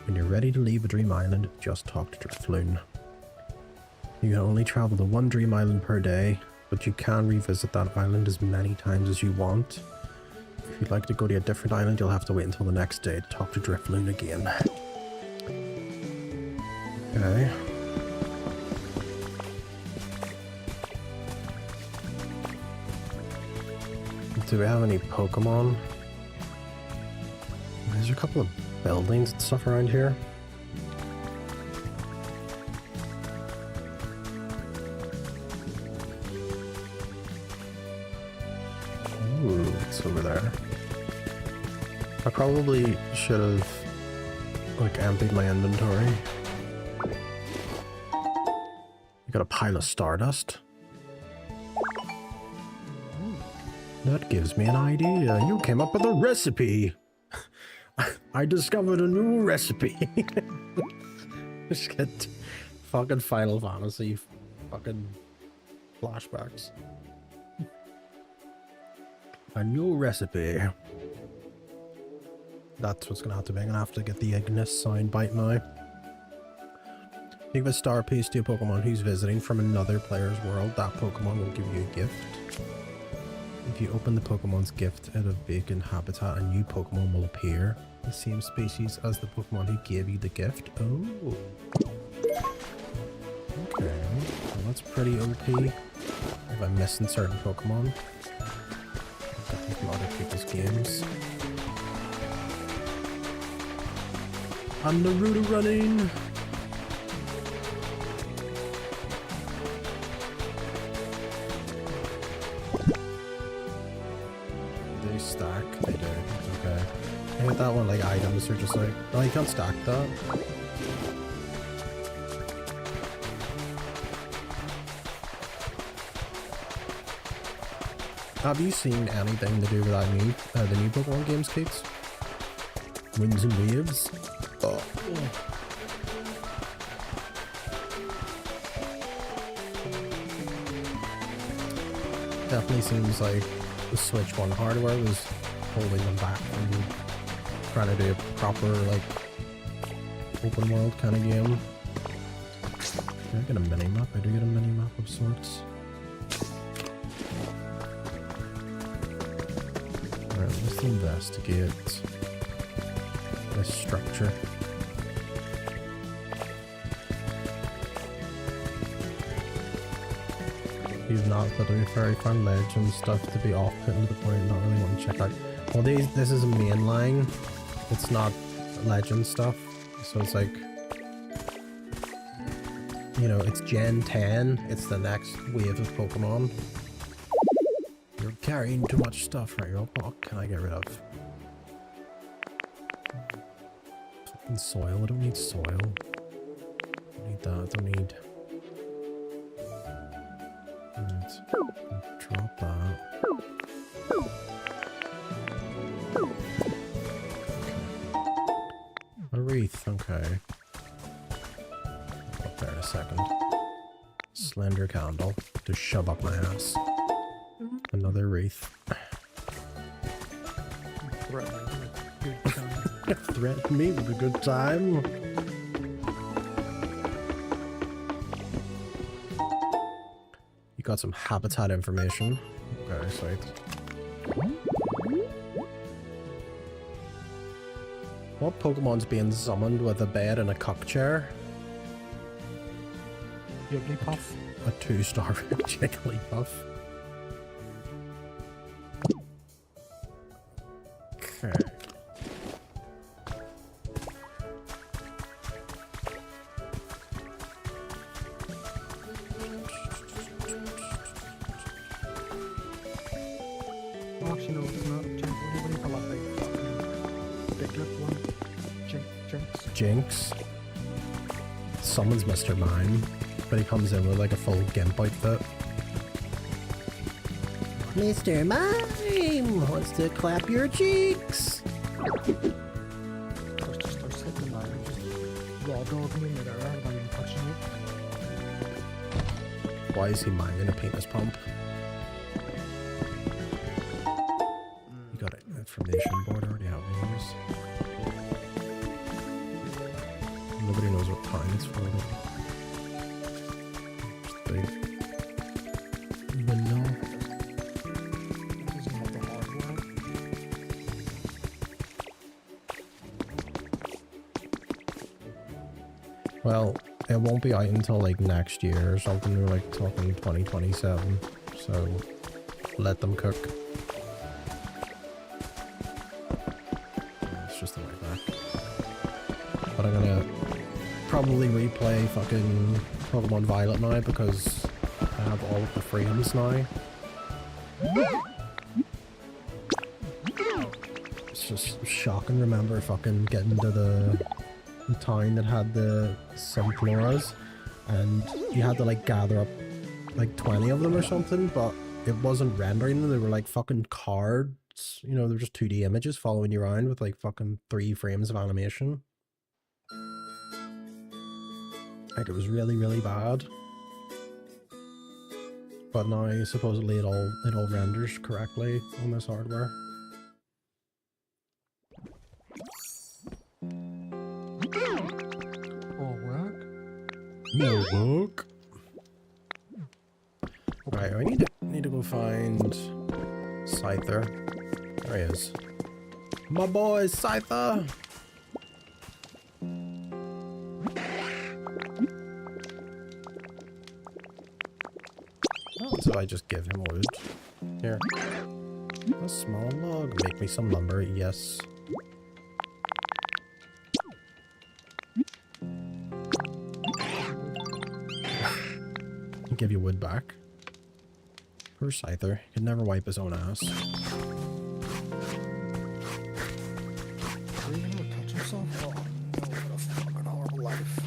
When you're ready to leave a Dream Island, just talk to Drifloon. You can only travel to one Dream Island per day, but you can revisit that island as many times as you want. If you'd like to go to a different island, you'll have to wait until the next day to talk to Drifloon again. Okay. Do we have any Pokemon? There's a couple of buildings and stuff around here. Ooh, what's over there? I probably should have, like, emptied my inventory. You got a pile of Stardust? That gives me an idea. You came up with a recipe. I discovered a new recipe. Just get fucking Final Fantasy fucking flashbacks. A new recipe. That's what's gonna have to be. I'm gonna have to get the Ignis soundbite now. Give a star piece to a Pokemon who's visiting from another player's world. That Pokemon will give you a gift. If you open the Pokemon's gift at a vacant habitat, a new Pokemon will appear. The same species as the Pokemon who gave you the gift. Oh. Okay. Well, that's pretty OP. If I'm missing certain Pokemon. From other people's games. And Naruto running! They stack? They do. Okay. I think that one, like, items are just like... Oh, you can't stack that. Have you seen anything to do with that new, the new Pokemon games, Kates? Winds and Waves? Oh. Definitely seems like the Switch 1 hardware was holding them back from trying to do a proper, like, open world kind of game. Do I get a mini-map? I do get a mini-map of sorts. Alright, let's investigate this structure. You've not got to be very fun legend stuff to be off-putting to the point not really want to check out. Well, this is a main line. It's not legend stuff. So it's like, you know, it's Gen 10. It's the next wave of Pokemon. You're carrying too much stuff, right? What can I get rid of? Fucking soil. I don't need soil. I don't need that. I don't need... Right. Drop that. Okay. A wreath, okay. Up there in a second. Slender candle to shove up my ass. Another wreath. Threaten me with a good time. You got some habitat information. Okay, sweet. What Pokemon's being summoned with a bed and a cup chair? Jigglypuff. A 2-star Jigglypuff. Okay. Actually, no, it's not. What do you call that big lip one? Jinx. Jinx. Summons Mr. Mime, but he comes in with like a full Gimp outfit. Mr. Mime wants to clap your cheeks. Just starts hitting mine and just raw dogging me midair without even touching it. Why is he miming a penis pump? You got an information board already out there. Nobody knows what time it's for. Just big window. Doesn't have the hardware. Well, it won't be out until like next year or something. We're like talking 2027. So let them cook. It's just the way back. But I'm gonna probably replay fucking Pokemon Violet now because I have all of the frames now. It's just shocking. Remember fucking getting to the town that had the Sunfloras and you had to like gather up like 20 of them or something, but it wasn't rendering them. They were like fucking cards, you know, they were just 2D images following you around with like fucking 3 frames of animation. Like, it was really, really bad. But now, supposedly, it all renders correctly on this hardware. All work. More work. Right, I need to go find Scyther. There he is. My boy, Scyther! So I just give him wood. Here. A small log. Make me some lumber, yes. I'll give you wood back. Poor Scyther. He could never wipe his own ass. Are you gonna touch himself? Oh no, what a fucking horrible life.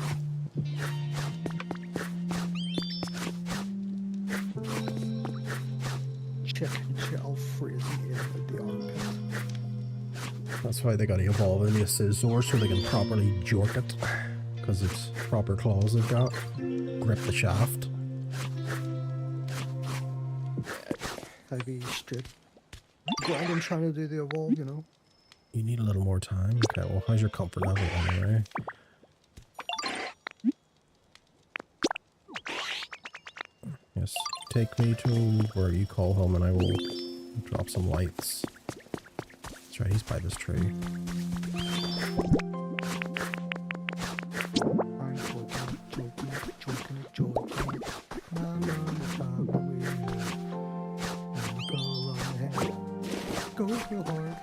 Chicken shell freezing in the armpit. That's why they gotta evolve into a Scizor so they can properly jork it. Because it's proper claws they've got. Grip the shaft. I'd be straight grinding trying to do the evolve, you know. You need a little more time. Okay, well, how's your comfort level anyway? Yes, take me to where you call home and I will drop some lights. That's right, he's by this tree. I'm joking. Go real hard. Go real hard.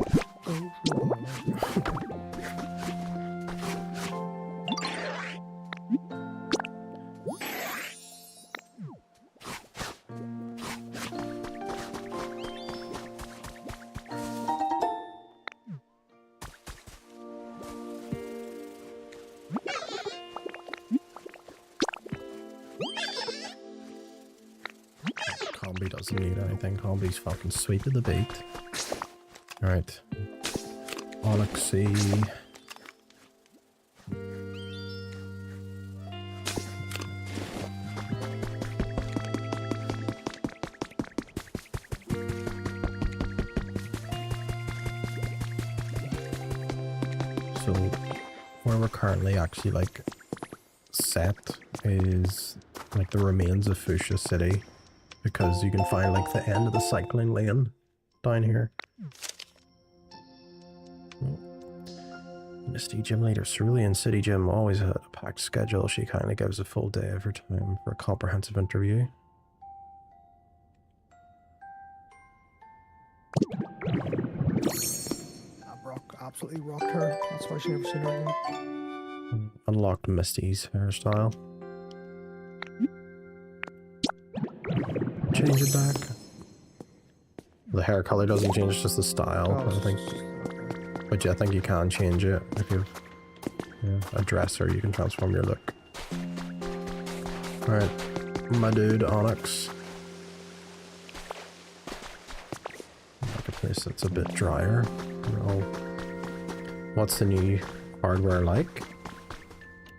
Combi doesn't need anything. Combi's fucking sweet to the beat. Alright. Onyxy. So, where we're currently actually, like, set is, like, the remains of Fushia City. Because you can find, like, the end of the cycling lane down here. Misty Gym Leader. Cerulean City Gym always had a packed schedule. She kindly gives a full day of her time for a comprehensive interview. Absolutely rocked her. That's why she never seen her again. Unlocked Misty's hairstyle. Change it back. The hair color doesn't change, it's just the style. Oh, I think. But yeah, I think you can change it if you're a dresser. You can transform your look. All right, my dude Onyx. At least it's a bit drier. Well, what's the new hardware like?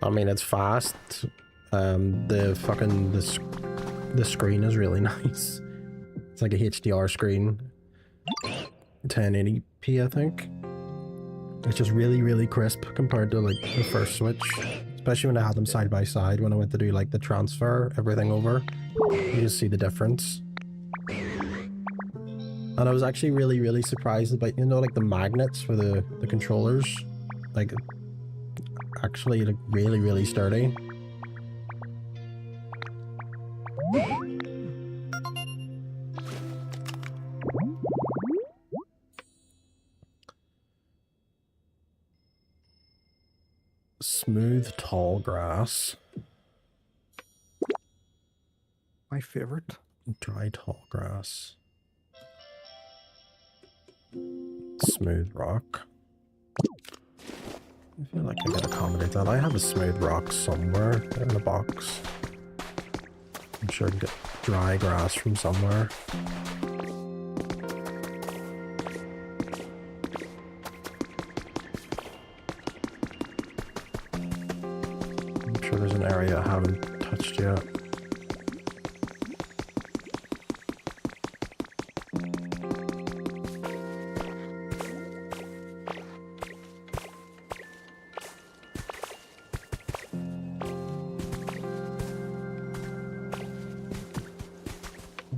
I mean, it's fast. The screen is really nice. It's like a HDR screen. 1080p, I think. It's just really, really crisp compared to like the first Switch. Especially when I had them side by side when I went to do like the transfer, everything over. You just see the difference. And I was actually really, really surprised about, you know, like the magnets for the controllers. Like, actually like really, really sturdy. Smooth tall grass. My favorite. Dry tall grass. Smooth rock. I feel like I could accommodate that. I have a smooth rock somewhere in a box. I'm sure I can get dry grass from somewhere. I'm sure there's an area I haven't touched yet.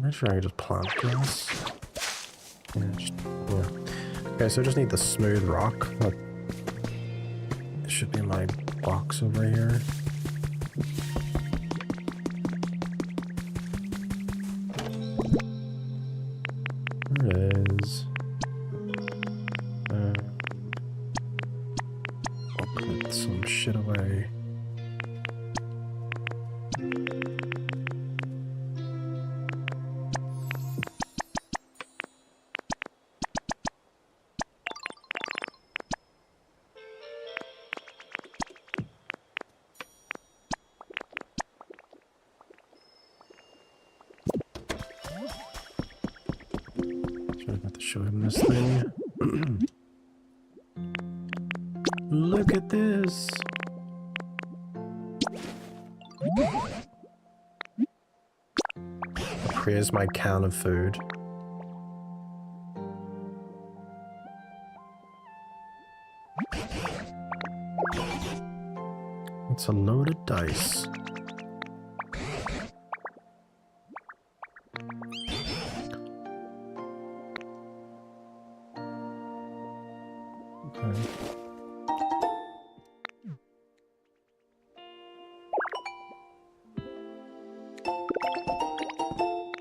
Sure, I can just plant grass. Yeah. Okay, so I just need the smooth rock. That should be in my box over here. There it is. I'll put some shit away. Show him this thing. Look at this. Here's my can of food. It's a loaded dice.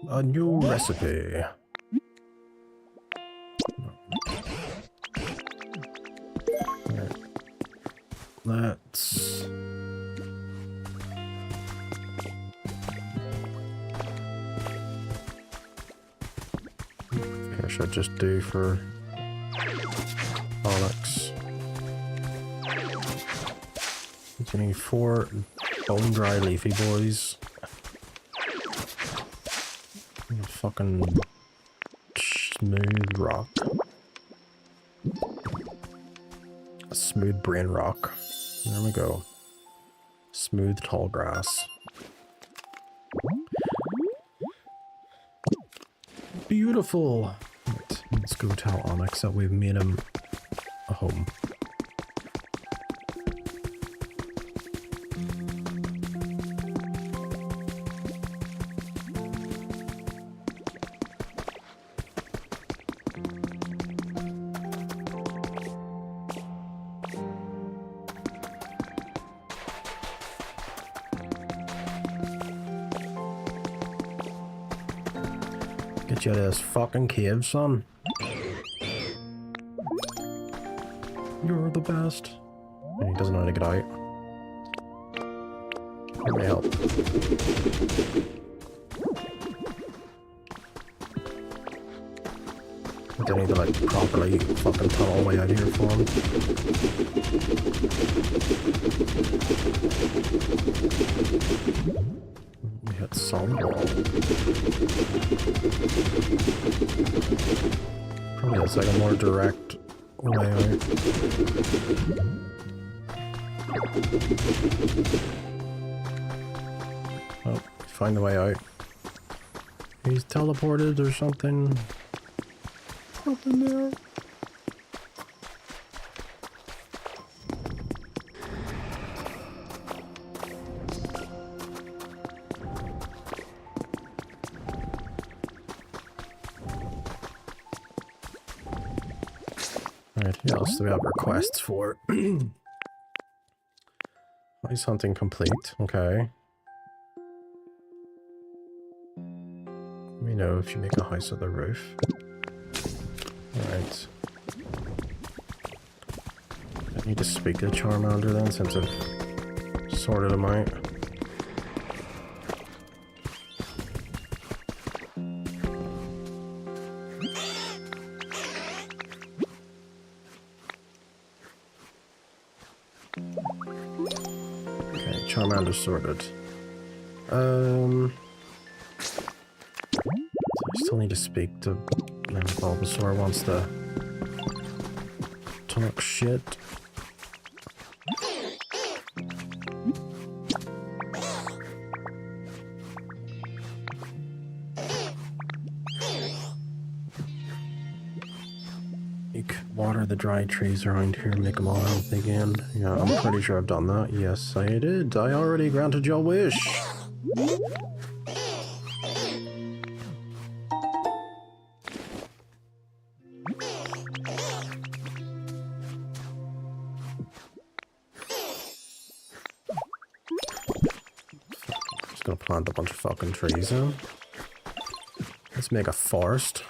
A new recipe. Right. Let's... I should just do for Onyx. You need 4 bone dry leafy boys. Fucking smooth rock. A smooth brain rock. There we go. Smooth tall grass. Beautiful! Right, let's go tell Onyx that we've made him a home. Get you out of this fucking cave, son. You're the best. And he doesn't know how to get out. Let me help. I need to like properly fucking tunnel all the way out here for him. We hit solid wall. Probably it's like a more direct way out. Oh, find a way out. He's teleported or something. Something there. Alright, what else do we have requests for? Ice hunting complete. Okay. Let me know if you make a house of the roof. Alright. I need to speak to Charmander then, since I've sorted him out. Okay, Charmander sorted. I still need to speak to Bulbasaur wants to talk shit. You could water the dry trees around here, make them all healthy again. Yeah, I'm pretty sure I've done that. Yes, I did. I already granted your wish. Gonna plant a bunch of fucking trees in. Let's make a forest.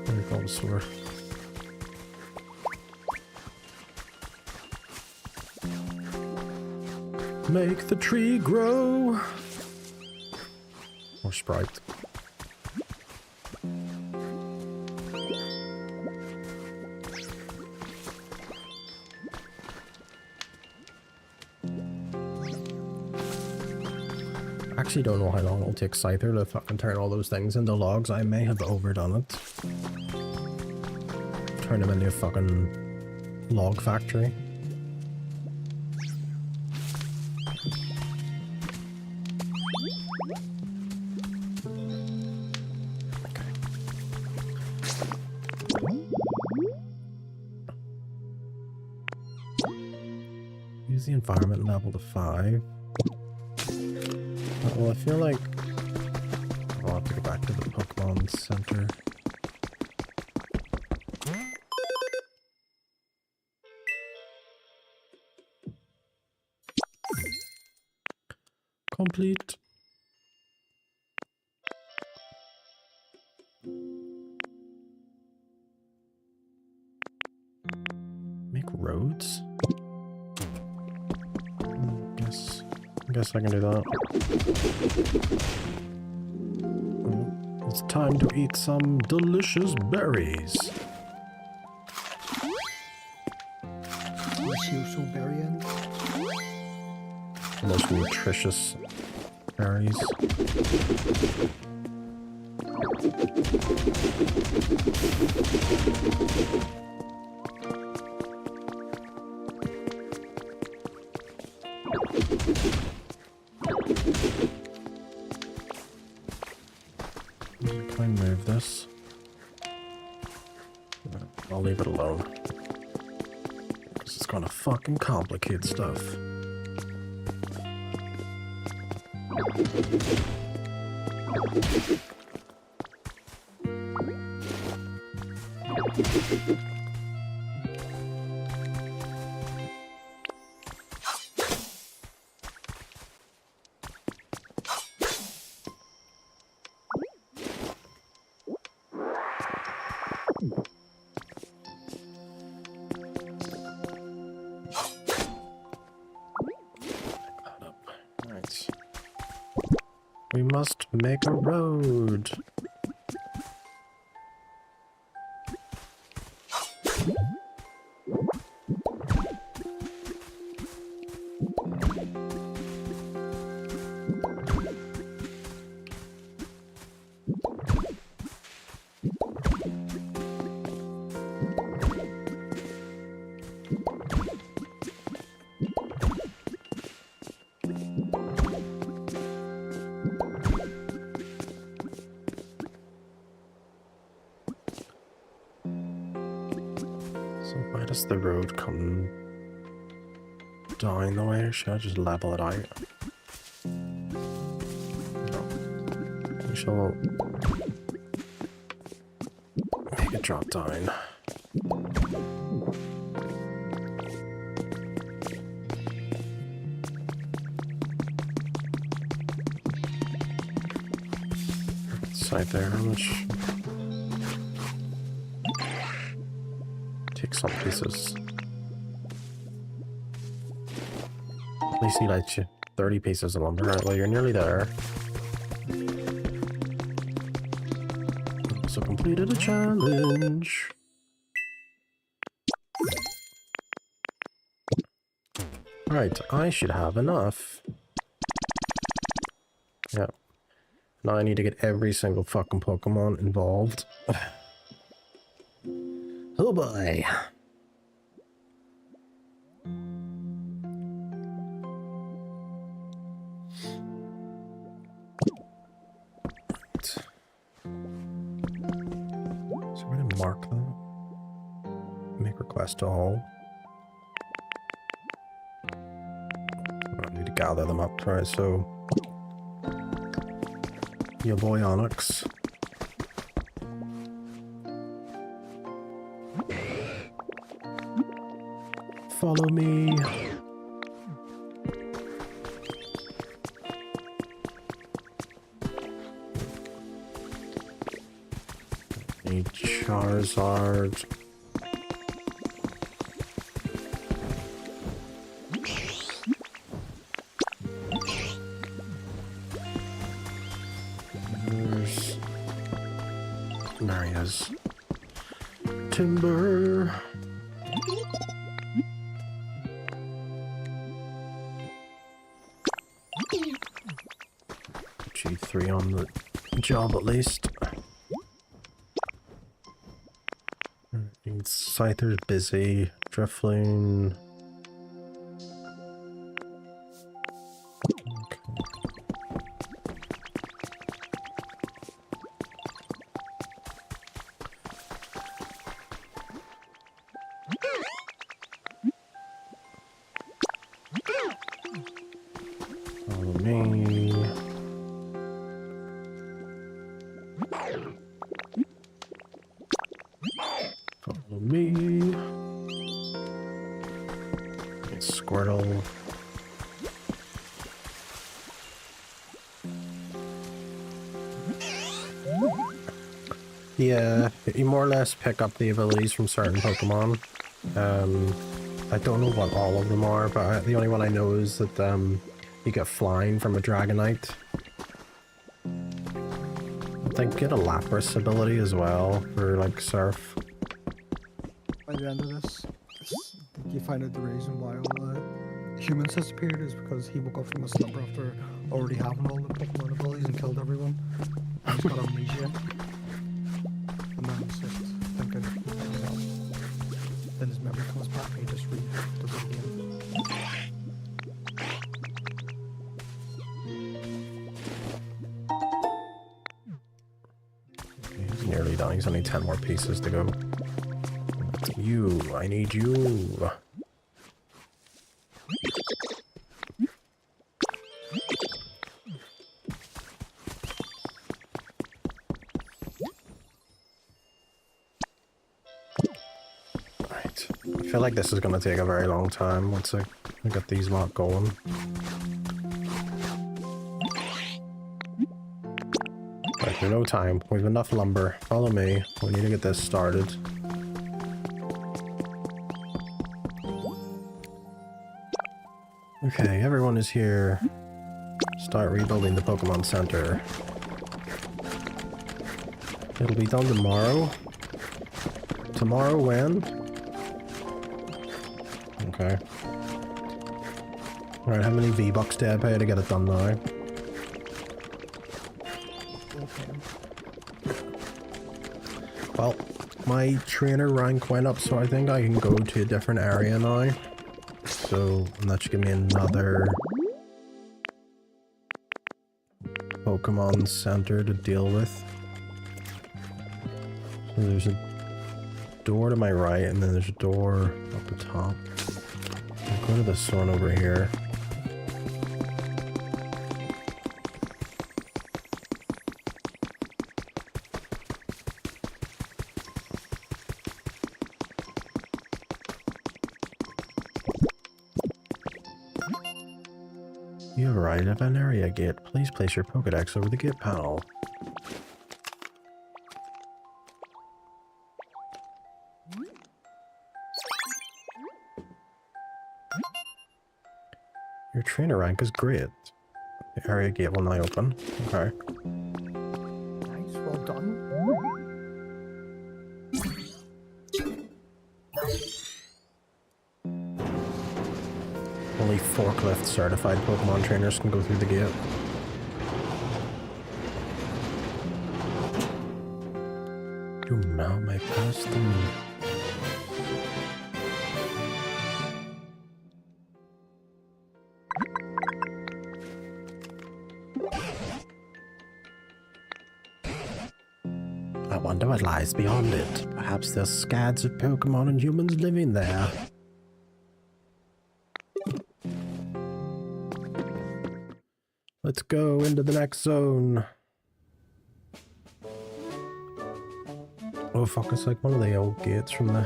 There you go, sword. Make the tree grow. Or Sprite. I actually don't know how long it'll take Scyther to fucking turn all those things into logs. I may have overdone it. Turn them into a fucking log factory. Use the environment level to 5. Well, I feel like I'll have to go back to the Pokémon Center. Complete. Make roads? I guess I can do that. Well, it's time to eat some delicious berries. Berry. The most nutritious berries. Can I move this? No, I'll leave it alone. Because it's gonna fucking complicate stuff. We must make a road. Why does the road come down the way? Should I just level it out? No. We shall make it drop down. It's right there. How much? Take some pieces. At least he lets you 30 pieces of lumber. Right, well, you're nearly there. So completed a challenge. Right, I should have enough. Yeah. Now I need to get every single fucking Pokemon involved. Oh boy. So we're gonna mark that. Make request to all. I need to gather them up, right? So your boy Onyx. Follow me. Need Charizard. There he is. Timber. G3 on the job at least. Scyther's busy. Drifloon. Follow me. Follow me. It's Squirtle. Yeah, you more or less pick up the abilities from certain Pokemon. I don't know what all of them are, but the only one I know is that you get flying from a Dragonite. I think get a Lapras ability as well for like Surf. By the end of this, you find out the reason why all the humans disappeared is because he woke up from a slumber after already having all the Pokemon abilities and killed everyone. And he's got amnesia. And then he's just thinking, well, then his memory comes back and he just does it again. He's nearly done. He's only 10 more pieces to go. You, I need you. Right. I feel like this is going to take a very long time once I get these lot going. Right, there's no time. We have enough lumber. Follow me. We need to get this started. Okay, everyone is here. It's start rebuilding the Pokemon Center. It'll be done tomorrow. Tomorrow when? Okay. Alright, how many V-Bucks did I pay to get it done now? Well, my trainer rank went up, so I think I can go to a different area now. So, and that should give me another Pokemon Center to deal with. So there's a door to my right, and then there's a door up the top. I'll go to this one over here. You have arrived at an area gate. Please place your Pokedex over the gate panel. Your trainer rank is great. The area gate will now open. Okay. Nice, well done. Only forklift certified Pokemon trainers can go through the gate. You melt my past them. I wonder what lies beyond it. Perhaps there's scads of Pokemon and humans living there. Let's go into the next zone. Oh fuck, it's like one of the old gates from the...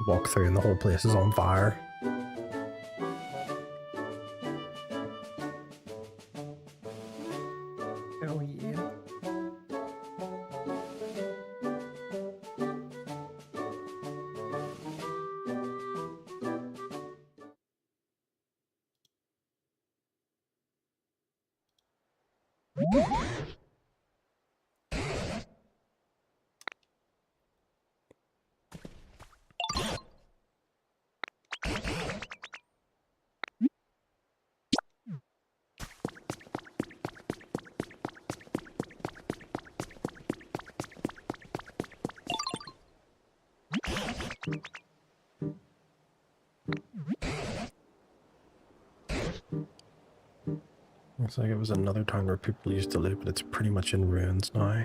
Walk through and the whole place is on fire. Oh yeah. Looks like it was another time where people used to live, but it's pretty much in ruins now.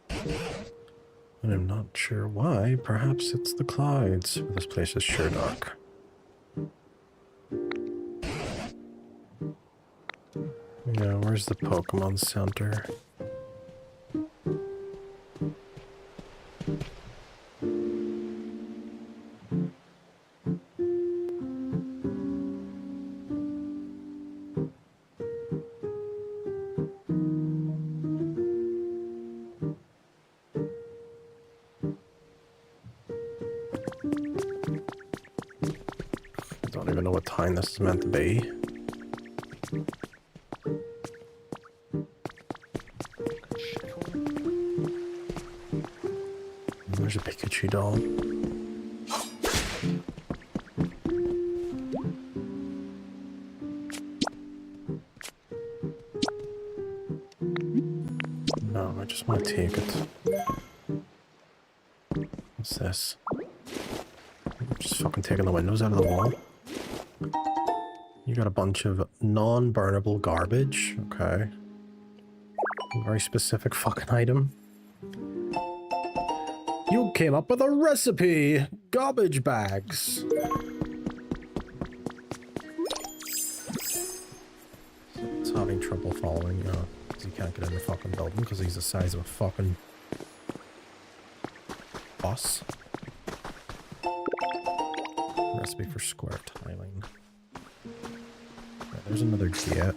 And I'm not sure why. Perhaps it's the clouds. This place is sure dark. Yeah, where's the Pokemon Center? This is meant to be. There's a Pikachu doll. No, I just want to take it. What's this? I'm just fucking taking the windows out of the wall. You got a bunch of non-burnable garbage. Okay. A very specific fucking item. You came up with a recipe! Garbage bags! It's having trouble following, because he can't get in the fucking building because he's the size of a fucking bus. Recipe for square tiling. There's another gate.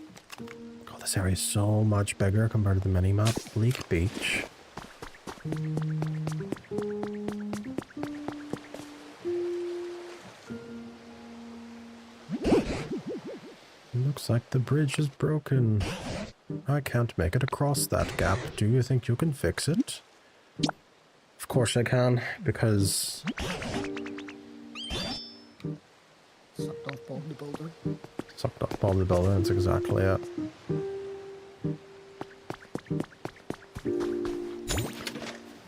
God, this area is so much bigger compared to the mini-map. Bleak Beach. Looks like the bridge is broken. I can't make it across that gap. Do you think you can fix it? Of course I can, because... Sucked off Bob the Builder. Sucked off Bob the Builder, that's exactly it.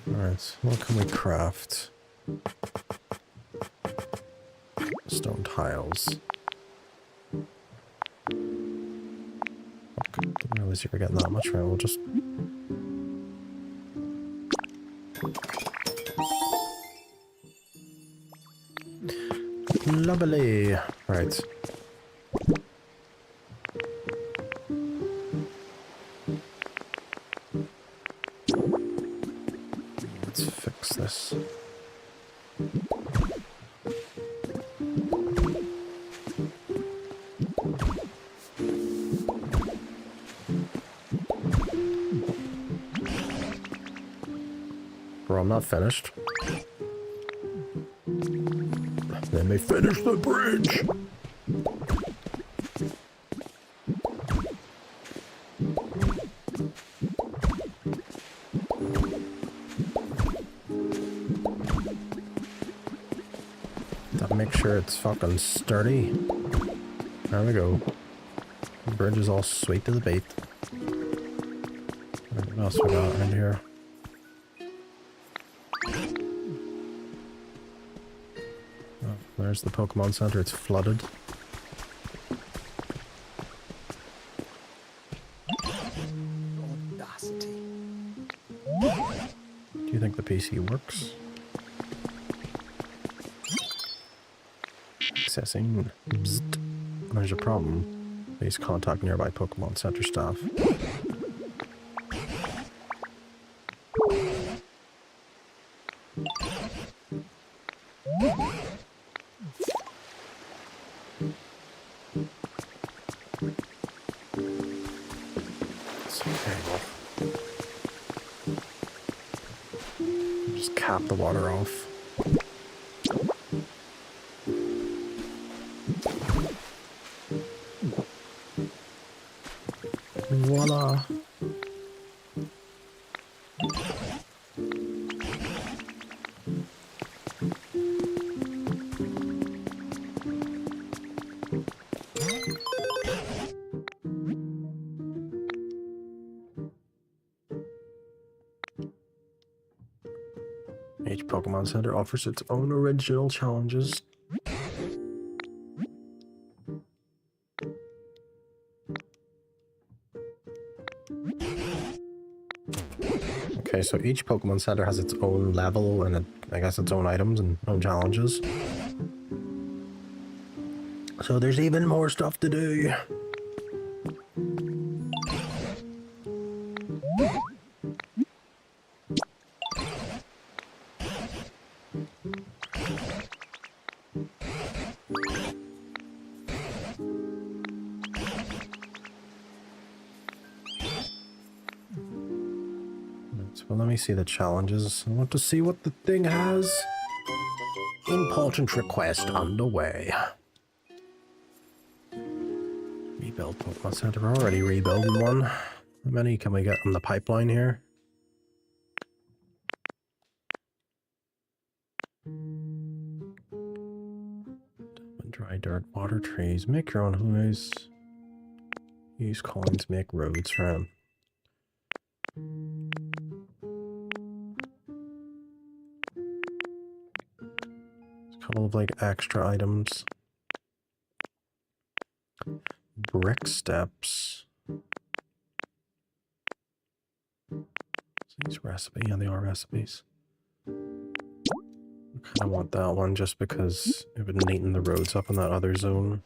Alright, what can we craft? Stone tiles. Okay, didn't realize you were getting that much, right? We'll just... Lovely! Right. Let's fix this. Bro, I'm not finished. Let me finish the bridge! Gotta make sure it's fucking sturdy. There we go. The bridge is all sweet to the bait. What else we got in here? There's the Pokemon Center, it's flooded. Audacity. Do you think the PC works? Accessing. Bzzt. There's a problem. Please contact nearby Pokemon Center staff. Just cap the water off. Voila! Each Pokemon Center offers its own original challenges. Okay, so each Pokemon Center has its own level and I guess its own items and own challenges. So there's even more stuff to do. Well, let me see the challenges. I want to see what the thing has. Important request underway. Rebuild Pokemon Center. We're already rebuilding one. How many can we get on the pipeline here? Dry dirt, water trees. Make your own highways. Use coins, make roads for him. Couple of like extra items. Brick steps. These recipe, yeah, they are recipes. I kind of want that one just because it would neaten the roads up in that other zone.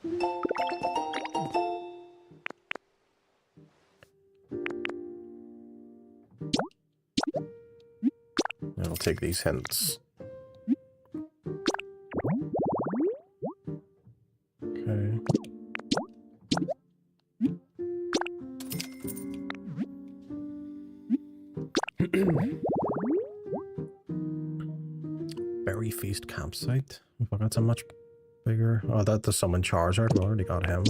I'll take these hints. Okay. Berry Feast campsite. Fuck, that's a much bigger. Oh, that's the summon Charizard. We already got him.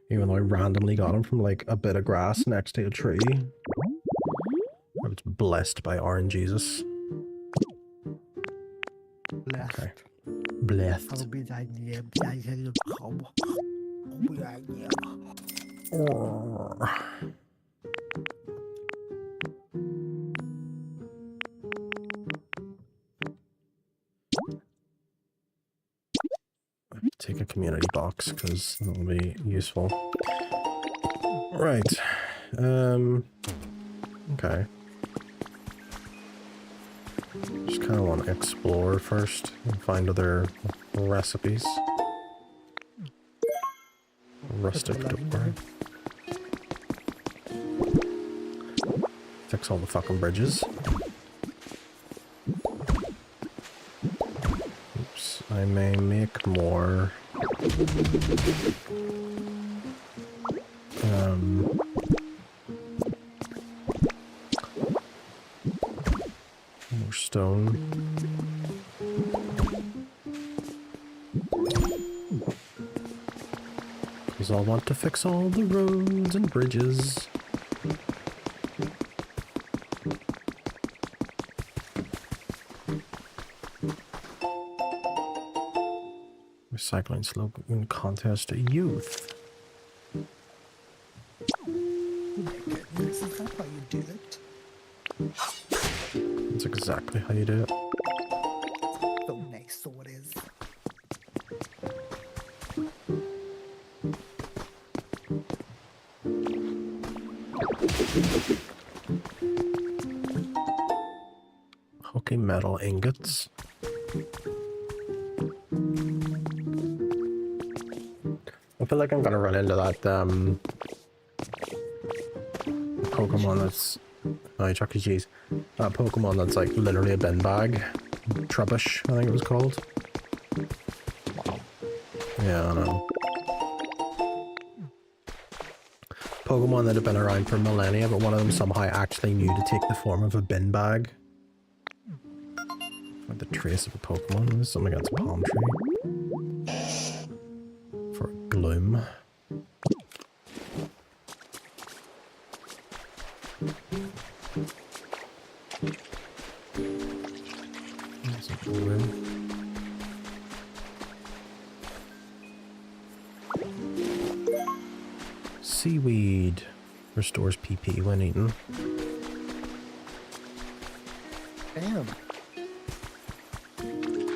Even though I randomly got him from like a bit of grass next to a tree. I was blessed by Orange Jesus. Blessed. Okay. Blessed. I'll be that Take a community box because that'll be useful. Right. Okay. Just kind of want to explore first and find other recipes. Rustic door. Fix all the fucking bridges. Oops, I may make more. More stone. Because I'll want to fix all the roads and bridges. Recycling slogan contest youth. This is not how you do it. That's exactly how you do it. So nice, so it is. Okay, metal ingots. I feel like I'm gonna run into that Pokemon that's Chuck E. Cheese. That Pokemon that's like literally a bin bag. Trubbish, I think it was called. Yeah, I know. Pokemon that have been around for millennia, but one of them somehow actually knew to take the form of a bin bag. Find the trace of a Pokemon. There's something against a palm tree. For Gloom. There's a Gloom. Seaweed restores PP when eaten. Damn.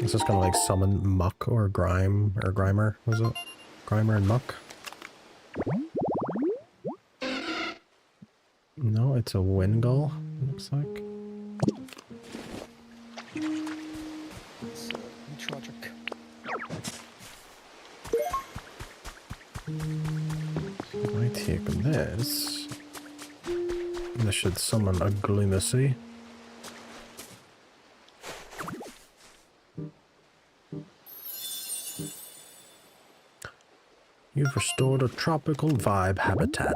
It's just gonna like summon Muck or Grime or Grimer, was it? Grimer and Muck? No, it's a Wingull, looks like. It's tragic. If I take this, this should summon a Gloomacy. You've restored a tropical vibe habitat.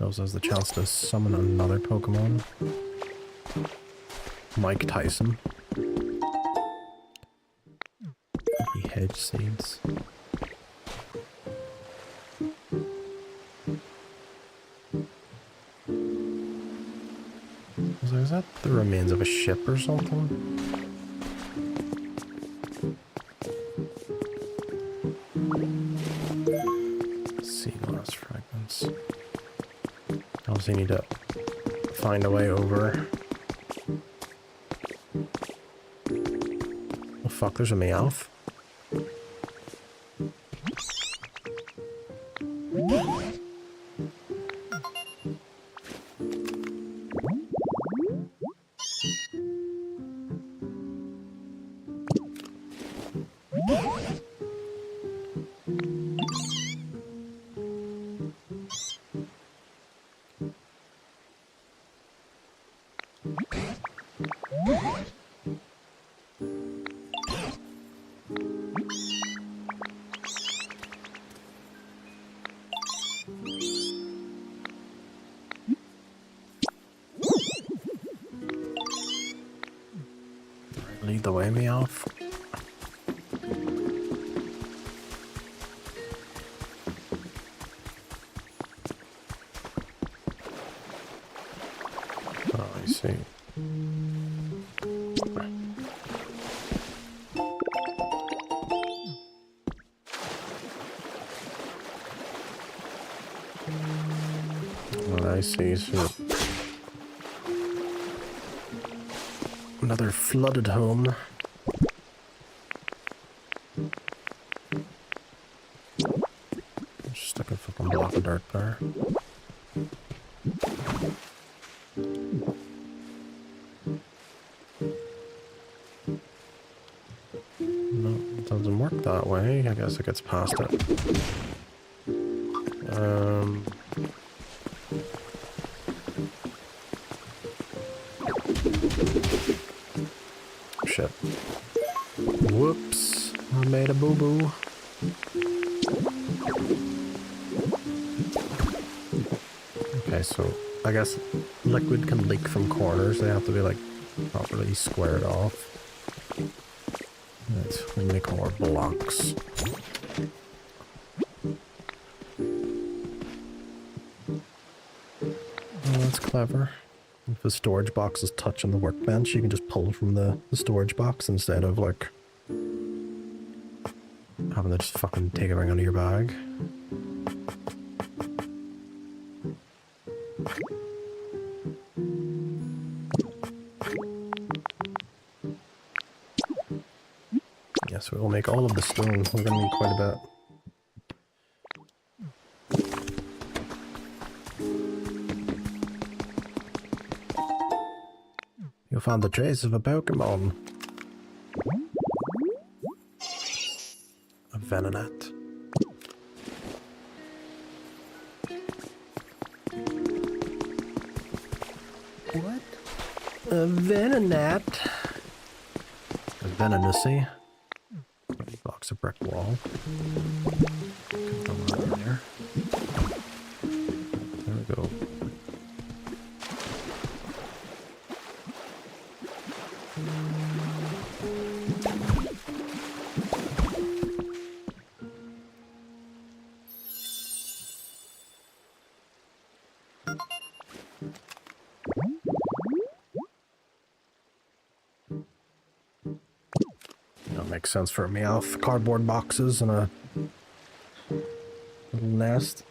Also has the chance to summon another Pokemon. Mike Tyson. The hedge seeds. Is that the remains of a ship or something? Sea glass fragments. Obviously need to find a way over. Oh fuck, there's a Meowth. Lead the way, Meowth. Oh, I see. Oh, I see. So another flooded home. Just stuck a fucking block of dirt there. No, it doesn't work that way. I guess it gets past it. Shit. Whoops. I made a boo-boo. Okay, so I guess liquid can leak from corners. They have to be like properly squared off. Let's make more blocks. Oh, that's clever. If the storage box is touching the workbench, you can just pull from the storage box instead of like having to just fucking take everything out of your bag. Yes, we will make all of the stone. We're gonna need quite a bit. You found the trace of a Pokemon. A Venonat. What? A Venonat. A Venonacy. Blocks a brick wall. Come on in there. There we go. Makes sense for a Meowth. Cardboard boxes and a little nest.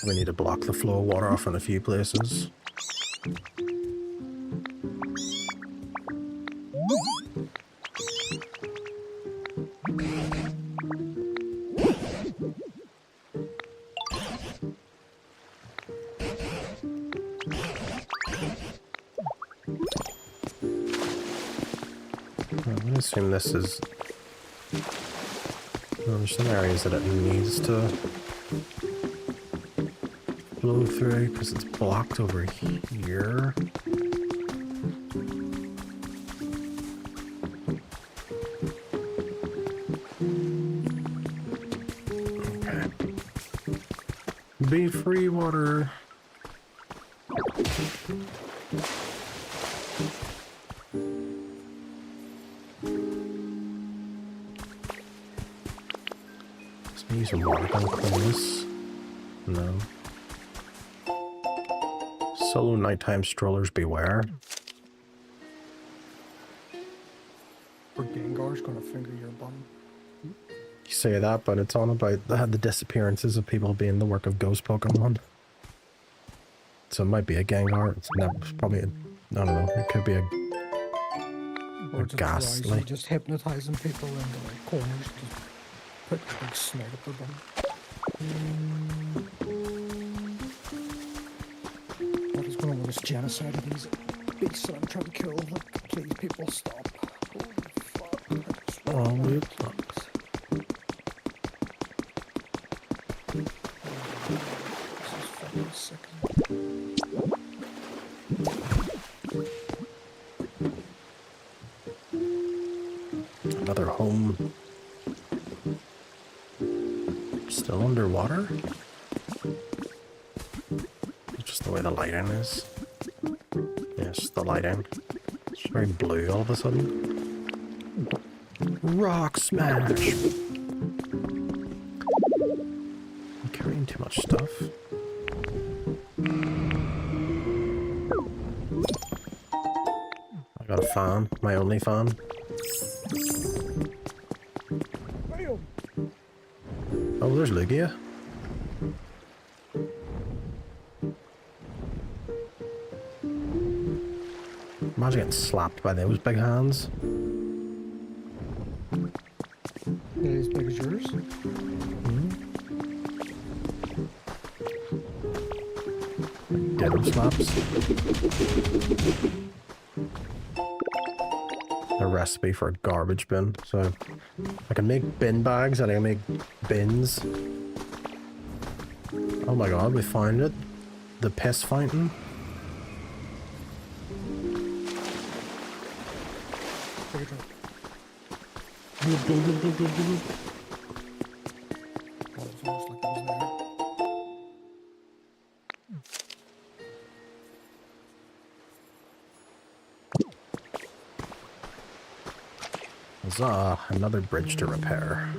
We need to block the flow of water off in a few places. Assume this is... Well, there's some areas that it needs to flow through because it's blocked over here. Okay. Be free, water. Use some water gun clean this. No. Solo nighttime strollers beware. Or Gengar's gonna finger your bum. You say that, but it's on about the disappearances of people being the work of ghost Pokemon. So it might be a Gengar. It's not, probably a, I don't know. It could be a ghastly. Just hypnotizing people in the like, corners. Just put a big snake at their bum. That is one of those genocide of these beasts that I'm trying to kill. Like, please, people, stop. Holy fuck. Oh, weird. This is fucking sick. Still underwater? It's just the way the lighting is. Yes, the lighting. It's very blue all of a sudden. Rock smash! I'm carrying too much stuff. I got a fan, my only fan. Oh, there's Lugia. Imagine getting slapped by those big hands. They're as big as yours? Ditto slaps. A recipe for a garbage bin. So I can make bin bags and I can make bins. Oh my god, we found it. The piss fountain. Take a drink. Oh, it's almost like it was there. Huzzah, another bridge to repair.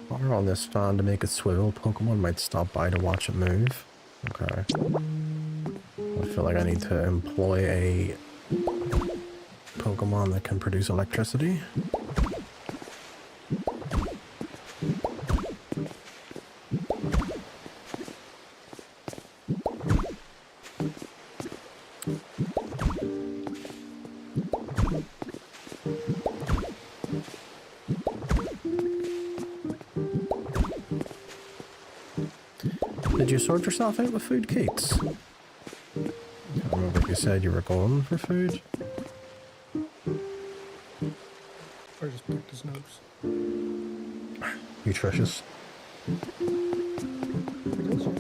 Fire on this fan to make it swivel. Pokemon might stop by to watch it move. Okay. I feel like I need to employ a Pokemon that can produce electricity. Did you sort yourself out with food, Keats? I can't remember if you said you were going for food. I just picked his nose. Nutritious. It is, yeah.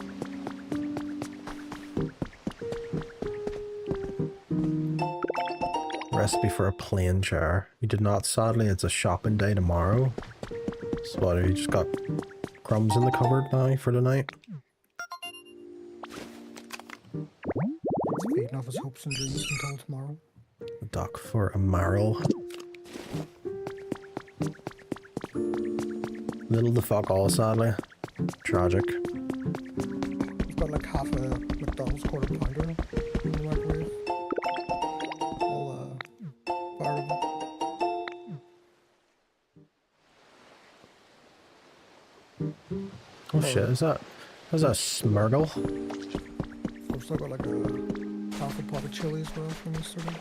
Recipe for a plain chair. You did not, sadly. It's a shopping day tomorrow. So what, have you just got crumbs in the cupboard now for tonight? He's feeding off his hopes and dreams until tomorrow. A duck for a marrow. Little the fuck all, sadly. Tragic. He's got like half a McDonald's quarter pounder in the microwave. All fireable. Oh shit, is that Smurgle? I've still got like a half a pot of chili as well from yesterday.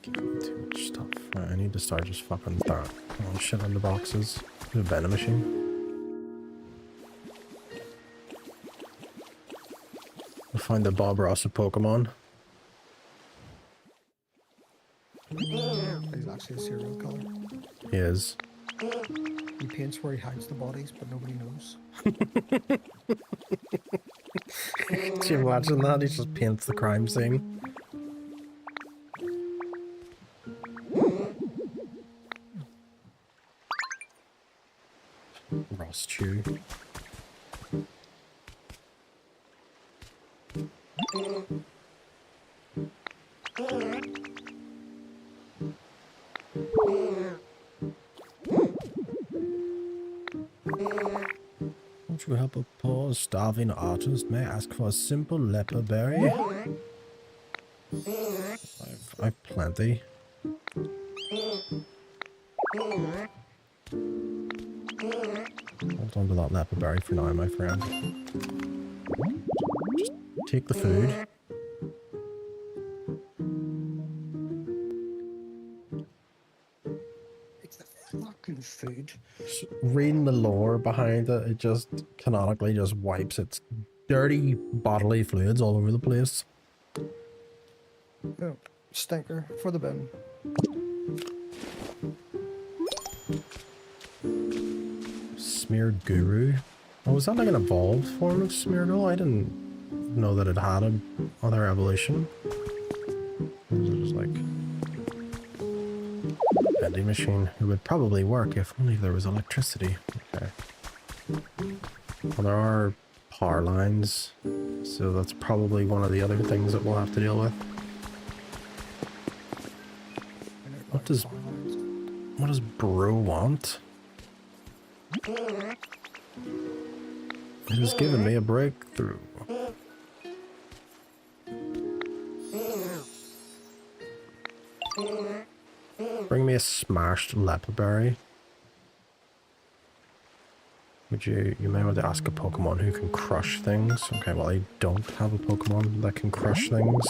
Too much stuff. Right, I need to start just fucking throwing shit on the boxes. The vending machine. We'll find the Bob Ross of Pokemon. He's actually a serial killer. He is. He paints where he hides the bodies, but nobody knows. Can you imagine that? He just paints the crime scene. Ross Chew. Won't you help a poor starving artist? May I ask for a simple leper berry? I've plenty. Hold on to that leper berry for now, my friend. Just take the food. It's the fucking food. Just reading the lore behind it, it just canonically just wipes its dirty bodily fluids all over the place. Oh, stinker for the bin. Smeared Guru. Oh, was that like an evolved form of Smeargle? I didn't know that it had another evolution. It was just like vending machine. It would probably work if only there was electricity. Okay. Well, there are power lines, so that's probably one of the other things that we'll have to deal with. What does Bro want? It has given me a breakthrough. Bring me a smashed leperberry. Would you may want to ask a Pokemon who can crush things. Okay, well I don't have a Pokemon that can crush things.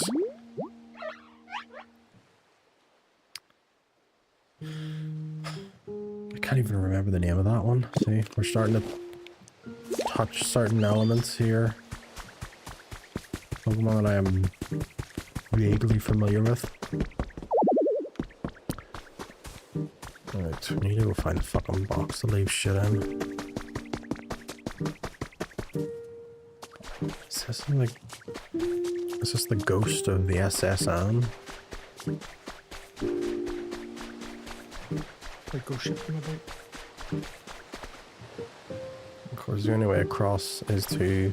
I can't even remember the name of that one. See, we're starting to touch certain elements here. Pokemon that I am vaguely familiar with. Alright, we need to go find a fucking box to leave shit in. Is this the ghost of the SSN? Like go ship them about. Of course, the only way across is to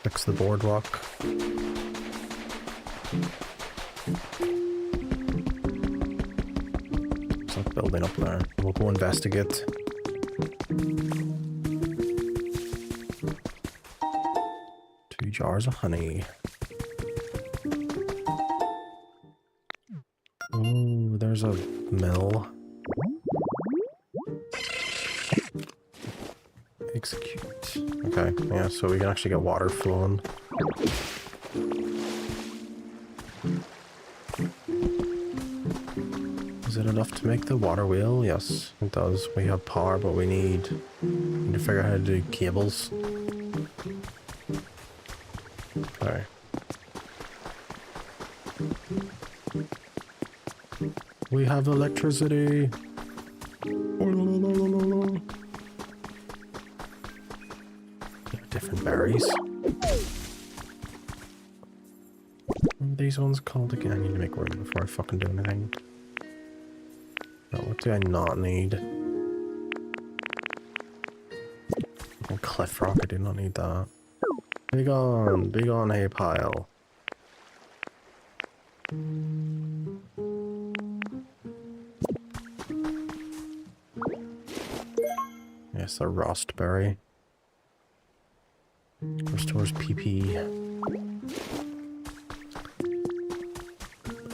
fix the boardwalk. There's that building up there. We'll go investigate. 2 jars of honey. Oh, there's a mill. Execute. Okay, yeah, so we can actually get water flowing. Is it enough to make the water wheel? Yes, it does. We have power, but we need to figure out how to do cables. Okay. We have electricity. Different berries. What are these ones called again? I need to make room before I fucking do anything. Now, what do I not need? Oh, Cliff Rock, I do not need that. Big on hay pile. Yes, a rust berry. Restores PP.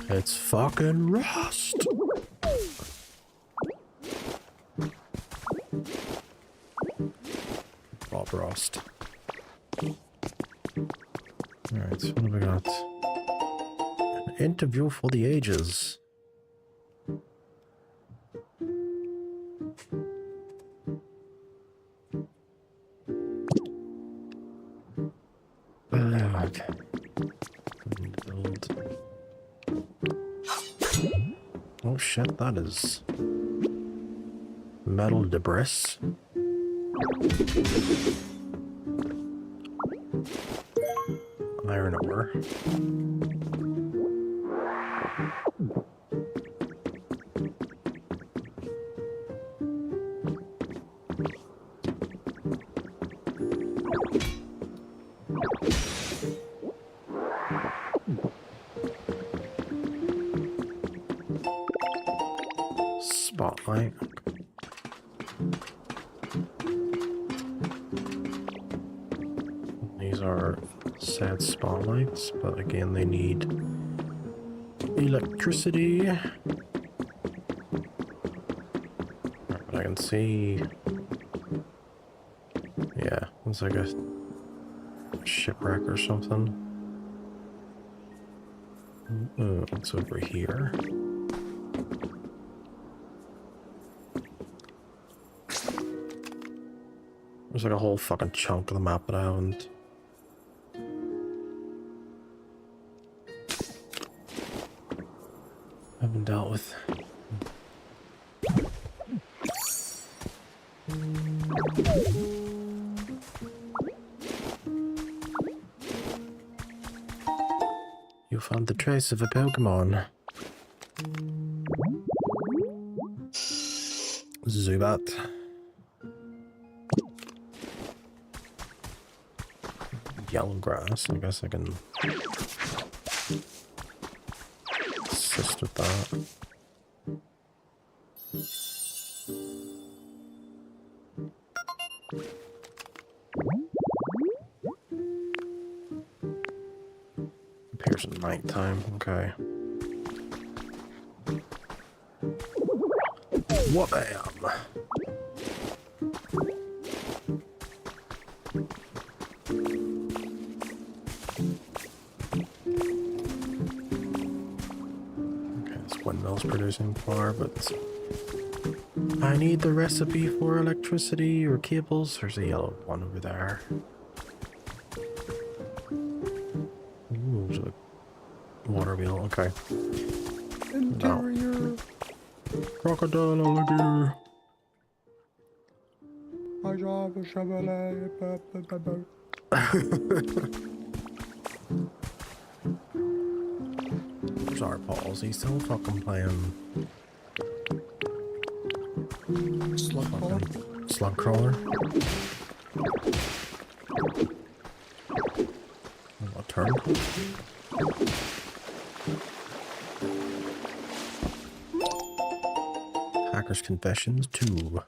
It's fucking rust! Bob Rust. Alright, so what have we got? An interview for the ages. Okay. Build. Oh shit, that is metal debris. Iron ore. Spotlight. These are sad spotlights, but again they need electricity. But I can see, yeah, it's like a shipwreck or something. Oh, it's over here. There's like a whole fucking chunk of the map that I haven't dealt with. You found the trace of a Pokemon. Zubat. Yellow grass. I guess I can assist with that. Appears at nighttime. Okay. What am? Windmills producing power, but I need the recipe for electricity or cables. There's a yellow one over there. Ooh, there's a water wheel. Okay. Interior. No. Crocodile alligator. I drive a Chevrolet. Our balls, he's still fucking playing slug crawler. What turn? Hacker's Confessions 2.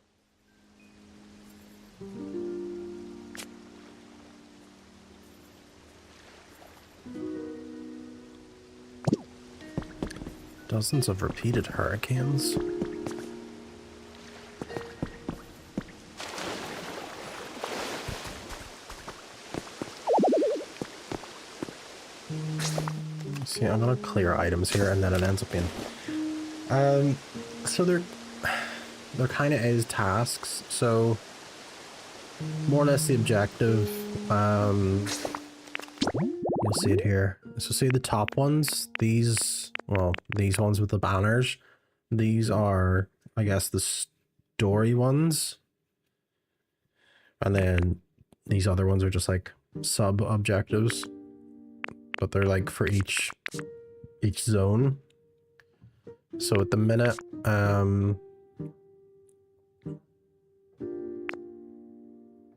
Dozens of repeated hurricanes. See, I'm gonna clear items here, and then it ends up being. So there kind of is tasks. So more or less the objective. You'll see it here. So see the top ones. These ones with the banners. These are, I guess, the story ones. And then these other ones are just like sub objectives. But they're like for each zone. So at the minute,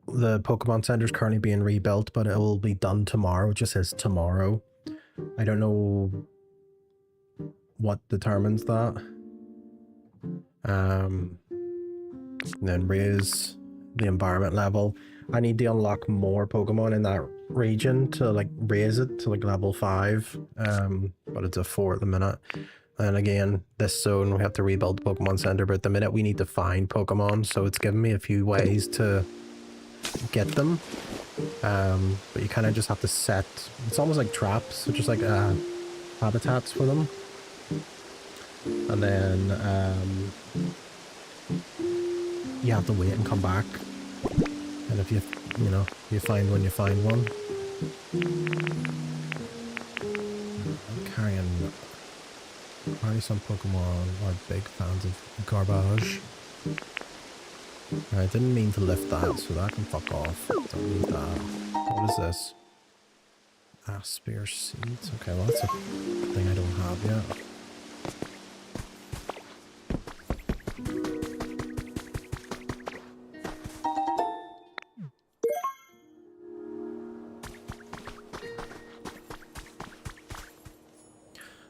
the Pokemon Center is currently being rebuilt, but it will be done tomorrow. It just says tomorrow. I don't know what determines that. And then raise the environment level. I need to unlock more Pokemon in that region to like raise it to like level 5. But it's a 4 at the minute. And again, this zone we have to rebuild the Pokemon Center, but at the minute we need to find Pokemon, so it's giving me a few ways to get them. But you kind of just have to set, it's almost like traps, so just like habitats for them. And then you have to wait and come back. And if you find one, you find one. I'm carrying some Pokemon are big fans of garbage. I didn't mean to lift that, so that can fuck off. Don't need that. What is this? Aspire seeds? Okay, well that's a thing I don't have yet.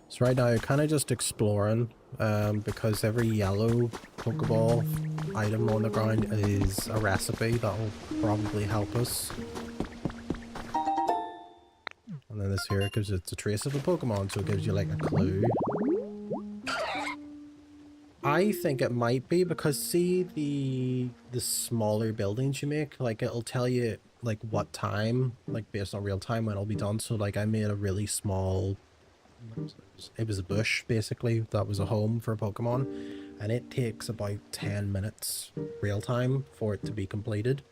So right now you're kind of just exploring, because every yellow Pokeball item on the ground is a recipe that will probably help us. And then this here gives it's a trace of a Pokemon, so it gives you like a clue. I think it might be because see the smaller buildings you make, like it'll tell you like what time, like based on real time when it'll be done. So like I made a really small, it was a bush basically that was a home for a Pokemon, and it takes about 10 minutes real time for it to be completed.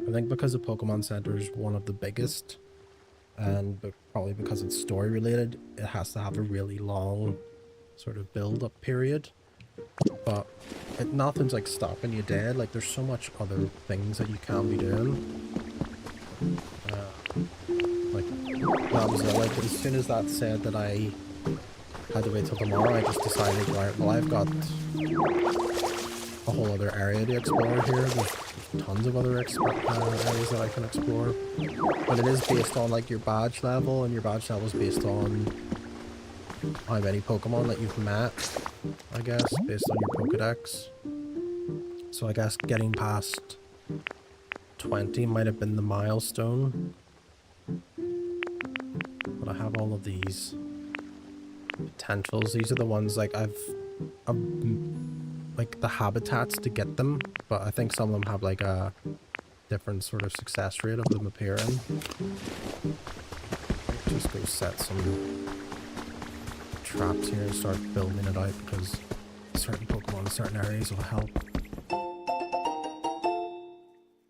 I think because the Pokemon Center is one of the biggest, and probably because it's story related, it has to have a really long sort of build up period. But nothing's like stopping you dead. Like there's so much other things that you can be doing. Like That was it. Like, as soon as that said that I had to wait till tomorrow, I just decided, right, well, I've got a whole other area to explore here. There's tons of other areas that I can explore. But it is based on, like, your badge level, and your badge level is based on how many Pokemon that you've met, I guess, based on your Pokedex. So I guess getting past 20 might have been the milestone. But I have all of these potentials. These are the ones, like, I've like, the habitats to get them, but I think some of them have, like, a different sort of success rate of them appearing. Just go set some traps here and start building it out, because certain Pokemon in certain areas will help.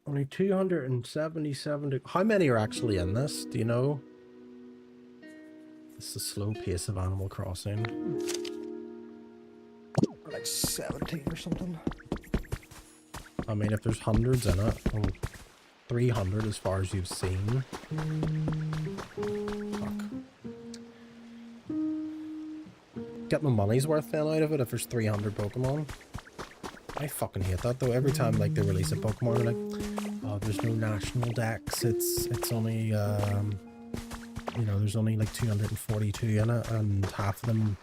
Only 277. How many are actually in this? Do you know? It's the slow pace of Animal Crossing. Like 17 or something. I mean, if there's hundreds in it, well, 300 as far as you've seen. Fuck. Get my money's worth then out of it if there's 300 Pokemon. I fucking hate that though. Every time, like, they release a Pokemon, they're like, oh, there's no national dex. It's only you know, there's only like 242 in it, and half of them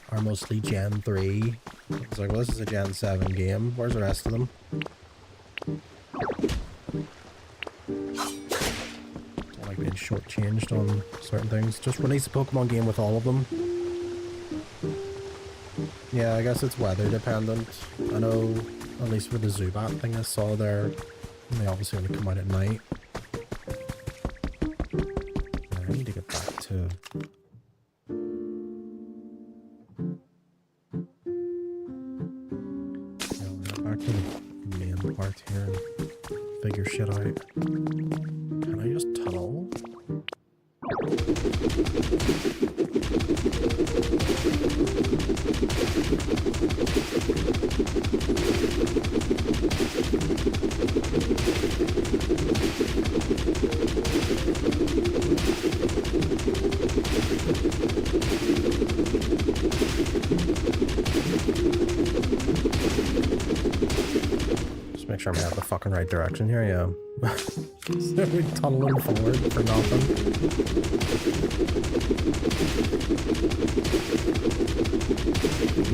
are mostly Gen 3. It's like, well, this is a Gen 7 game. Where's the rest of them? Don't like being shortchanged on certain things. Just release a Pokemon game with all of them. Yeah, I guess it's weather dependent. I know, at least for the Zubat thing I saw there, they obviously only come out at night. I need to get back to... Yeah, we'll get back to the main part here and figure shit out. Can I just tunnel? Just make sure I'm heading the fucking right direction here, yeah. So we're tunneling forward for nothing.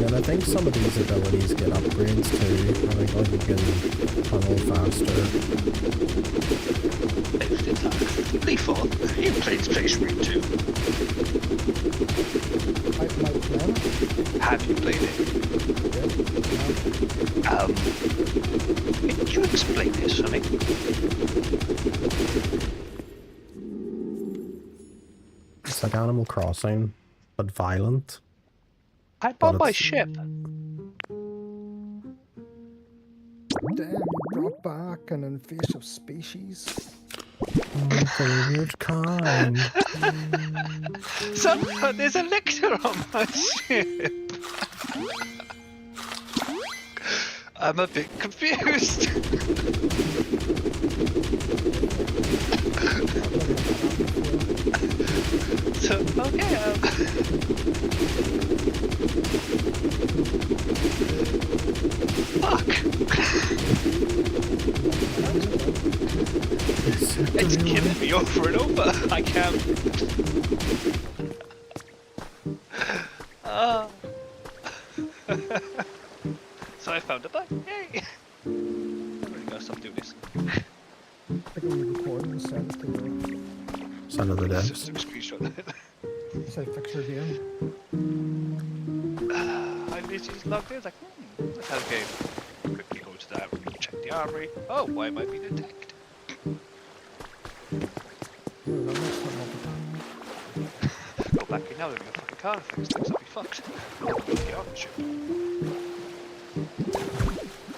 And I think some of these abilities get upgrades too. I think, like, you can tunnel faster. Lethal, you played Space Marine 2. Have you played it? Could you explain this for me? It's like Animal Crossing, but violent. I bought my ship. Damn, you drop back and invasive species. My favorite kind. Son, there's a lictor on my ship. I'm a bit confused. So, okay, fuck. It's killing me over and over. I can't. So I found a bug. Yay! I'm really gonna stop doing this. I can record and send it to the... Son of the It's devs. just a screenshot. Say fix your game. I literally just logged in. It's like, let's have a game. Quickly go to that. Check the armory. Oh, why might be detected? Go back in now. There's a fucking car fixed. Things will be fucked. Get on the ship.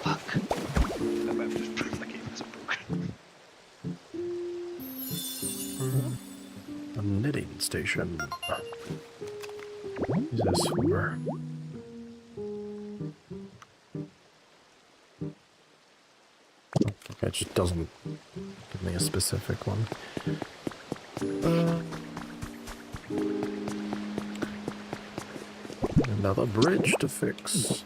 Fuck. I might have just proved my game isn't broken. A knitting station. Is this for? Okay, it just doesn't give me a specific one. Another bridge to fix.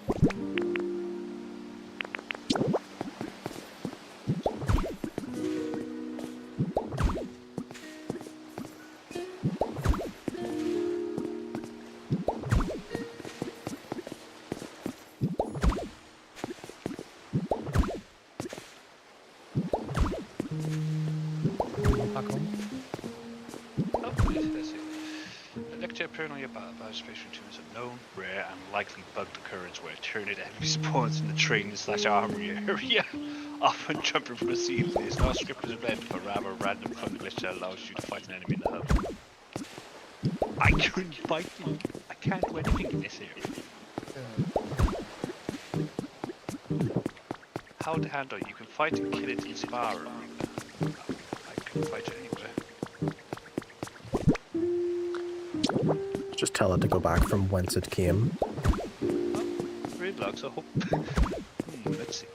Back home. Oh, let's see. Electro appearing on your biospatial tunes are known, rare, and likely bugged occurrence where eternate enemy spawns in the training/armory area. Often jumping from a ceiling. It's not a scripted event, but rather a random fun glitch that allows you to fight an enemy in the hub. I couldn't fight them. I can't do anything in this area. How to handle it? You can fight and kill it in Spara. I couldn't fight it anywhere. Just tell it to go back from whence it came. Gridlocks, I hope. Let's see.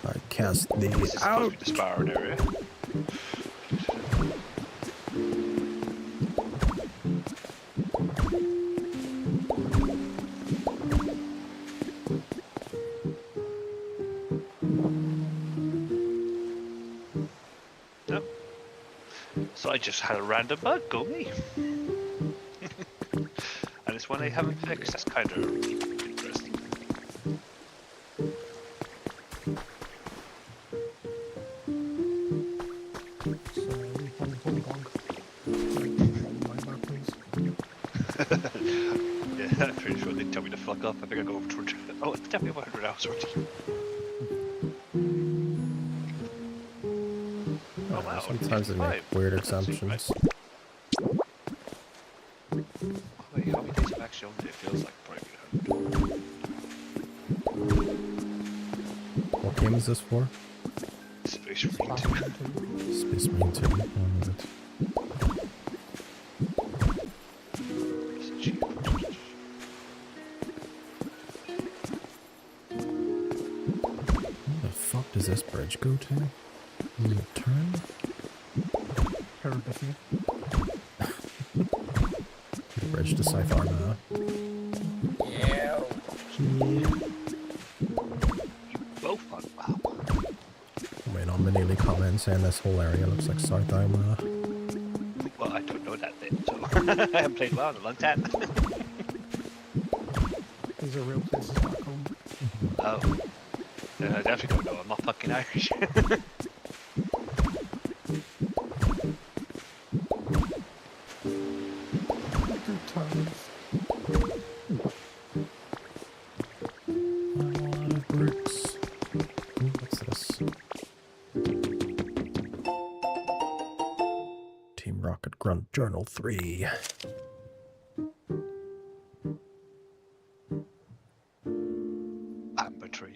I cast the This is supposed out. to be the Spara area. No. So I just had a random bug, go me. And it's one I haven't fixed, that's kind of interesting. So, holy gong. Mind back, please. Yeah, I'm pretty sure they'd tell me to fuck off. I think I go over to oh, it's definitely over 100 hours already. Oh wow. Sometimes they make weird exemptions. Wait, how many days have actually owned it? It feels like probably 100. What game is this for? Space Marine Back 2. home too. Space Marine 2. Oh, right. It's a cheap. Where the fuck does this bridge go to? Does it turn? Heredity. The bridge to Scytharma. Yeah. Yeah. Both fun. Wow. Wait on the daily comment saying this whole area looks like Scytharma. Well, I don't know that bit, so I haven't played WoW in a long time. These are real places back home. Oh. I definitely don't know. I'm not fucking Irish. Good times. A lot of bricks. Ooh, what's this? Team Rocket Grunt Journal 3. I'm betrayed.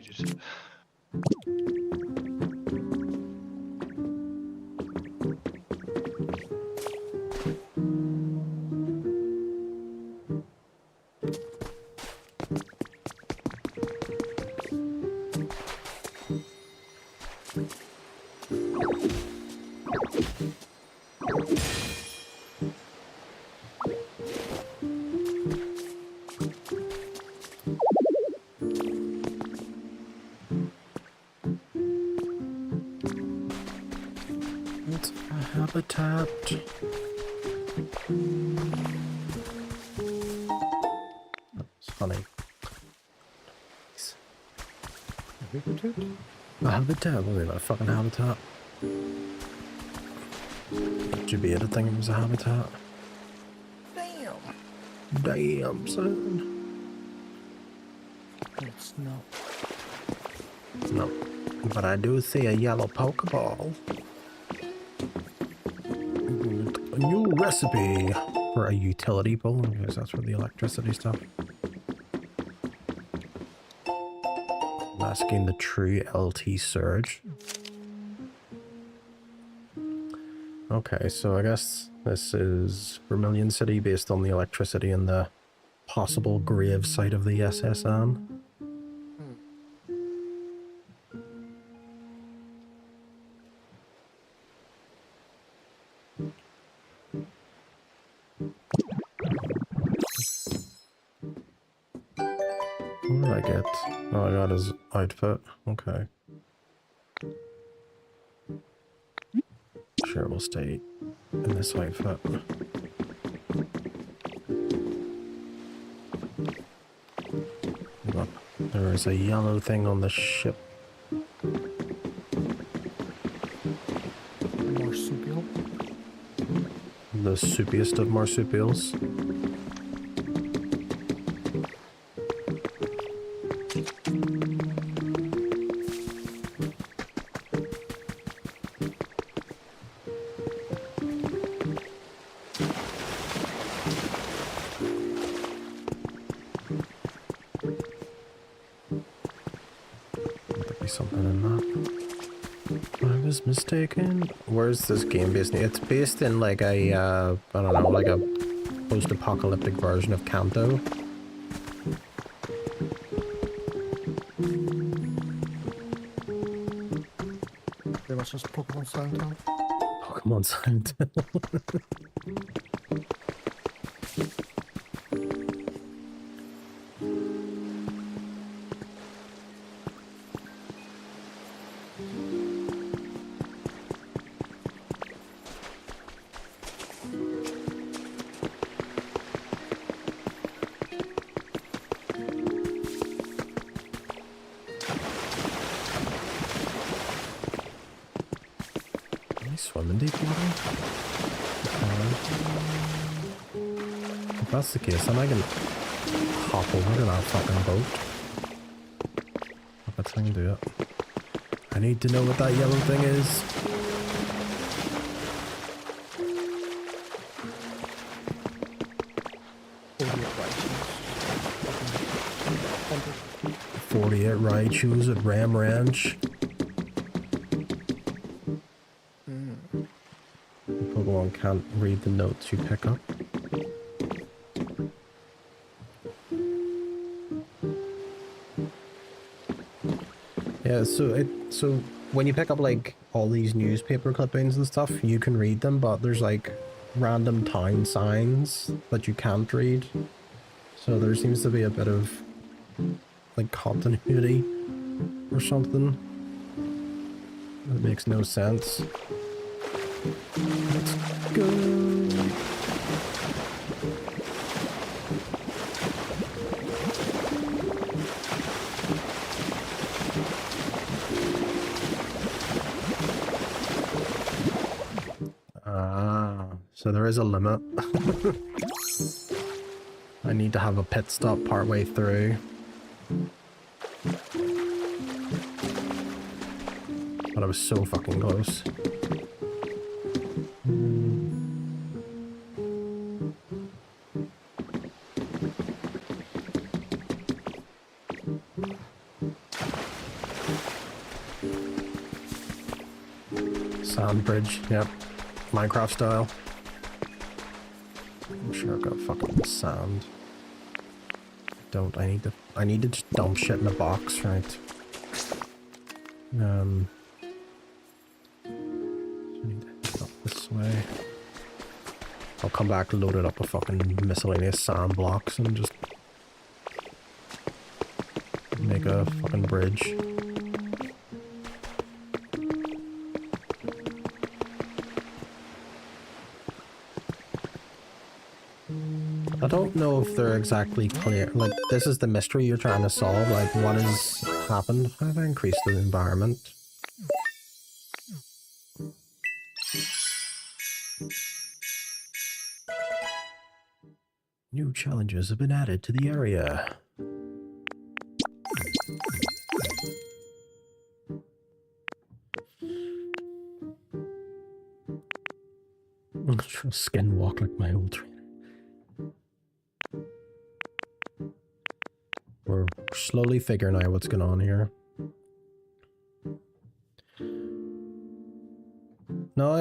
It's a habitat. It's funny. A habitat? What is that, a fucking habitat? Would you be able to think it was a habitat? Damn. Damn, son. It's not. No. But I do see a yellow Pokeball. A new recipe for a utility pole. I guess that's for the electricity stuff. Masking the true LT surge. Okay, so I guess this is Vermilion City based on the electricity and the possible grave site of the SSN. What did I get? Oh, I got his outfit. Okay. Sure, we'll stay in this outfit. Look, there is a yellow thing on the ship. Marsupial. The soupiest of marsupials. Something in that. I was mistaken. Where's this game based in? It's based in like a, I don't know, like a post-apocalyptic version of Kanto. Pretty much just Pokemon Center. Pokemon Center. Swimming deep water? If that's the case, then I can hop over to that fucking boat. Let's thing do it. I need to know what that yellow thing is. Raichus. 48 Raichus at Ram Ranch. Pokemon can't read the notes you pick up. Yeah, so when you pick up like all these newspaper clippings and stuff, you can read them, but there's like random town signs that you can't read. So there seems to be a bit of like continuity or something. That makes no sense. Let's go. So there is a limit. I need to have a pit stop partway through. But I was so fucking close. Sand bridge, yep. Minecraft style. I'm sure I've got fucking sand. I need to just dump shit in a box, right? I need to head up this way. I'll come back loaded up with fucking miscellaneous sand blocks and just make a fucking bridge. I don't know if they're exactly clear. Like, this is the mystery you're trying to solve. Like, what has happened? How have I increased the environment? New challenges have been added to the area. I'll skin walk like my old trainer. We're slowly figuring out what's going on here. No,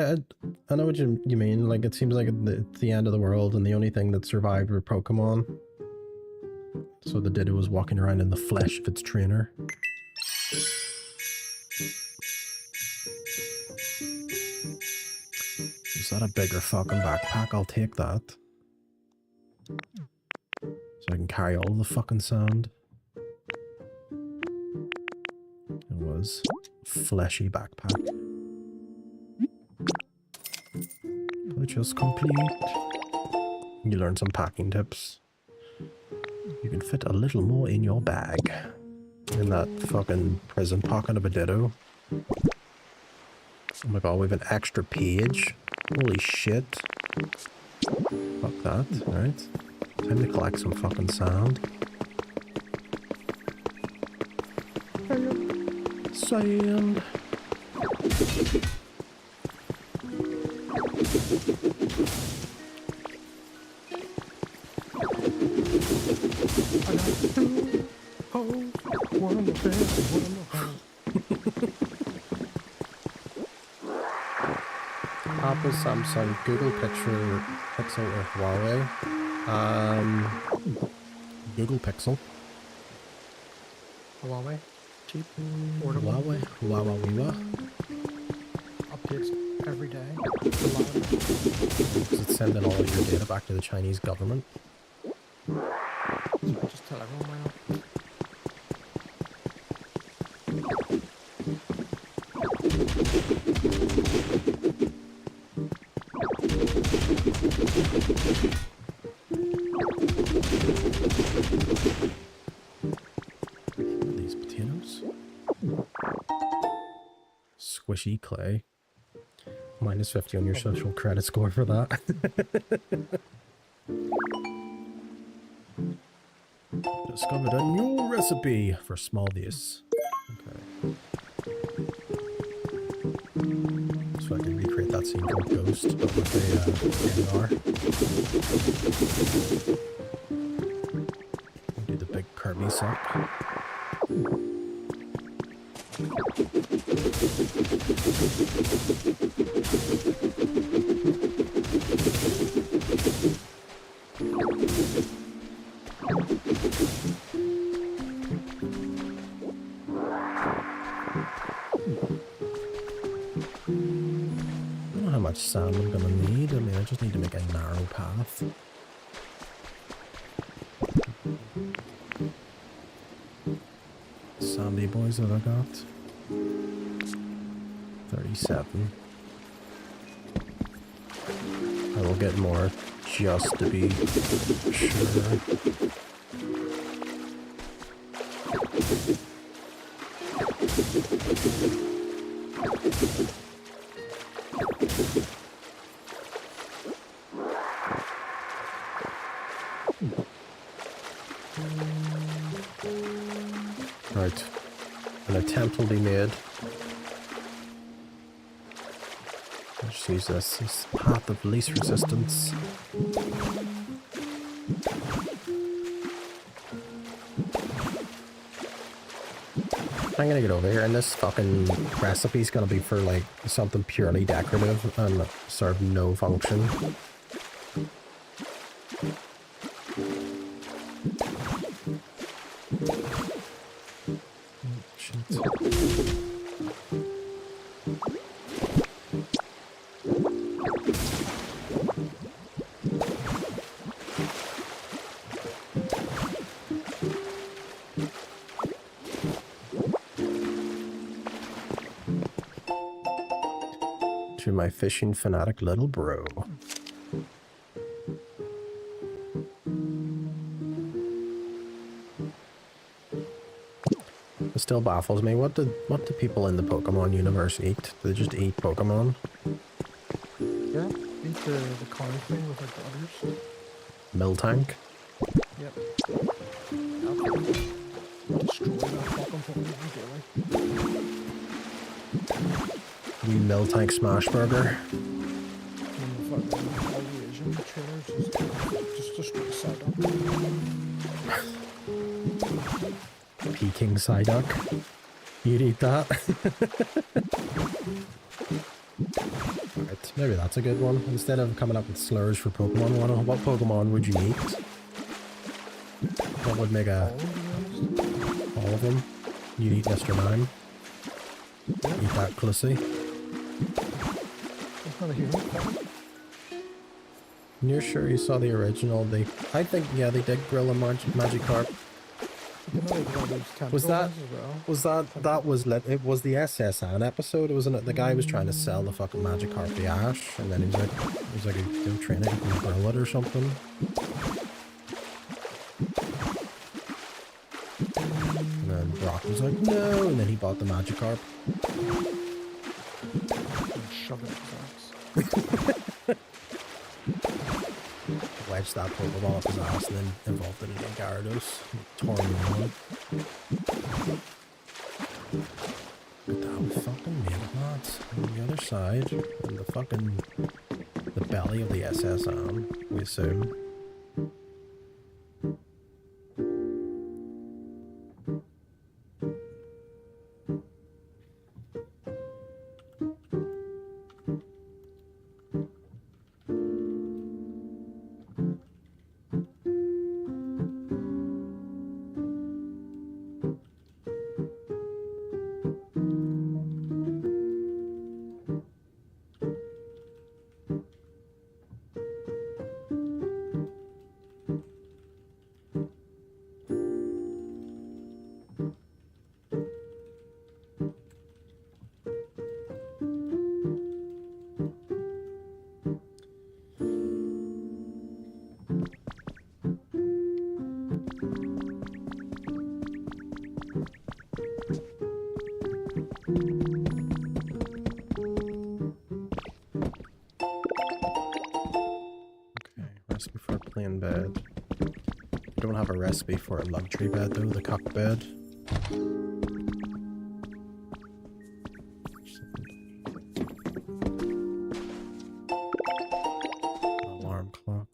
I know what you mean. Like, it seems like it's the end of the world and the only thing that survived were Pokemon. So the Ditto was walking around in the flesh of its trainer. Is that a bigger fucking backpack? I'll take that. So I can carry all the fucking sand. does. Fleshy backpack. Purchase complete. You learn some packing tips. You can fit a little more in your bag. In that fucking prison pocket of a ditto. Oh my god, we have an extra page. Holy shit. Fuck that, alright. Time to collect some fucking sand. Sand. Apple, Samsung, Google Pixel or Huawei. Google Pixel. Huawei. Cheap. Huawei. Huawei. Updates every day. Because it's sending all of your data back to the Chinese government. Just tell everyone why not. These potatoes. Squishy clay. Minus 50 on your social credit score for that. Discovered a new recipe for small dish. Okay. So I can recreate that scene from Ghost, but with a NR. Do the big Kirby suck. Sand I'm gonna need. I mean, I just need to make a narrow path. Sandy boys that I got. 37. I will get more just to be sure. Right, an attempt will be made. Let's use this path of least resistance. I'm gonna get over here, and this fucking recipe's gonna be for like something purely decorative and serve no function. To my fishing fanatic little bro. It still baffles me. What do people in the Pokemon universe eat? Do they just eat Pokemon? Yeah, eat the coin thing with like the others. Miltank? Yep. Destroy that fucking Pokemon daily. We Miltank Smashburger. And the fucking all the Asian trainers just destroy Psyduck. Peking Psyduck. You'd eat that? Right, maybe that's a good one. Instead of coming up with slurs for Pokemon, what Pokemon would you eat? What would make a... All of them? You'd eat Mr. Mime? Eat that Clussy? That's not a human. You're sure you saw the original? I think, yeah, they did grill a Magikarp. You know, like all those Was tentacle that- ones as well. that was it was the SSN episode, wasn't it? The guy was trying to sell the fucking Magikarp the Ash, and then he was like doing training to grill it or something. And then Brock was like, no, and then he bought the Magikarp. And shove it in his ass. Wedged that Pokeball up his ass and then evolved it into Gyarados. Tore him on. Look at that, we fucking made it, lads. On the other side, and the belly of the SSM, we assume. Recipe for a plain bed. We don't have a recipe for a luxury bed though, the cock bed. Alarm clock.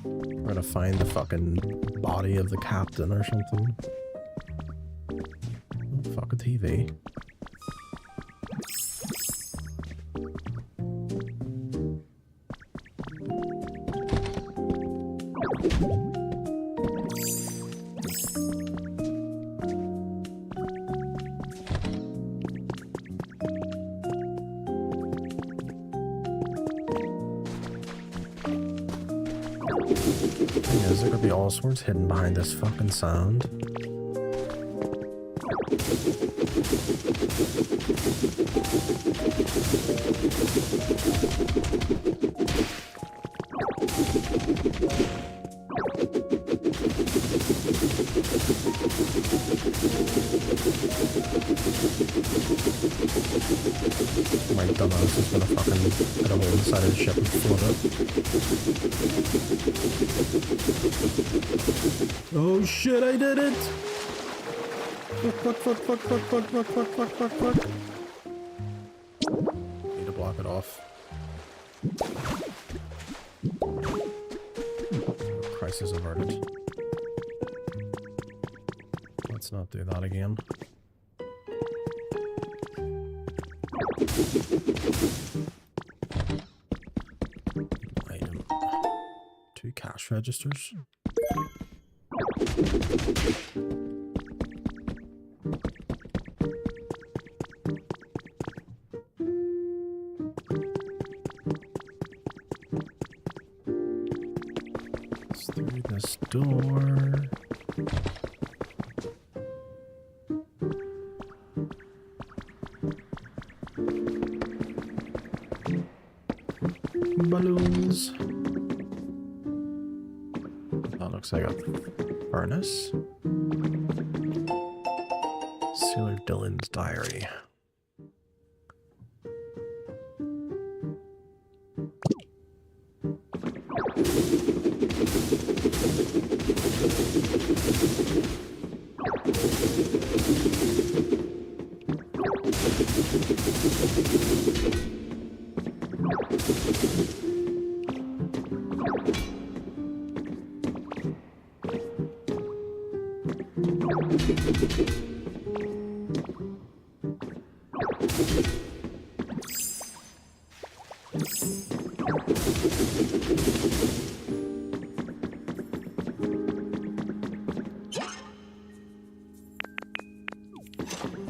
We're gonna find the fucking body of the captain or something. Oh, fuck a TV. There could be all sorts hidden behind this fucking sound. My dumbass is gonna fucking put a hole inside of the ship and flood it. Oh shit, I did it! Fuck, fuck, fuck, fuck, fuck, fuck, fuck, fuck, fuck, fuck. Need to block it off. Crisis averted. Let's not do that again. Item. 2 cash registers. It's through this door. Balloons. That looks like a furnace. Sailor Dylan's diary.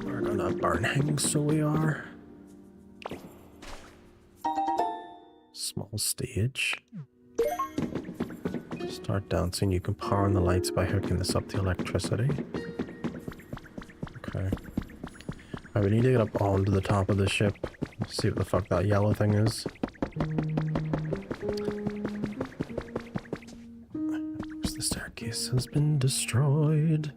We're gonna barn hang, so we are. Small stage. Start dancing. You can power on the lights by hooking this up to electricity. Okay. Right, we need to get up onto the top of the ship. See what the fuck that yellow thing is. Of course, the staircase has been destroyed.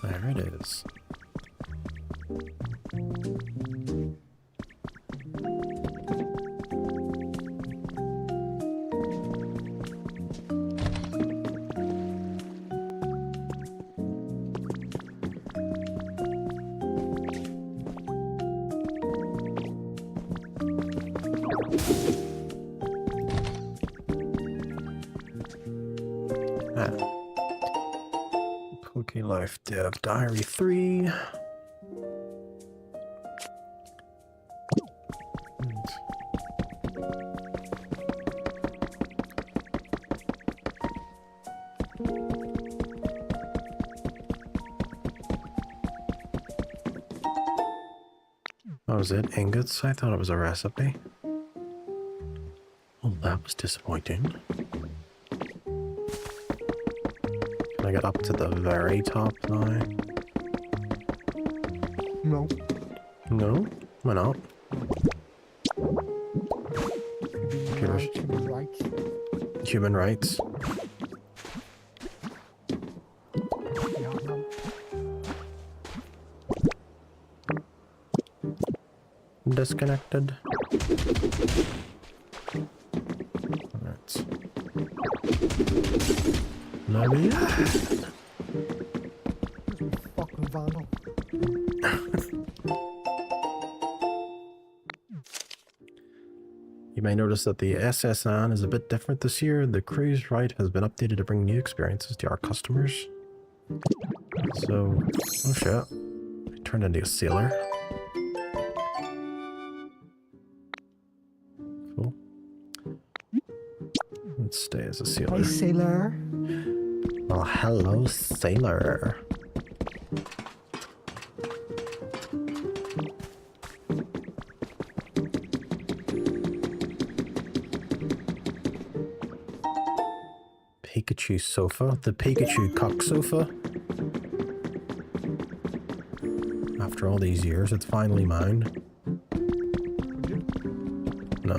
There it is. Life Dev Diary 3. That was it? Ingots? I thought it was a recipe. Well, that was disappointing. Can I get up to the very top now? No. No? Why not? Human rights. Human rights? Yeah, no. Disconnected. Alright. Maybe. Fucking vandal. You may notice that the SSN is a bit different this year. The cruise ride has been updated to bring new experiences to our customers. So, oh shit. I turned into a sailor. Cool. Let's stay as a sailor. Hey, sailor. Well, hello, sailor. Pikachu sofa? The Pikachu cock sofa? After all these years, it's finally mine. No.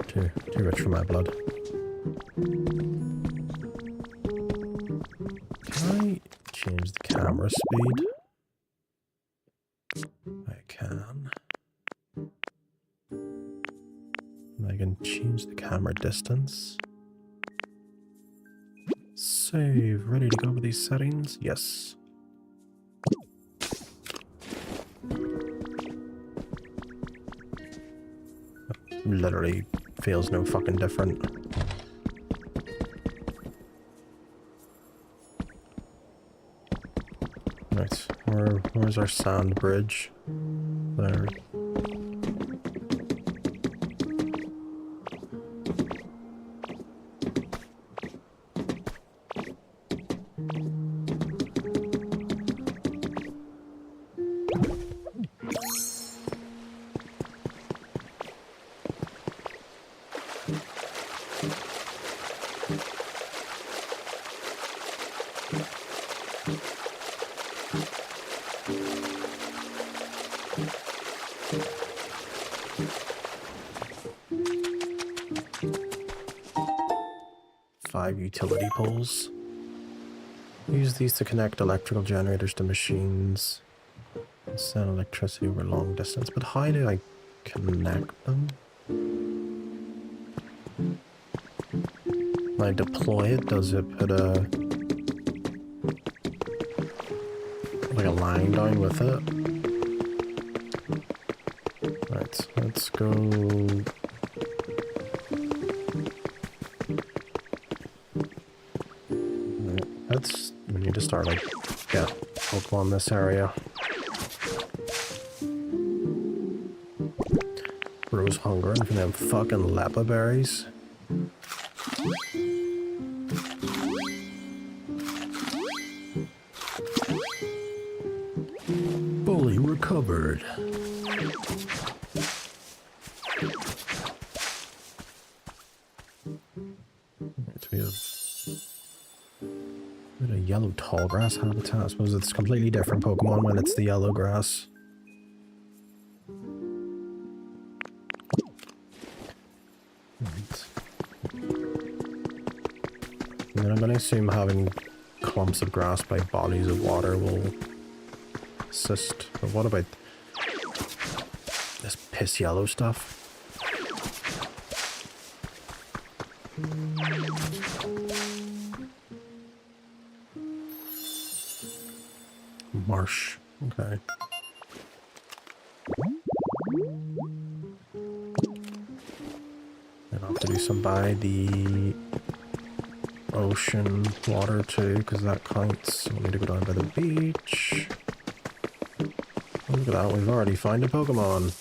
Too rich for my blood. Can I change the camera speed? I can. And I can change the camera distance. Save. Ready to go with these settings? Yes. Literally feels no fucking different. Where's our sand bridge? There. Utility poles. Use these to connect electrical generators to machines and send electricity over long distance. But how do I connect them? When I deploy it, does it put a like a line down with it? Right, let's go. We need to start, like, get Pokemon in this area. Rose hungering for them fucking Lepa berries. Fully recovered. We have a yellow tall grass habitat. I suppose it's completely different Pokemon when it's the yellow grass. Right. And then I'm going to assume having clumps of grass by bodies of water will assist. But what about this piss yellow stuff? Marsh. Okay. And I'll have to do some by the ocean water too, because that counts. We need to go down by the beach. Oh, look at that, we've already found a Pokemon.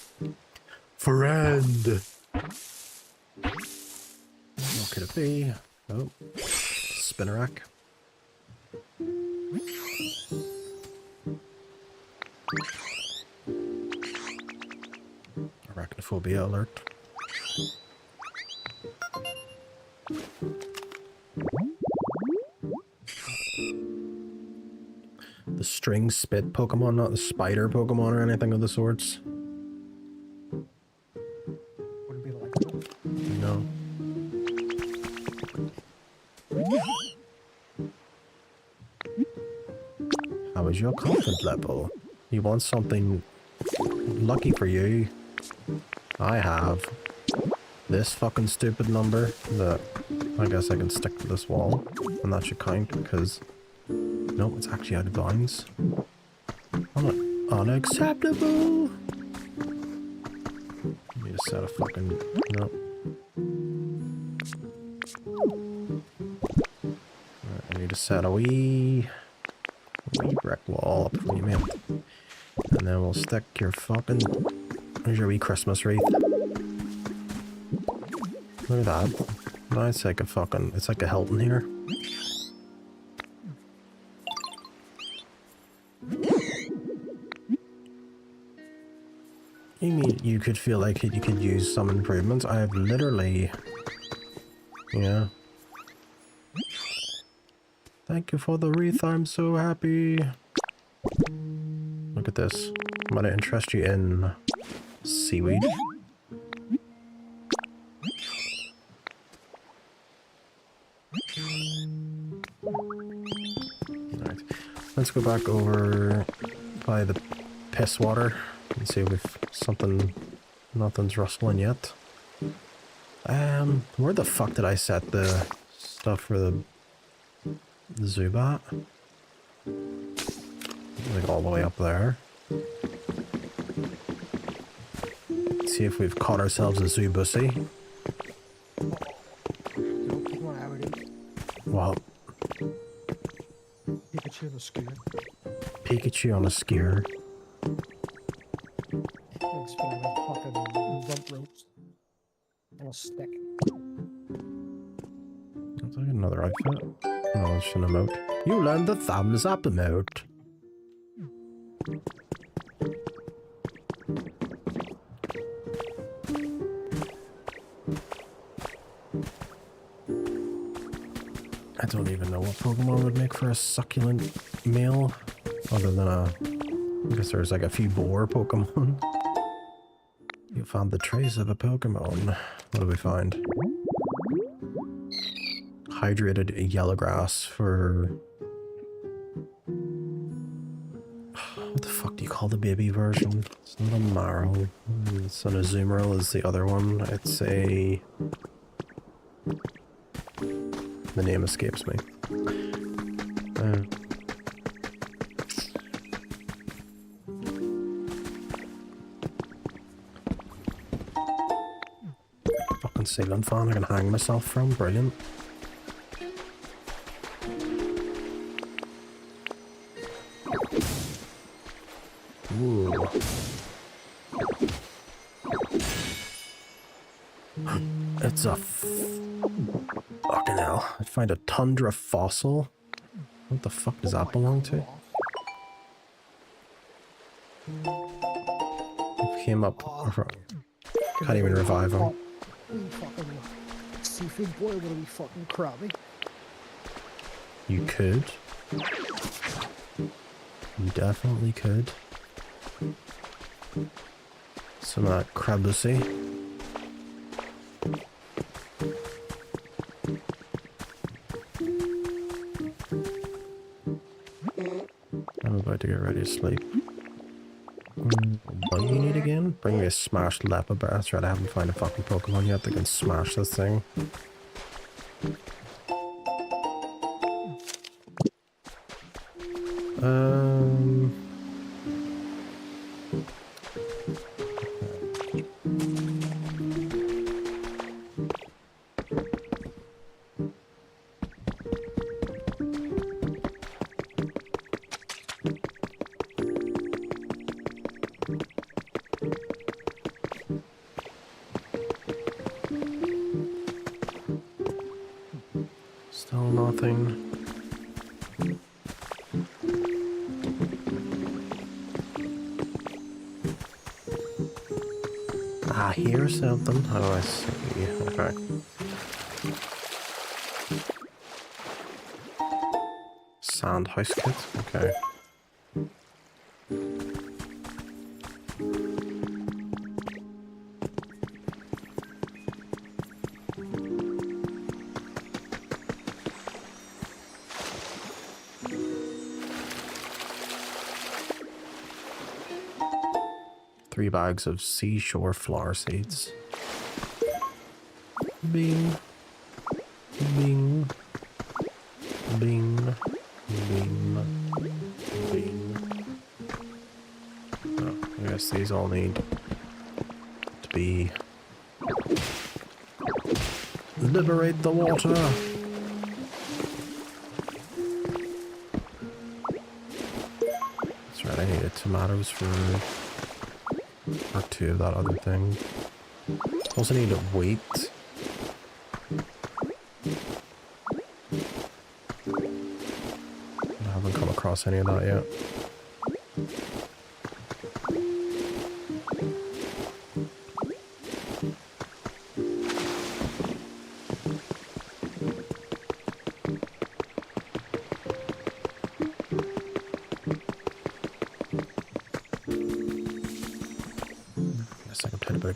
Friend! What could it be? Oh. Spinnerack. Arachnophobia alert. The string spit Pokemon, not the spider Pokemon or anything of the sorts. Would it be like that? No. How is your confidence level? You want something lucky for you? I have this fucking stupid number that I guess I can stick to this wall, and that should count because no, it's actually out of bounds. Unacceptable. Need a set of fucking no. Right, I need to set a wee brick wall up for you, man. And then we'll stick your fucking... There's your wee Christmas wreath. Look at that. No, it's like a fucking... It's like a Hilton here. You mean you could feel like you could use some improvements? I have literally... Yeah. Thank you for the wreath, I'm so happy. Look at this. I'm gonna interest you in seaweed. Alright. Let's go back over by the piss water and see if we've something... Nothing's rustling yet. Where the fuck did I set the stuff for the Zubat? Like all the way up there. Let's see if we've caught ourselves a Zubussy. What? Pikachu was scared. Pikachu on a skier. Like spinning a fucking rump roast on a stick. Looks like another outfit. No, it's an emote. You learned the thumbs up emote. I don't even know what Pokemon would make for a succulent meal, other than I guess there's like a few boar Pokemon. You found the trace of a Pokemon. What do we find? Hydrated yellow grass for... What the fuck do you call the baby version? It's not a Marrow. It's an Azumarill is the other one. It's a... The name escapes me. Fucking ceiling fan I can hang myself from. Brilliant. Ooh. It's a fucking hell. I'd find a tundra fossil. What the fuck does that belong to? It came up. Can't even revive him. We fucking seafood boy, what are we fucking crabby? You could. You definitely could. Some of that crabussy. I'm about to get ready to sleep. What do you need again? Bring me a smashed leopard bear. That's right, I haven't found a fucking Pokemon yet that can smash this thing. Still nothing. I hear something. How do I see? Okay. Sandhouse kit. Okay. Bags of seashore flower seeds. Bing. Bing. Bing. Bing. Bing. Oh, I guess these all need to be... Liberate the water! That's right, I needed tomatoes for... Or two of that other thing. Also need wheat. I haven't come across any of that yet.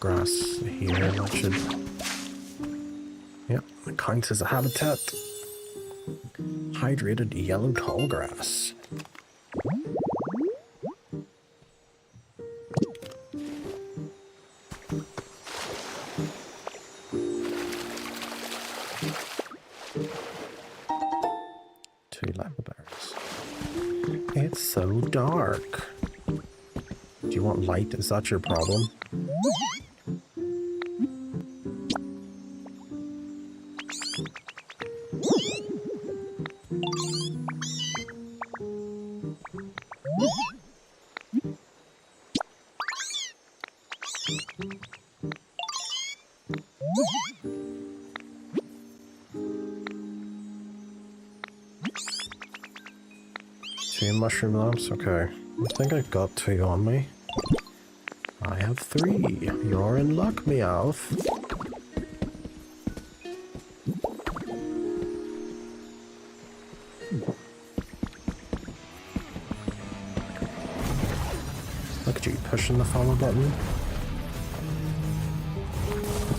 Grass here, that should... Yep, it counts as a habitat. Hydrated yellow tall grass. Two leopard bears. It's so dark. Do you want light? Is that your problem? same mushroom lamps? Okay. I think I've got 2 on me. I have 3. You're in luck, Meowth. Look at you pushing the follow button.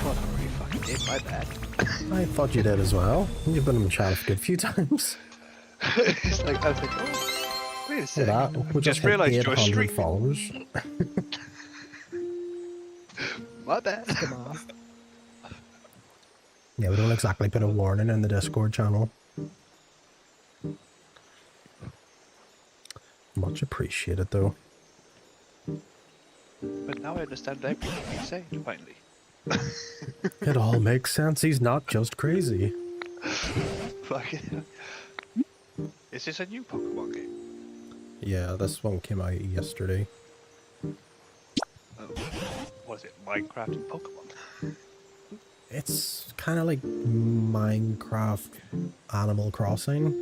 What a really fucking did, my bad. I thought you did as well. You've been in the chat a good few times. It's like, I was like, oh, wait a Look second. at that. We Just just hit realised you're 800 streaming. followers. My bad. Come on. Yeah, we don't exactly put a warning in the Discord channel. Much appreciated though. But now I understand everything you say, finally. It all makes sense. He's not just crazy. Fucking. Is this a new Pokemon game? Yeah, this one came out yesterday. Oh, what is it? Minecraft and Pokemon? It's kind of like Minecraft Animal Crossing,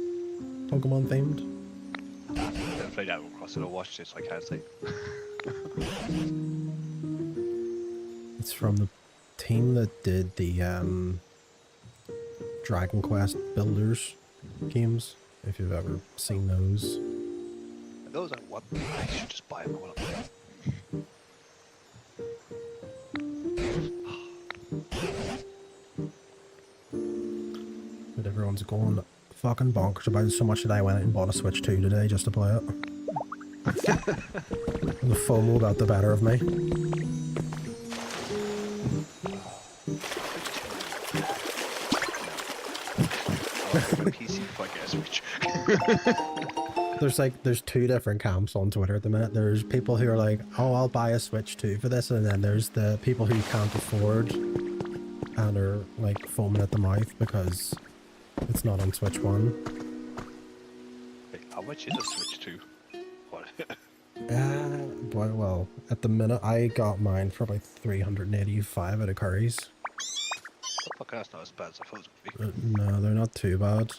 Pokemon themed. I've never played Animal Crossing or watched it, so I can't say. It's from the team that did the Dragon Quest Builders games, if you've ever seen those. Those are what I should just buy them all up there. But everyone's going fucking bonkers about it so much that I went out and bought a Switch 2 today just to play it. The FOMO got the better of me. PC before I get a Switch. There's 2 different camps on Twitter at the minute. There's people who are like, oh, I'll buy a Switch 2 for this, and then there's the people who can't afford and are like foaming at the mouth because it's not on Switch 1. Wait, how much is a Switch 2? What? Well, at the minute I got mine for about 385 at a Curry's. Fuck, that's not as bad as I thought it would be. No, they're not too bad.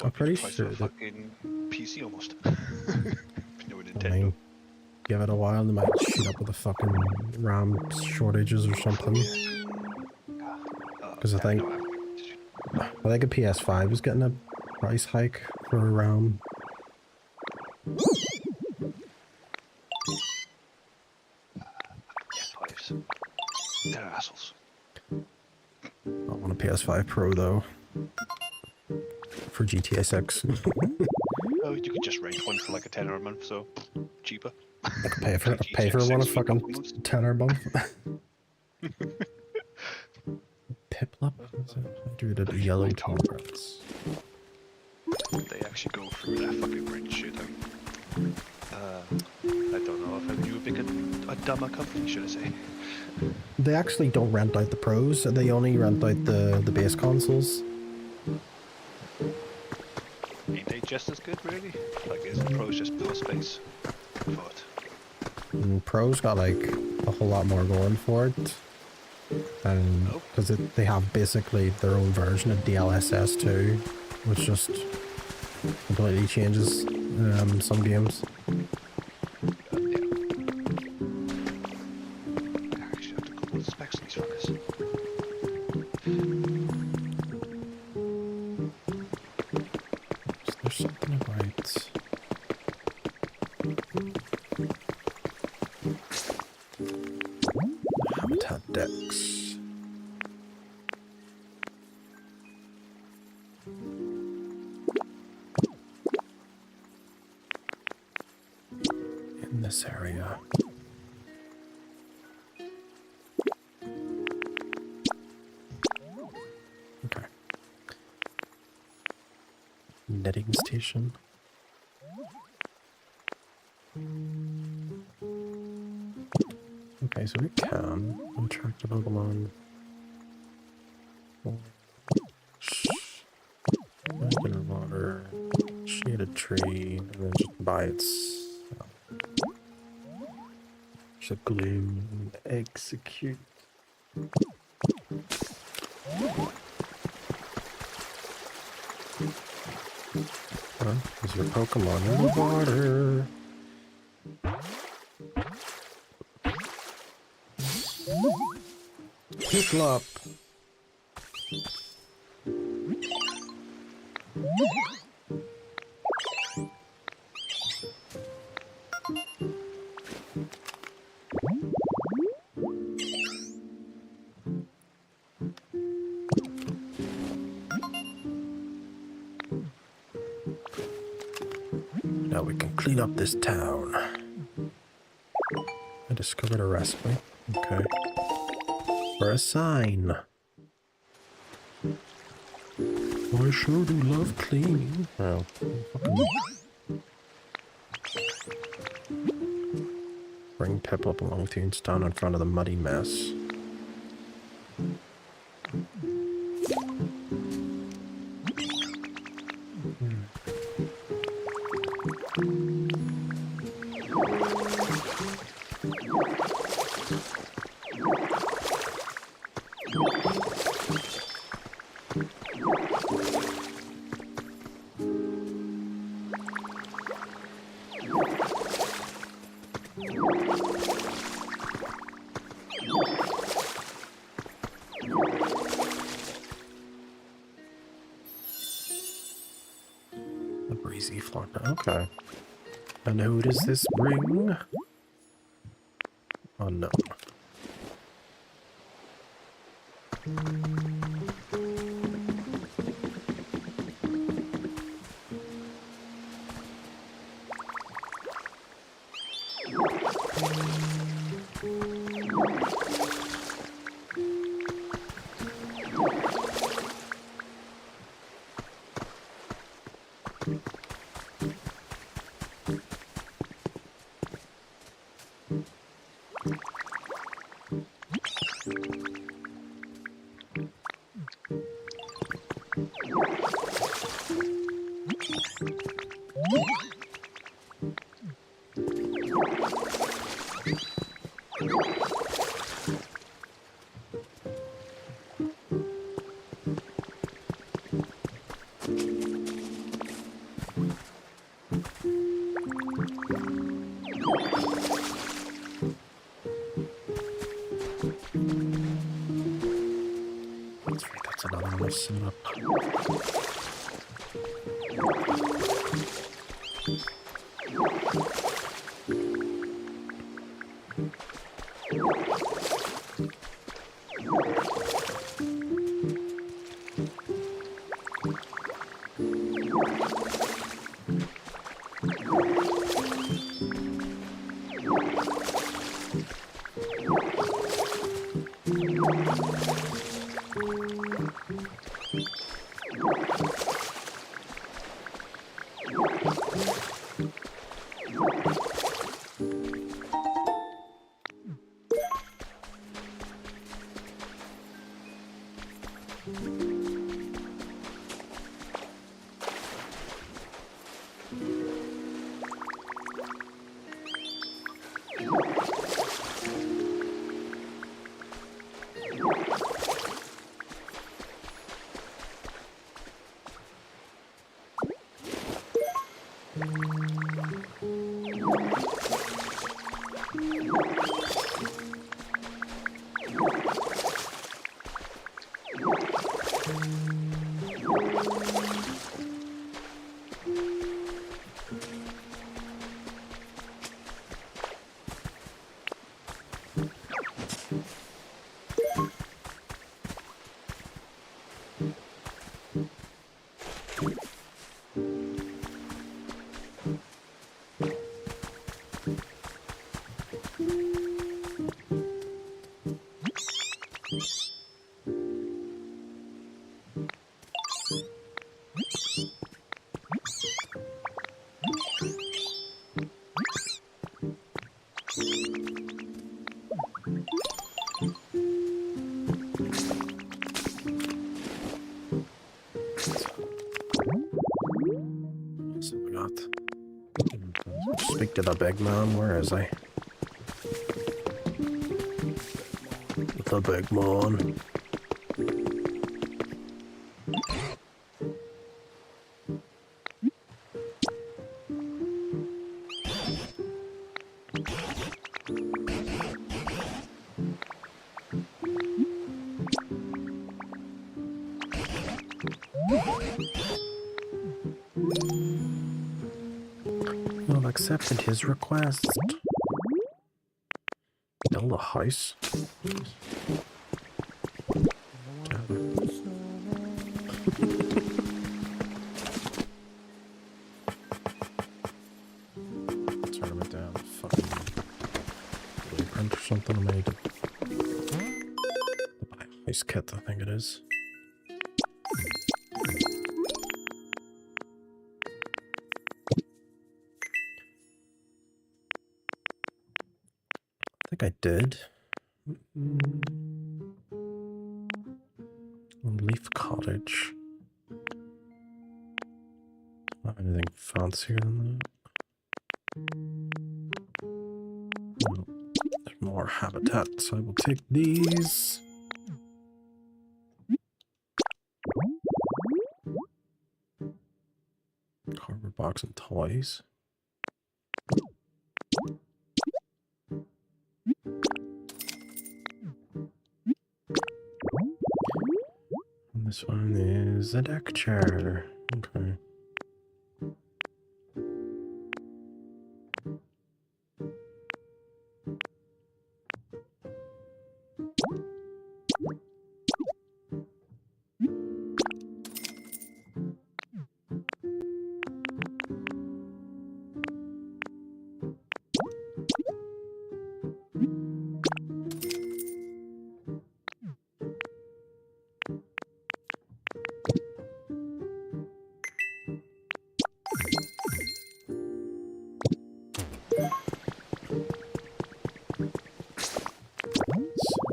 I'm pretty Price sure of a that, fucking PC almost. No I Nintendo. mean, give it a while, they might shoot up with the fucking RAM shortages or something. Because I think a PS5 is getting a price hike for a RAM. PS5s. They're assholes. I want a PS5 Pro though. For GTA 6. Oh, you could just rent one for like a tenner a month, so cheaper. I could pay for one a fucking tenner a month. Piplup? I drew the yellow tolerance. They actually go through that fucking rent shit. I don't know if I knew a dumber company, should I say. They actually don't rent out the pros, they only rent out the base consoles. Ain't they just as good, really? Like, is the pros just plus space? But And pros got like a whole lot more going for it. And because they have basically their own version of DLSS 2, which just completely changes some games. I actually have to go with the specs of these fuckers. There's something about... Habitat decks. In this area. Okay. Knitting station. Okay, so we can attract a Pokemon. Regular water, shaded tree, and then just by itself. There's a glue, execute. Is your Pokemon in the water? Piplup! Now we can clean up this town. I discovered a recipe. Okay. For a sign. I sure do love cleaning. Oh, bring Piplup along with you and stand in front of the muddy mess. The breezy flock. Okay. And who does this bring? Oh no. That's another one set up. Speak to the big man. Where is he? The big man. You've accepted his request. Build a house. Turn it down. Fucking blueprint or something I made. The house kit, I think it is. I think I did. Leaf cottage. Not anything fancier than that. Well, there's more habitat, so I will take these. Cardboard box and toys. And this one is a deck chair. Okay.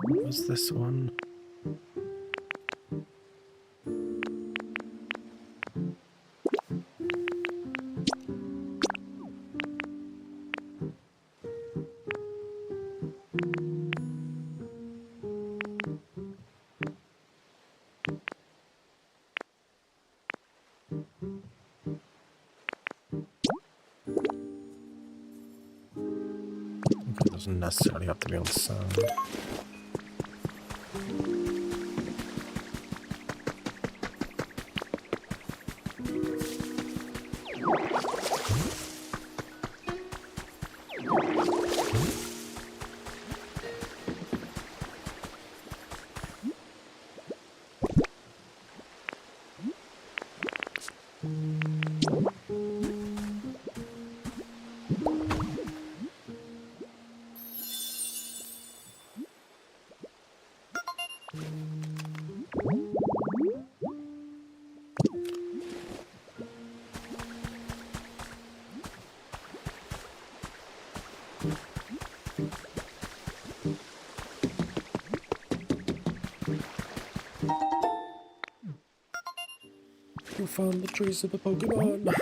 What's this one? It doesn't necessarily have to be on sound. You found the trace of the Pokemon.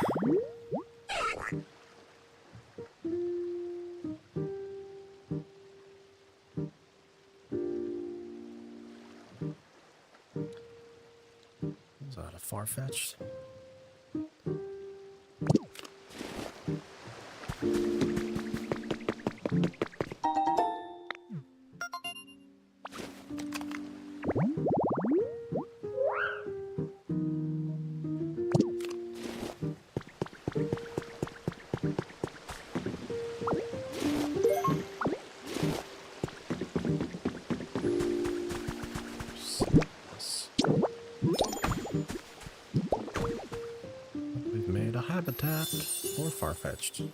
Is that a Farfetch'd? We've made a habitat for Farfetch'd.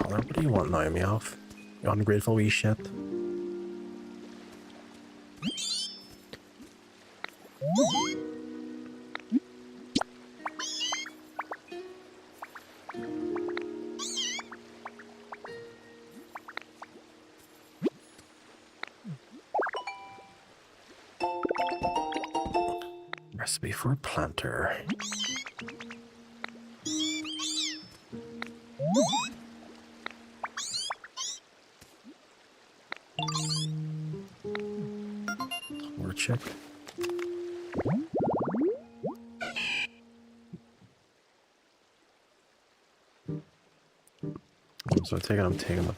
What do you want now, Meowth? You ungrateful wee shit. Recipe for a planter. chick. So I'm taking the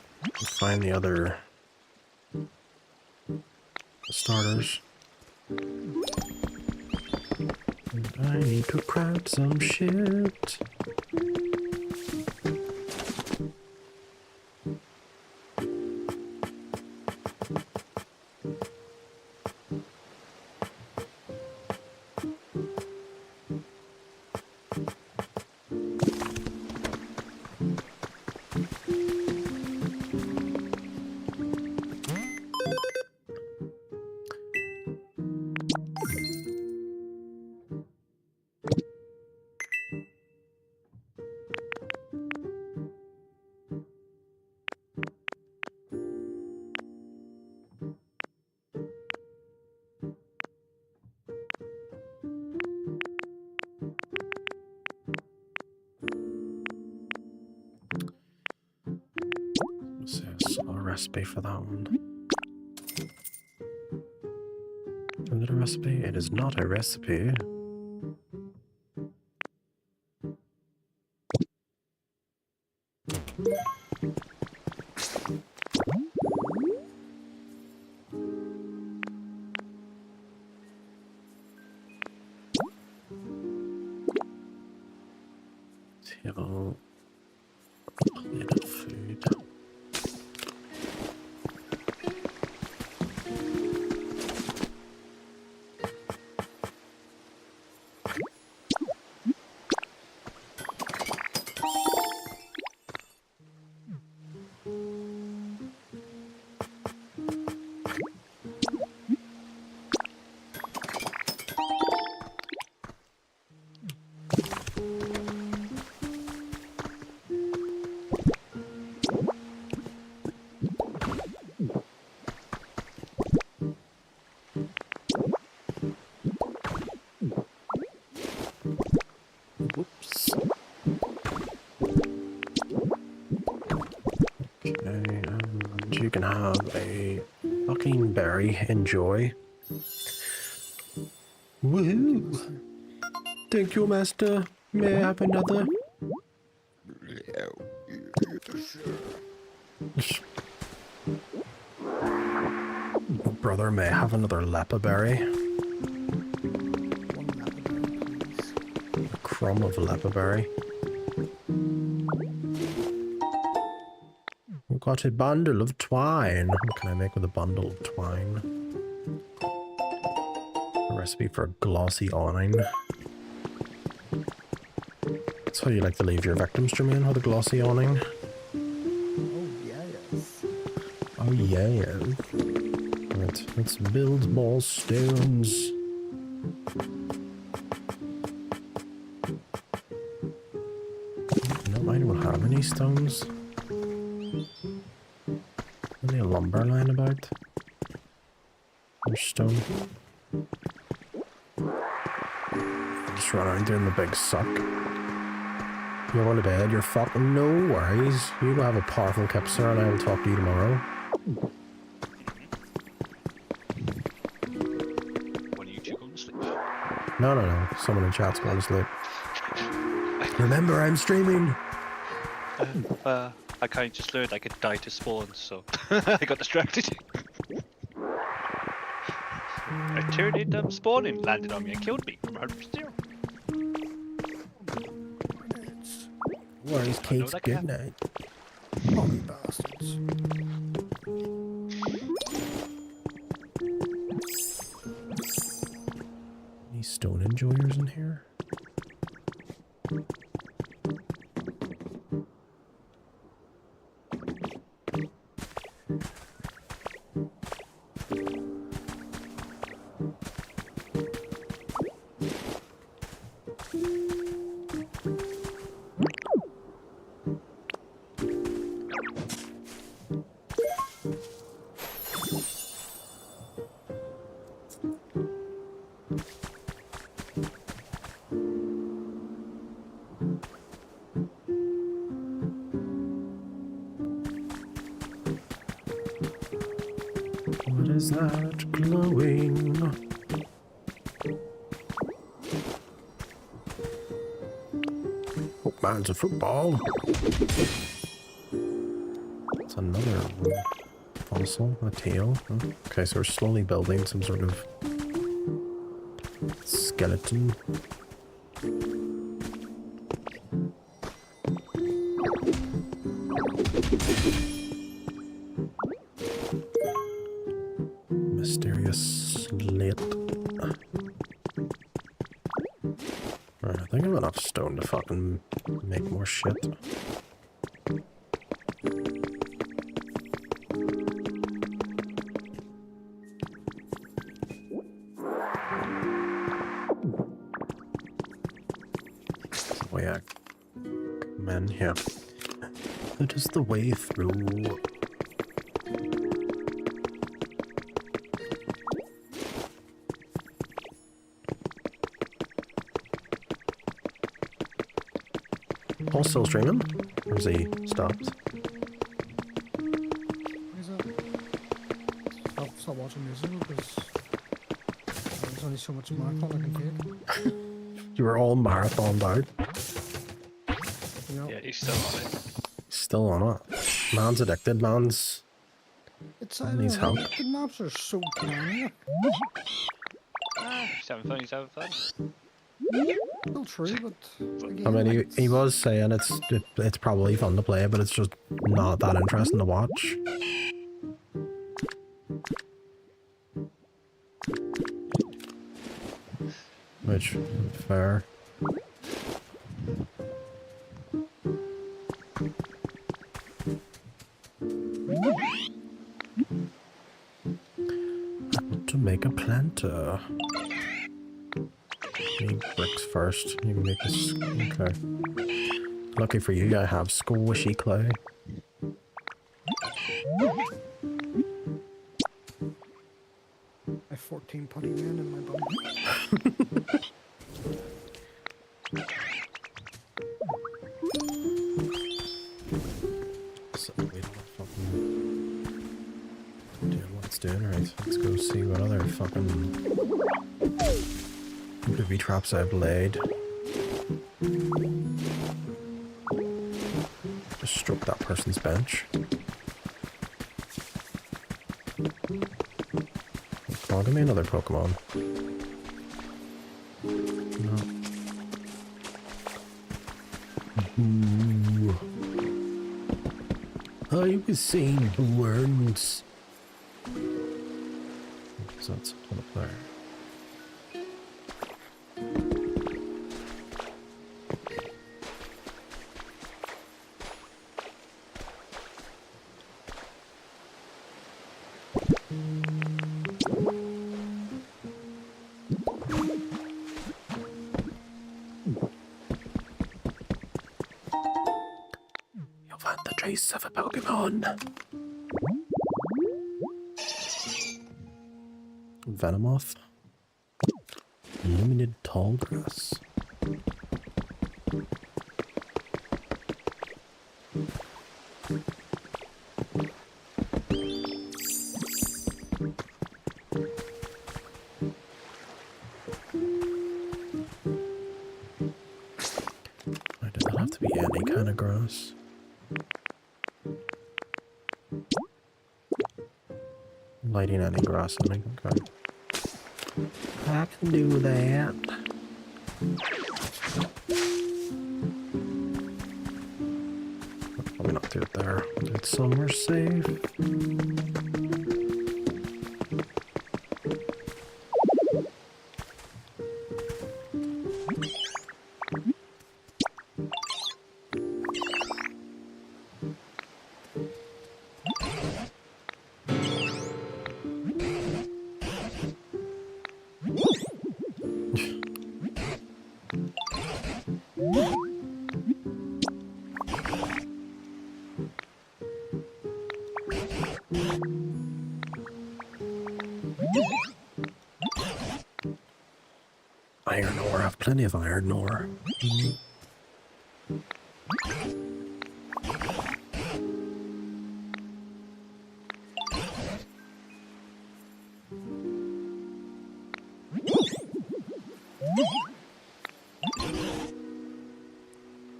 find the other starters. And I need to craft some shit. A recipe for that one. Is it a recipe? It is not a recipe. Table. Plate of food. Whoops. Okay, and you can have a fucking berry. Enjoy. Woohoo! Thank you, master. May I have another? Brother, may I have another lepa berry? A crumb of lepa berry. We've got a bundle of twine. What can I make with a bundle of twine? A recipe for a glossy awning. That's how you like to leave your victims, Jermaine, with a glossy awning. Oh, yes. Oh, yeah. Right, let's build more stones. No, I don't have any stones. Any lumber lying about? There's stone. Just run around doing the big suck. You're going to bed, you're fucking no worries. You go have a powerful kip, sir, and I will talk to you tomorrow. When are you two going to sleep? No. Someone in chat's going to sleep. Remember, I'm streaming! I kind of just learned I could die to spawn, so I got distracted. I turned into spawning, landed on me and killed me from 100%. Worries, Kate's good night. Oh, you bastards. Any stone enjoyers in here? What is that glowing? Mine's a football. It's another fossil, a tail. Huh? Okay, so we're slowly building some sort of skeleton. Mysterious slate. Alright, I think I have enough stone to fucking make more shit. Oh yeah. Come in here. It is the way through. Paul's still streaming? Or has he stopped? Is it? I'll stop watching music because there's only so much marathon I can take. You were all marathoned out. Yep. Yeah, he's still on it. Still on it. Man's addicted, man's... It's Needs help. The maps are so tiny. He's having fun, he's having fun. Still true, but again, I mean, it's- he was saying it's probably fun to play, but it's just not that interesting to watch. Which, fair. I want to make a planter. Need bricks first. You can make this. Okay. Lucky for you, I have squishy clay. I have 14 putty men in my bum. So we don't fucking do what it's doing. Right, let's go see what other fucking booby traps I've laid. Just stroke that person's bench. Oh, give me another Pokemon. No. Ooh. I was seeing the worms. So that's one up there. You'll find the trace of a Pokemon. Venomoth. Limited tall grass. Why does it have to be any kind of grass? Lighting any grass, I think. Okay. I can do that. Probably not do it there. Do it somewhere safe. Iron ore, I have plenty of iron ore.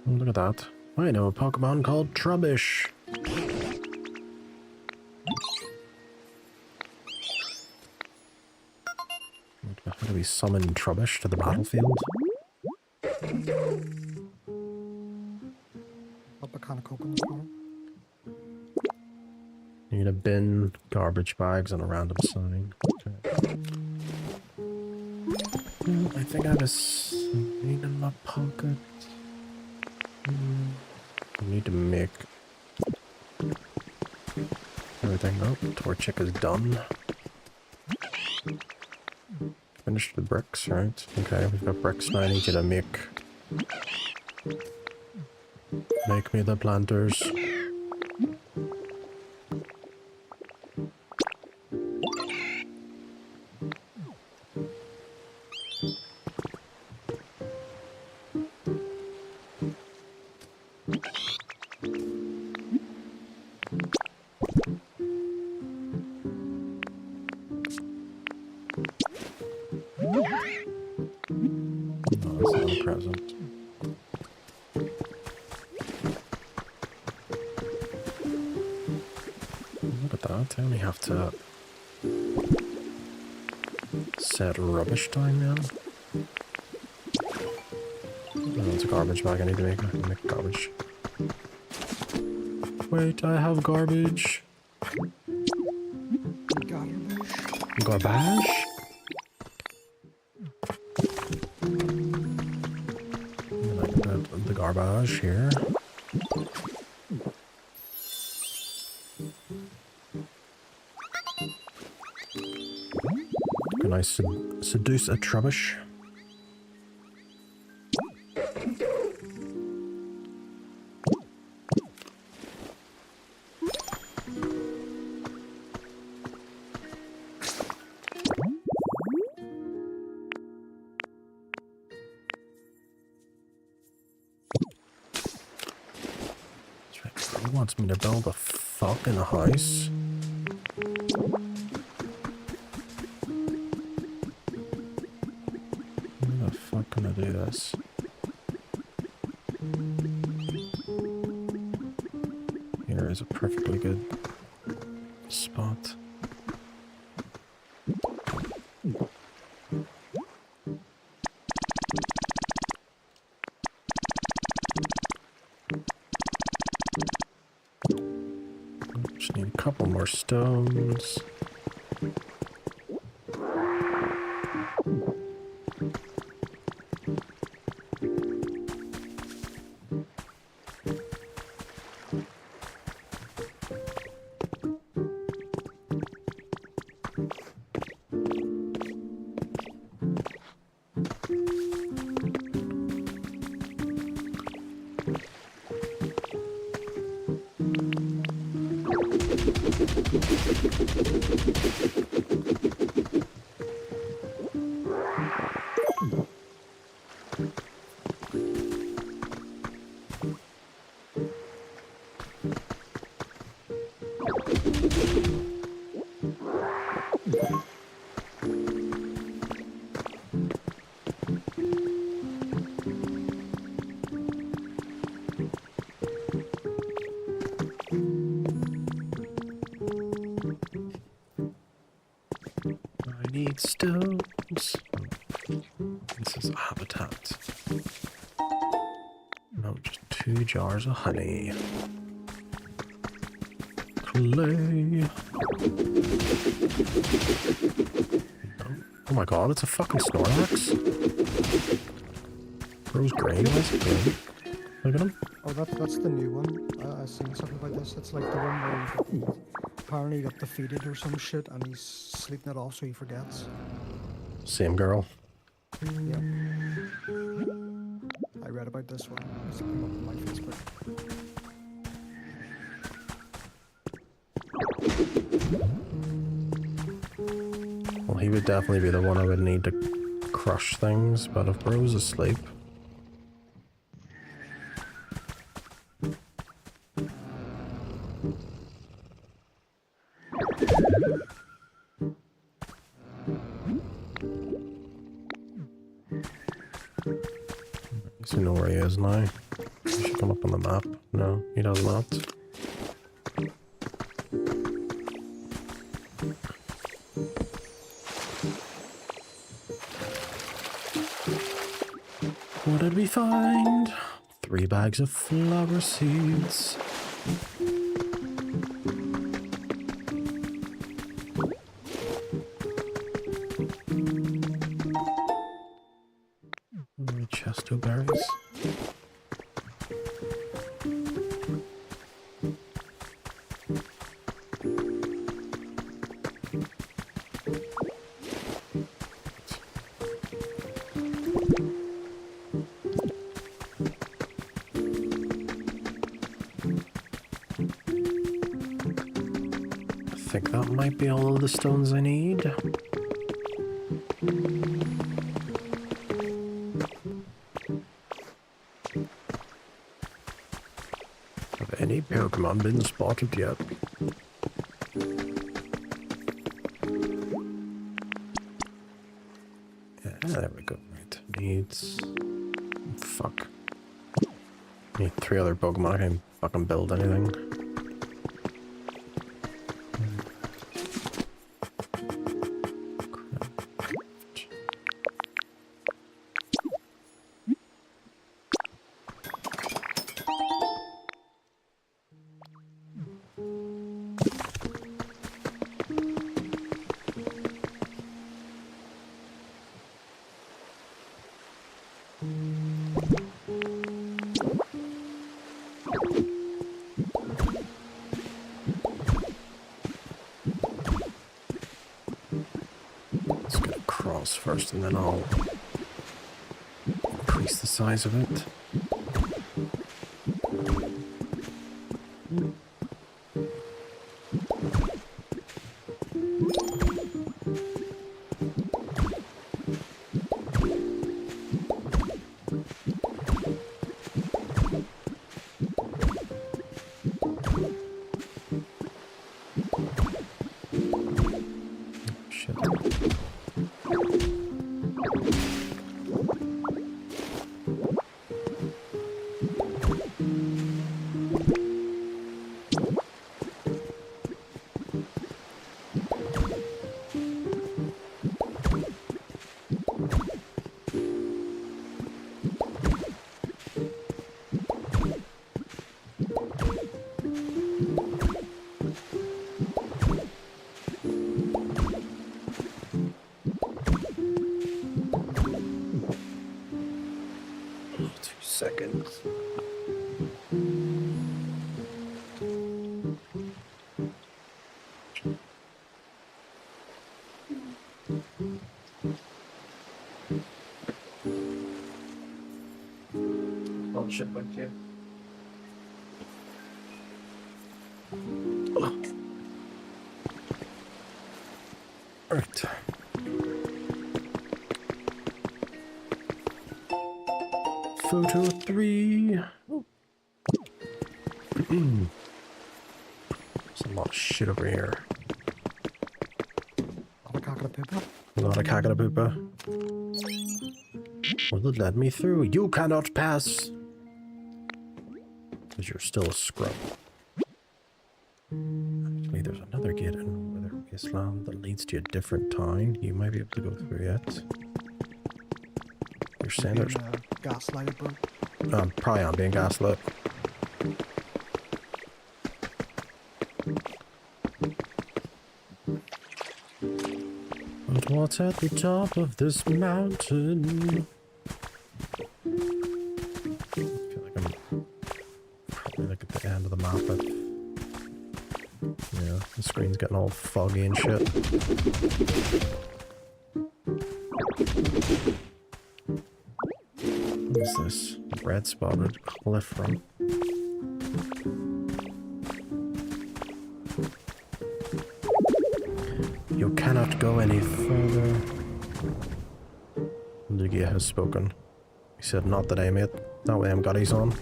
Oh, look at that. I know a Pokemon called Trubbish. How do we summon Trubbish to the battlefield? Up a can of Coke in this morning. Need a bin, garbage bags, and a random sign. Okay. I think I have a sign in my pocket. I need to make everything up. Torchic is done. Finished the bricks, right? Okay, we've got bricks now. I need you to make me the planters. To set rubbish down now. Oh, it's a garbage bag. I need to make garbage. Wait, I have garbage. Garbage? I'm gonna put the garbage here. Can I seduce a Trubbish? He wants me to build a fucking house. Do this. Here is a perfectly good spot. Just need a couple more stones. Stones. This is a habitat. No, just 2 jars of honey. Clay. Oh my god, it's a fucking Snorlax. Bro's green, why is it green? Look at him. Oh, that's the new one. I've seen something about this. It's like the one where apparently he got defeated or some shit and he's sleeping it off so he forgets. Same girl. Yeah. I read about this one. It's come up on my Facebook. Well, he would definitely be the one I would need to crush things, but if Bro's asleep... So know where he is now. I should come up on the map? No, he does not. What did we find? 3 bags of flower seeds. Chesto berries. I think that might be all of the stones I need. Have any Pokemon been spotted yet? Yeah, there we go. Right. Needs... Fuck. Need 3 other Pokemon. I can't fucking build anything. First, and then I'll increase the size of it. Seconds. Oh shit, but yeah. Right. Photo 3. There's a lot of shit over here. A Cockapoopa. Not a Cockapoopa. Will it let me through? You cannot pass! Because you're still a scrub. Actually, there's another gate in Wither Wasteland that leads to a different town. You might be able to go through it. You're saying there's... Gaslighted, bro. Probably I'm being gaslit. But what's at the top of this mountain? I feel like I'm probably like at the end of the map. But yeah, the screen's getting all foggy and shit. What is this? Red spotted cliff front. You cannot go any further. Lugia has spoken. He said, not today, mate. That way I'm got his on.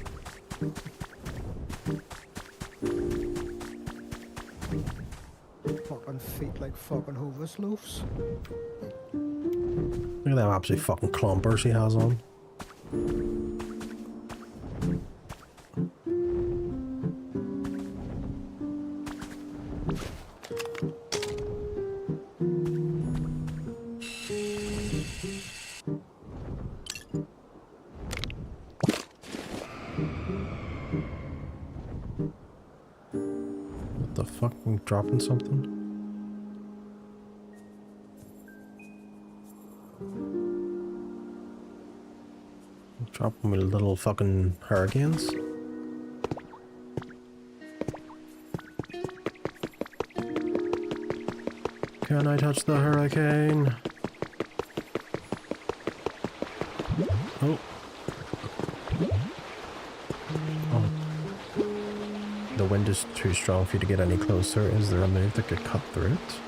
Fucking feet like fucking Hovis loafs. Look at them absolute fucking clumpers he has on. What the fuck? I'm dropping something? Dropping me little fucking hurricanes. Can I touch the hurricane? Oh. Oh. The wind is too strong for you to get any closer. Is there a move that could cut through it?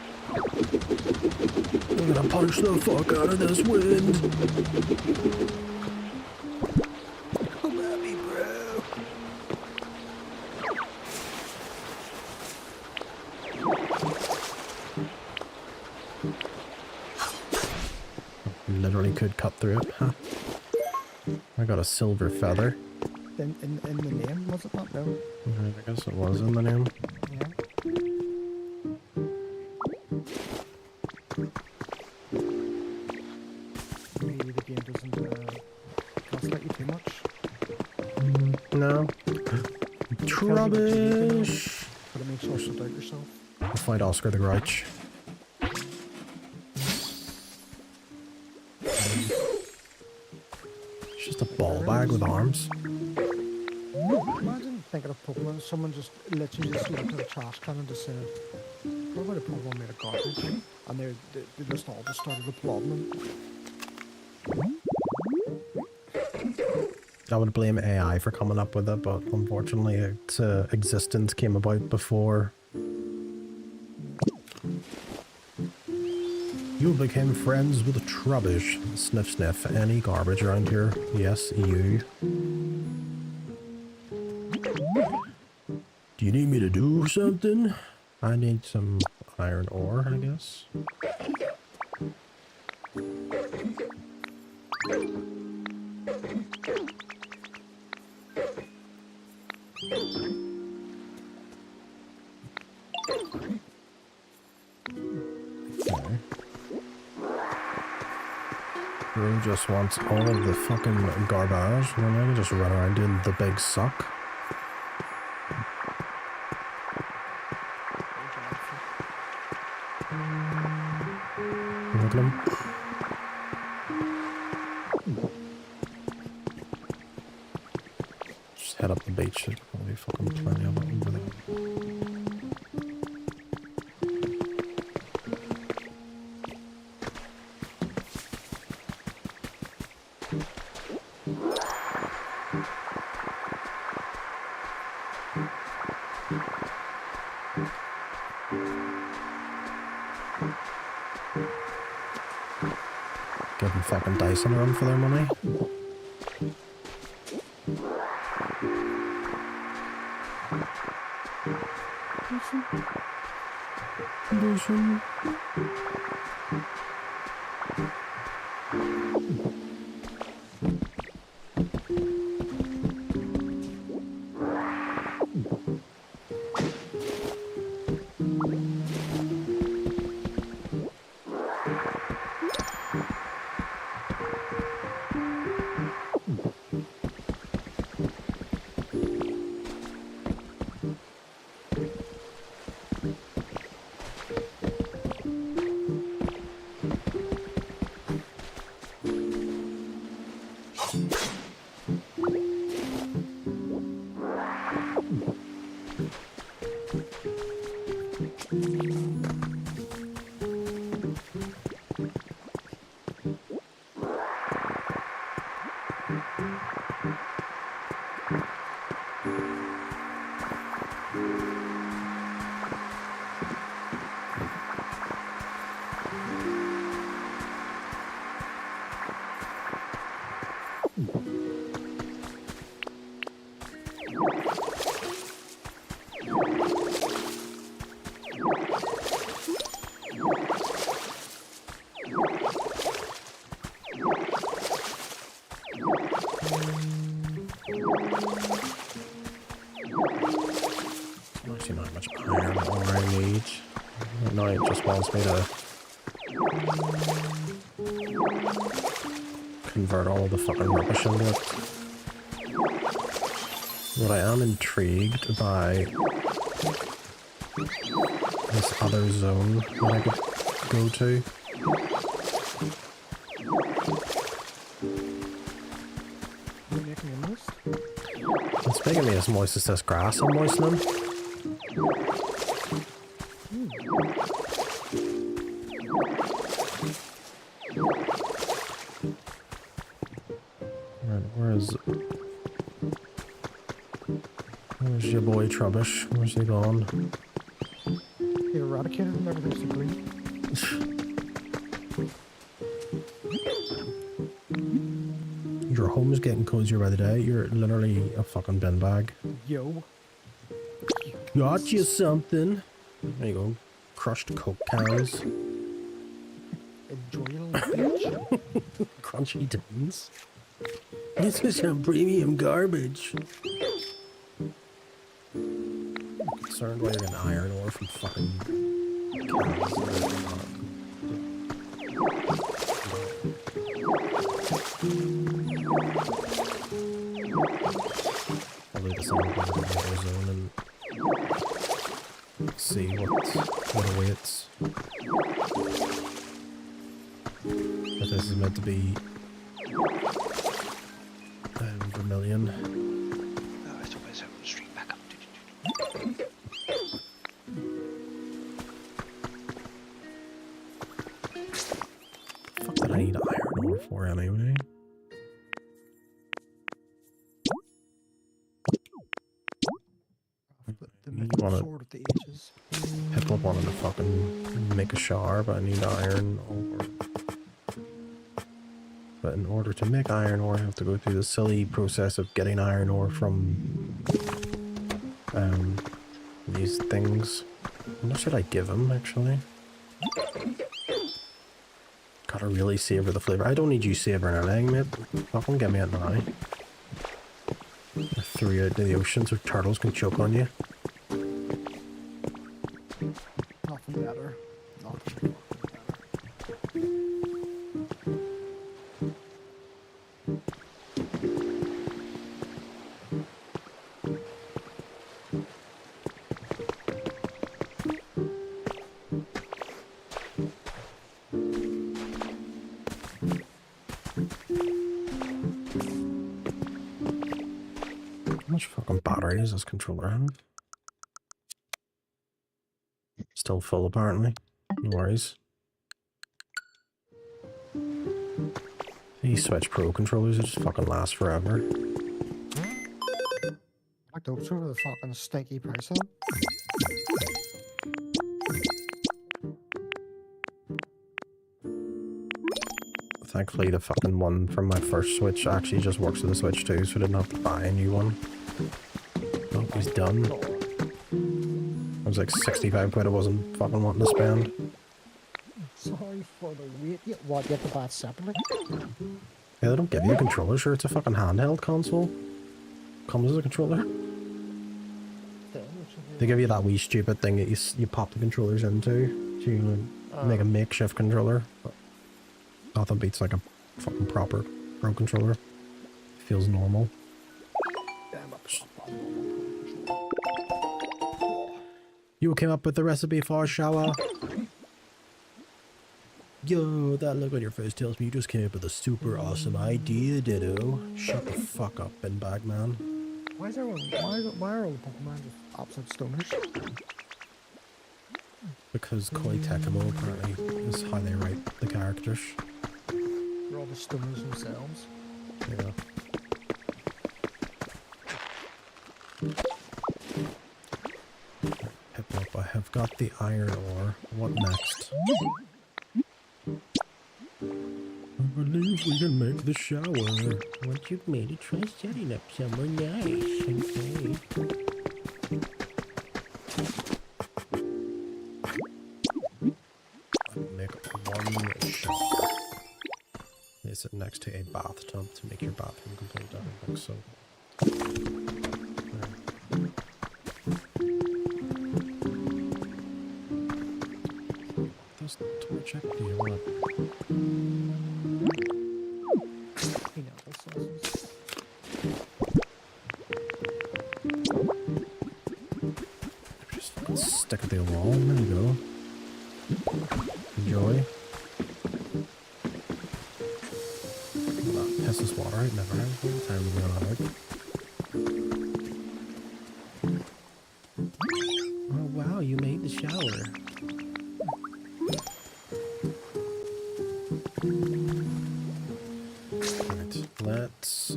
I'm gonna punch the fuck out of this wind! Come at me, bro! Literally could cut through it, huh? I got a silver feather. In the name, was it not? No. I guess it was in the name. Yeah. Maybe the game doesn't gaslight you too much. No. Trubbish! But it makes you also doubt yourself. We'll fight Oscar the Grouch. It's just a ball bag with arms. Imagine thinking of Pokemon, someone just literally just looked at a trash can and just said, what about a Pokemon made of garbage? And they just all just started applauding them. I would blame AI for coming up with it, but unfortunately its existence came about before. You became friends with a Trubbish. Sniff sniff. Any garbage around here? Yes, you. Do you need me to do something? I need some iron ore, I guess. Okay. Drew just wants all of the fucking garbage, and then I can just run around doing the big suck. Look at him. Just head up the beach, there's probably fucking plenty of it over there. Giving fucking Dyson a run for their money. Dyson. Actually not much iron ore I need. No, it just wants me to convert all of the fucking rubbish into it. But I am intrigued by this other zone that I could go to. You're making a moist? It's making me as moist as this grass I'm moistening. Right, where's your boy Trubbish? Where's he gone? He eradicated him, everything's so green. Your home's getting cozier by the day. You're literally a fucking bin bag. Yo. Got you something. There you go. Crushed Coke cans. Enjoy your little bitch. Crunchy tins. This is some premium garbage. I'm concerned why you're getting iron ore from fucking cows. Probably the same thing in the other zone and see what awaits. If this is meant to be Vermilion. Oh, it's always out on the street back up. Fuck did I need iron ore for anyway? The You metal wanna- sword of the ages. People wanted to fucking make a shower, but I need iron ore. But in order to make iron ore, I have to go through the silly process of getting iron ore from these things. What should I give him, actually? Gotta really savor the flavor. I don't need you savoring anything, mate. Fucking give me it now. I threw you out to the ocean so turtles can choke on you. Nothing better. Nothing better. How much fucking battery does this controller have? Still full, apparently. No worries. These Switch Pro controllers just fucking last forever. Like those two with the fucking stinky price on. Thankfully, the fucking one from my first Switch actually just works with the Switch too, so I didn't have to buy a new one. Oh, he's done. I was like 65 quid I wasn't fucking wanting to spend. Sorry for the wait. What, you have to buy it separately? Yeah, they don't give you a controller, sure, it's a fucking handheld console. Comes as a controller. They give you that wee stupid thing that you pop the controllers into to make a makeshift controller. But nothing beats like a fucking proper Pro controller. Feels normal. You came up with the recipe for a shower? Yo, that look on your face tells me you just came up with a super awesome idea, Ditto. Shut the fuck up, bin bag man. Why is everyone? Why are all the Pokemon just absolute stoners? Because Koi Tekamo apparently is how they write the characters. They're all the stoners themselves. Yeah. Hip up, I have got the iron ore. What next? I believe we can make the shower. Once you've made it, try setting up somewhere nice, okay? I'll make one shower. Place it next to a bathtub to make your bathroom complete, I don't think so. There. Does the torch do you want? Pineapple sauces. They're just fucking stick at the wall. There you go. Enjoy. That pisses water out, never ends. All the time we run out. Oh wow, you made the shower. Right, let's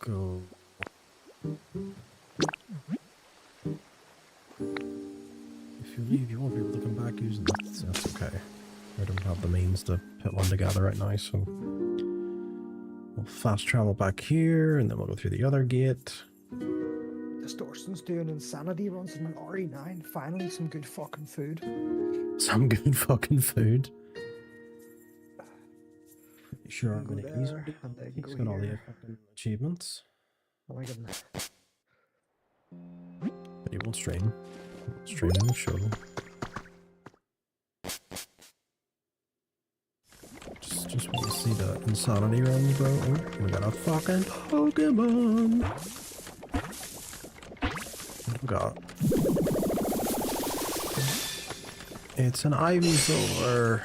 go. If you leave, you won't be able to come back using it. That's okay. I don't have the means to put one together right now, so we'll fast travel back here, and then we'll go through the other gate. Distortion's doing insanity runs in an RE9. Finally, some good fucking food. Some good fucking food. Pretty sure I'm Go gonna there, ease him. and then He's go got all the here. fucking achievements, Oh my goodness. but he won't stream. Stream in the show. Just want to see the insanity runs, bro. Oh, we got a fucking Pokemon. What do we got? It's an Ivysaur.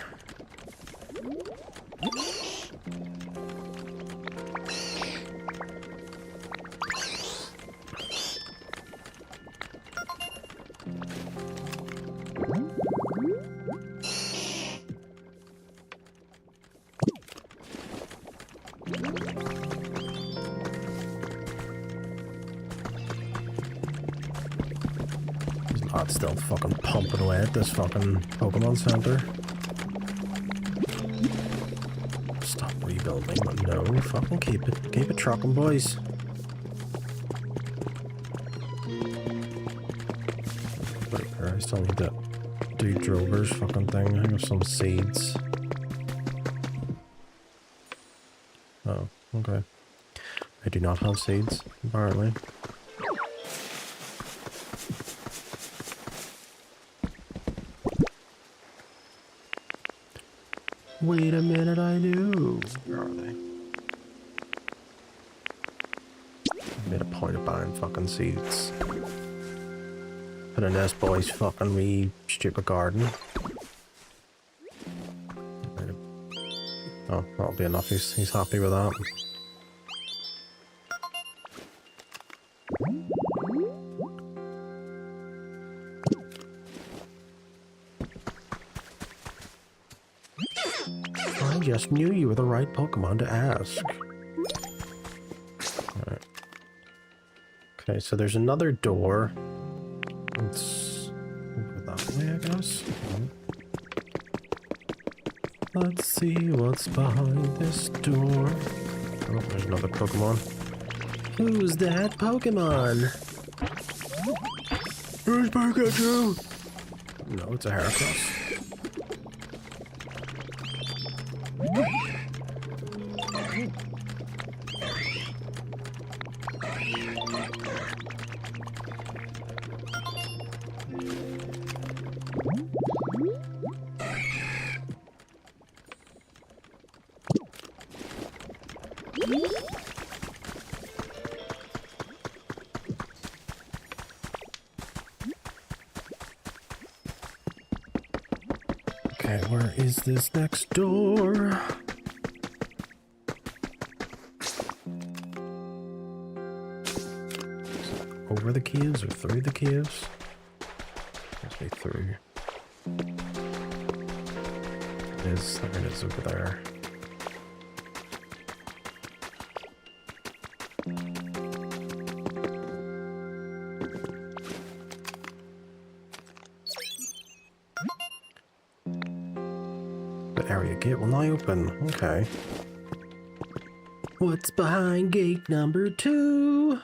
He's still fucking pumping away at this fucking Pokemon Center. Stop rebuilding, but no, fucking keep it trucking, boys. Put it there. I still need to do Drover's fucking thing. I have some seeds. Oh, okay. I do not have seeds, apparently. Wait a minute, I do. Where are they? I made a point of buying fucking seeds. Put in this boy's fucking wee stupid garden. Oh, that'll be enough. He's happy with that. I just knew you were the right Pokemon to ask. Alright. Okay, so there's another door. Let's over that way, I guess. Let's see what's behind this door. Oh, there's another Pokemon. Who's that Pokemon? Who's Pikachu? No, it's a Heracross. Okay, where is this next door? Over the caves or through the caves? Must be through. It is, there it is over there. The area gate will now open. Okay. What's behind gate number 2?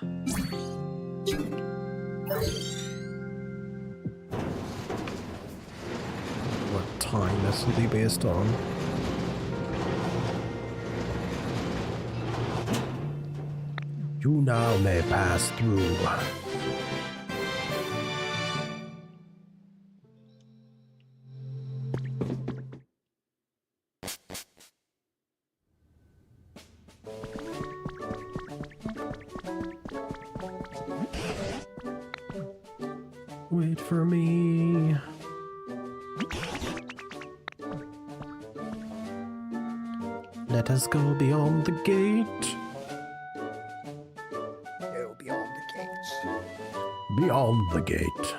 What time this will be based on? You now may pass through. wait for me. Let us go beyond the gate. Go beyond the gates. Beyond the gate.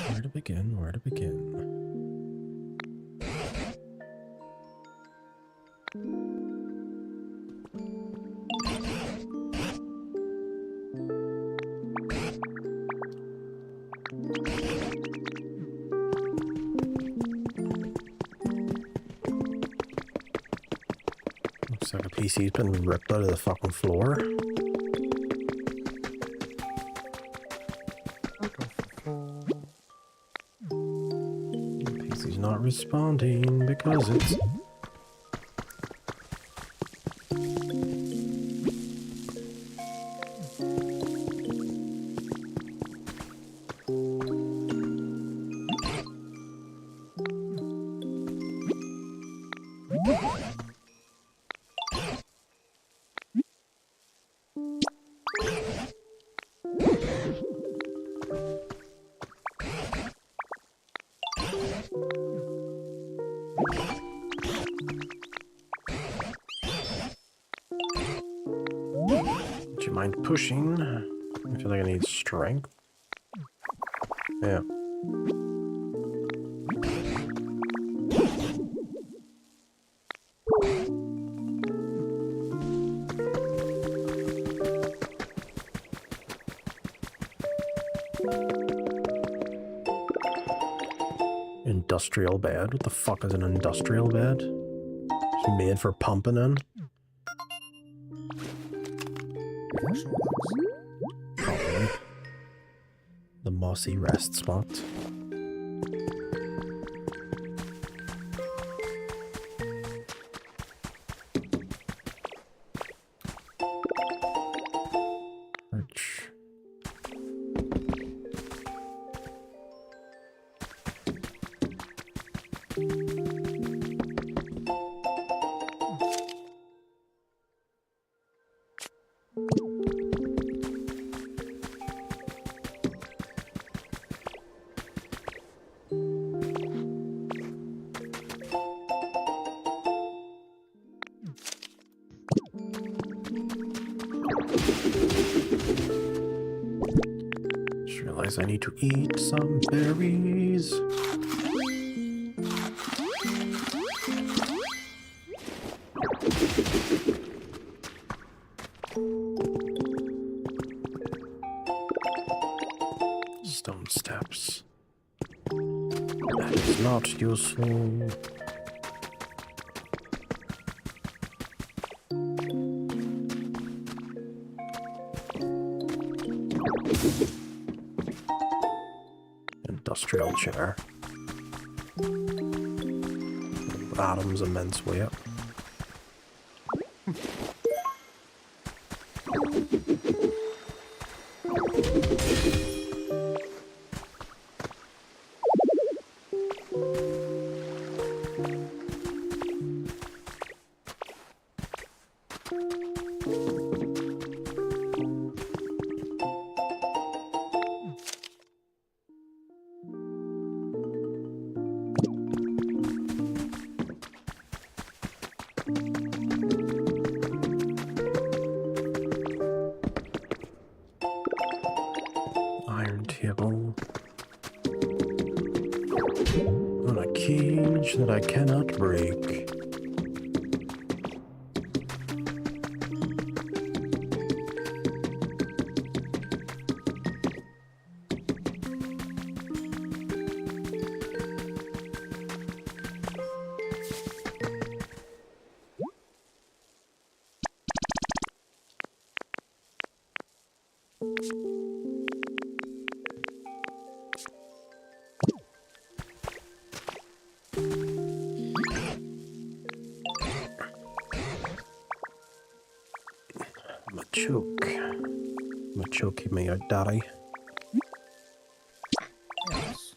Where to begin? Where to begin? Looks like a PC's been ripped out of the fucking floor. PC's not responding because it's... Would you mind pushing? I feel like I need strength. Yeah. Industrial bed? What the fuck is an industrial bed? It's made for pumping in? Probably. The mossy rest spot. Perch. Just realized I need to eat some berries. Stone steps. That is not useful. Industrial chair. Adam's immense weight. Iron table. On a cage that I cannot break. choke. My choke keep me out, daddy. Yes.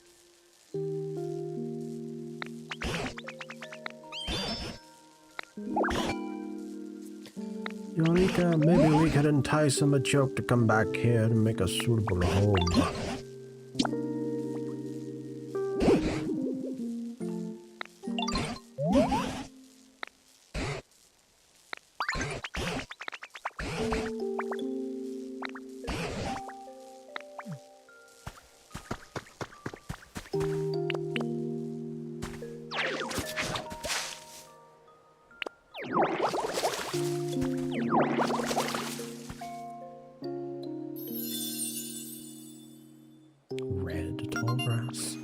Eureka, maybe we could entice him a joke to come back here and make a suitable home. Red tall grass.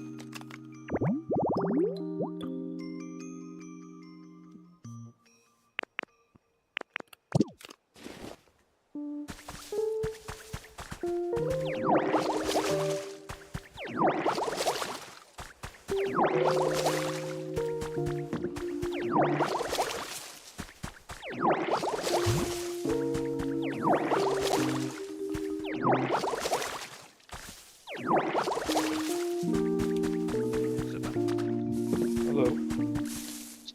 Hello.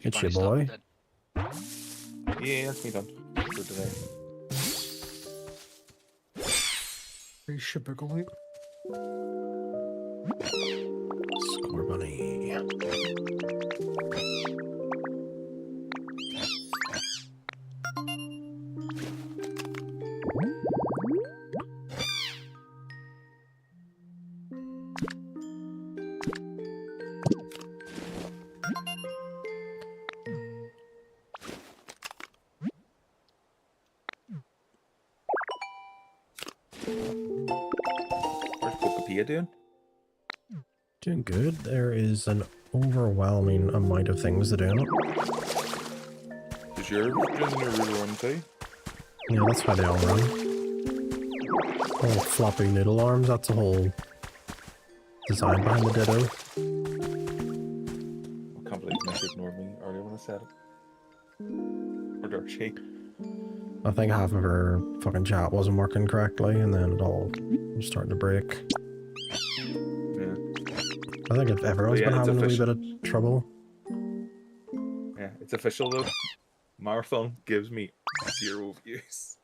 It's your boy. Yeah, that's me done for today. Pretty typically. Score bunny. Where's Pokopia doing? Doing good. There is an overwhelming amount of things to do in it. Is yours doing your real run too? Yeah, that's how they all run. Whole floppy noodle arms, that's a whole design behind the ditto. I can't believe you ignored me earlier when I said it. Or dark shake. I think half of her fucking chat wasn't working correctly, and then it all was starting to break. Yeah. I think if everyone's But yeah, been it's having a wee official. bit of trouble. Yeah, it's official though. Marathon gives me 0 views.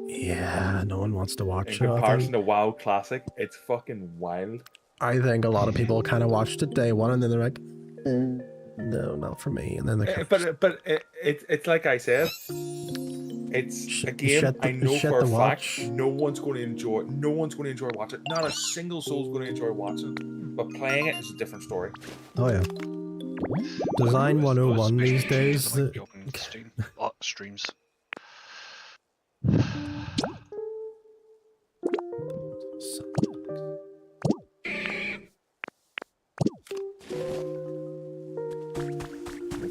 Yeah, no one wants to watch In it. comparison to WoW Classic, it's fucking wild. I think a lot of people kind of watched it day one, and then they're like, no, not for me. And then they It's like I said. It's a game I know for a fact no one's going to enjoy. No one's going to enjoy watching it. Not a single soul's going to enjoy watching it. But playing it is a different story. Oh yeah. Design 101 these days. Streams.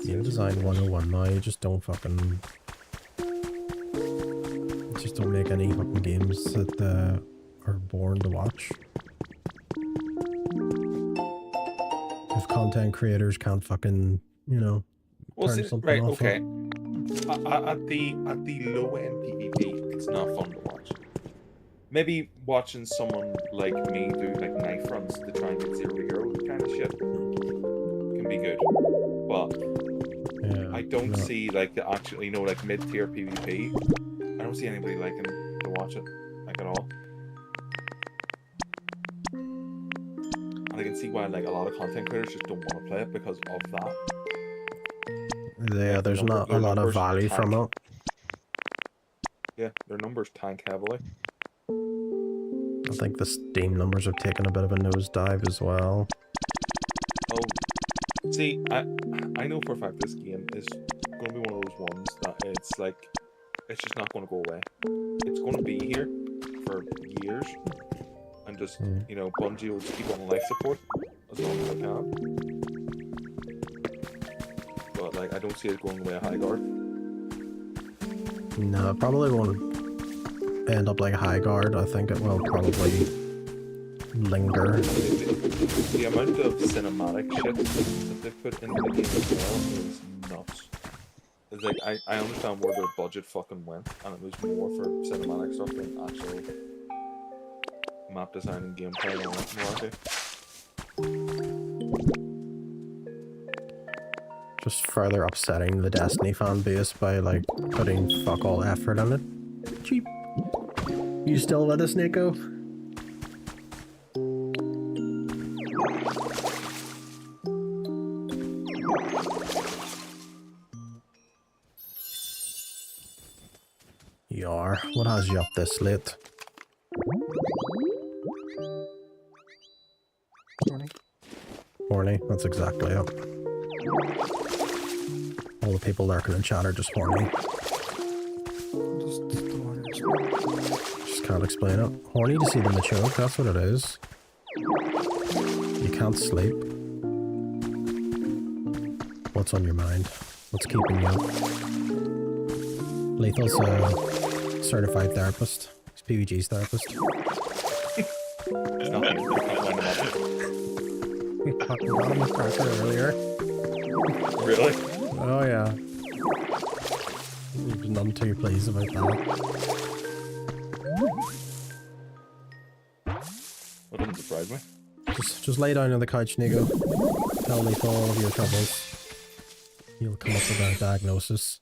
Yeah, design 101 now. You just don't fucking. Just don't make any fucking games that are boring to watch. If content creators can't fucking, you know, turn something right, off. okay. At the low end PvP, it's not fun to watch. Maybe watching someone like me do like knife runs to try and get 0 hero kind of shit can be good, but Yeah, I don't no. see like the actual, you know, like mid tier PvP. I don't see anybody liking to watch it like at all. And I can see why like a lot of content creators just don't want to play it because of that. Yeah, there's not a their lot of numbers value from tank. it. Yeah, their numbers tank heavily. I think the Steam numbers have taken a bit of a nosedive as well. Oh, see, I know for a fact this game is going to be one of those ones that it's like, it's just not going to go away. It's going to be here for years, and just, you know, Bungie will just keep on life support as long as they can. But like, I don't see it going away high guard. No, it probably won't end up like High Guard. I think it will probably linger. The amount of cinematic shit that they've put into the game as well is nuts. It's like I understand where their budget fucking went, and it was more for cinematic stuff than actual map design and gameplay and all that malarkey. Just further upsetting the Destiny fan base by like putting fuck all effort in it. Cheap. You still with us, Nico? You are. What has you up this late? Morning. Horny. That's exactly it. All the people lurking in chat are just horny. Just don't want to explain. Just can't explain it. Horny to see the mature, that's what it is. You can't sleep. What's on your mind? What's keeping you up? Lethal's a certified therapist. He's PVG's therapist. It's not here. We fucking got him a cracker earlier. Really? Oh yeah. He was none too pleased about that. That doesn't surprise me. Just lay down on the couch, Nico. Tell Lethal all of your troubles. He'll come up with a diagnosis.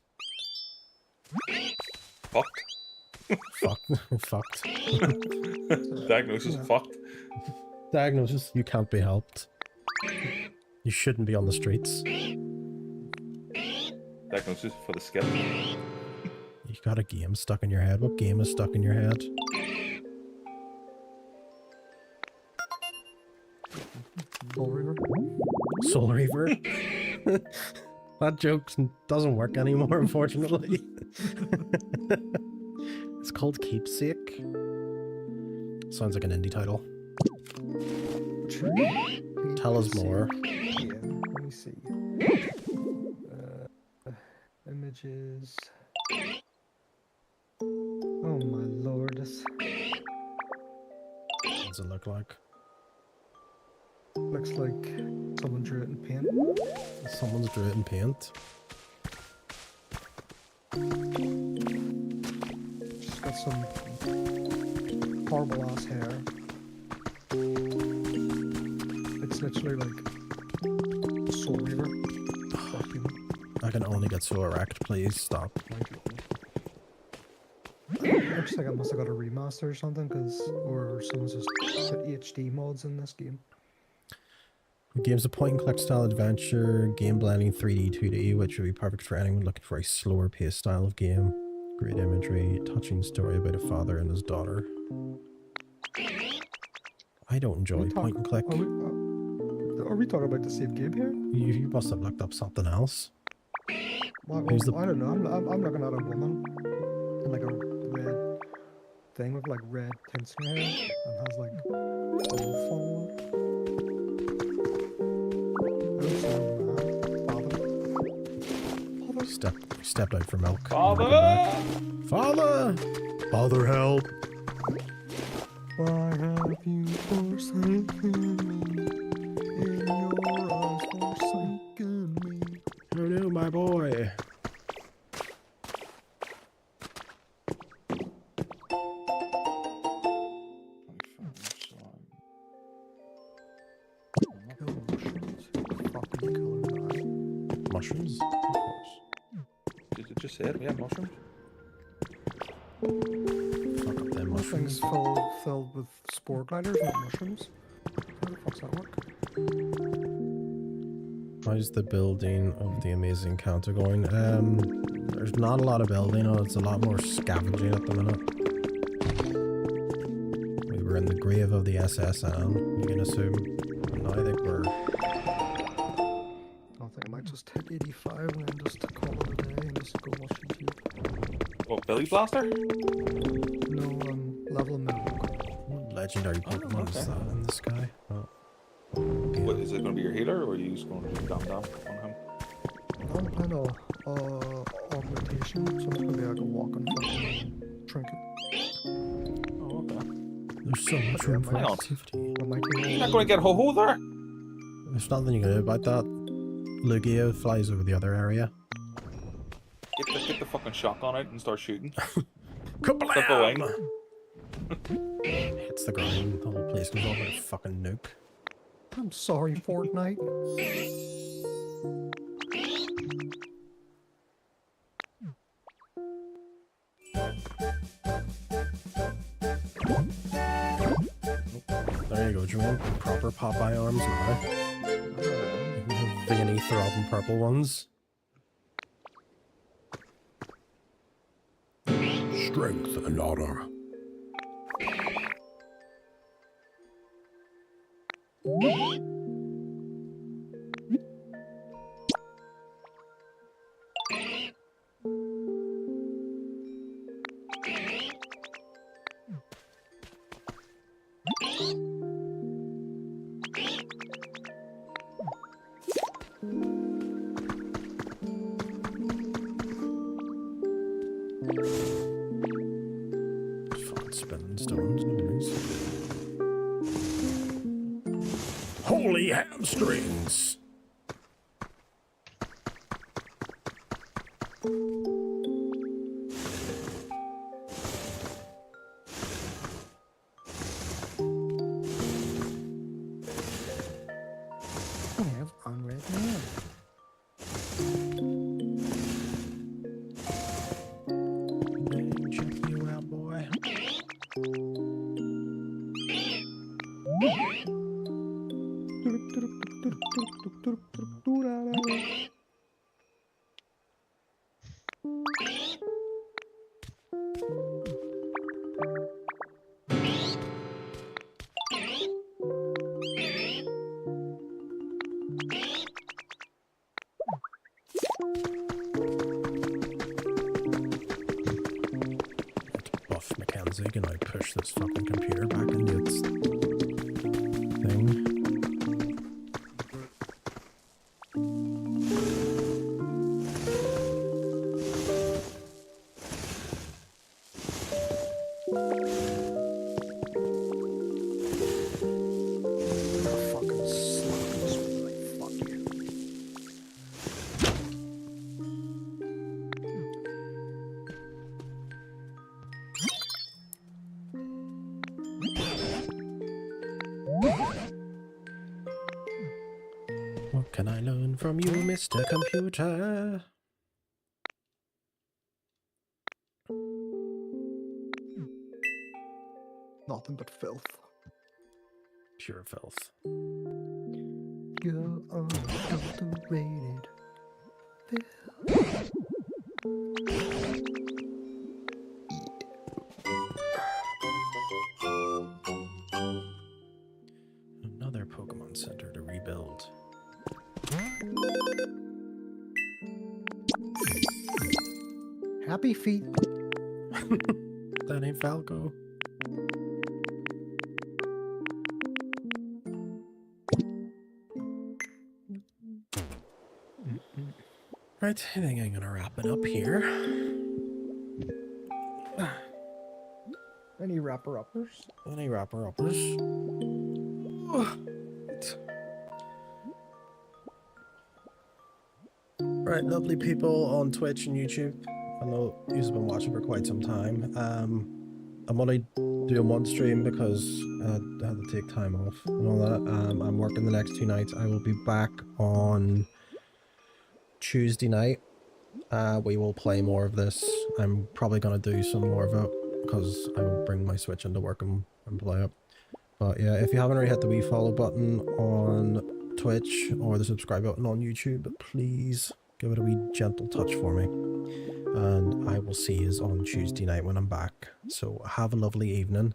Fucked. Fucked. Diagnosis fucked. Diagnosis, you can't be helped. You shouldn't be on the streets. Diagnosis for the skin. You got a game stuck in your head. What game is stuck in your head? Soul Reaver. Soul Reaver? That joke doesn't work anymore, unfortunately. It's called Keepsake. Sounds like an indie title. Tell us more. Yeah, let me see. Images. Oh my lord. This What does it look like? looks like someone drew it in paint. Someone's drew it in paint. She's got some horrible ass hair. It's literally like Soul Reaver. Fuck you. I can only get so erect, please stop. Looks like I must have got a remaster or something, or someone's just put HD mods in this game. The game's a point-and-click style adventure, game blending 3D, 2D, which would be perfect for anyone looking for a slower paced style of game. Great imagery, touching story about a father and his daughter. I don't enjoy point-and-click. Are we talking about the same game here? You must have looked up something else. Well, Who's the- I don't know. I'm looking at a woman in like a red thing with like red tints in her hair and has like a wolf on. Stepped out for milk. Father! Father! Father, help! Why have you forsaken me? In your eyes forsaken me. Oh no, my boy. Mushrooms? Of course. Did it just say it? Yeah, mushrooms. Fuck up them Things mushrooms. filled with spore gliders, not mushrooms. How the fuck's that work? How's the building of the amazing Kanto going? There's not a lot of building, it's a lot more scavenging at the minute. We were in the grave of the SSN, you can assume. And now I think we're... I think I might just hit 85 and then just call it a day and just go watch YouTube. What, Billy Blaster? No, level them out. What legendary Pokemon is that in the sky? Oh. What, is it going to be your healer, or are you just going to down on him? I'm kind of augmentation, so it's gonna be like a walking fucking trinket. Oh, okay. There's so much room for Hang on. activity. But my team You're not going to get ho-ho there? There's nothing you can do about that. Lugia flies over the other area. Get the fucking shotgun out and start shooting. Kablam! Hits the ground, the whole place goes off like a fucking nuke. I'm sorry, Fortnite. There you go, Jermaine. Proper Popeye arms now. Veiny, throbbing purple ones. Strength and honor. Fucking spinning stones, no worries. Holy hamstrings! I have unread mail. Check you out, boy. Buff Mackenzie, can I push this fucking computer back into its thing? Fucking slap this way, fuck you. What can I learn from you, Mr. Computer? Nothing but filth. Pure filth. You're unadulterated filth. Another Pokemon Center to rebuild. Happy feet. That ain't Falco. Right, I think I'm gonna wrap it up here. Any wrapper-uppers? Any wrapper-uppers? Right, lovely people on Twitch and YouTube. I know you've been watching for quite some time. I'm only doing one stream because I had to take time off and all that. I'm working the next 2 nights. I will be back on Tuesday night. We will play more of this. I'm probably going to do some more of it because I will bring my Switch into work and play it. But yeah, if you haven't already hit the wee follow button on Twitch or the subscribe button on YouTube, please give it a wee gentle touch for me. And I will see you on Tuesday night when I'm back. So have a lovely evening.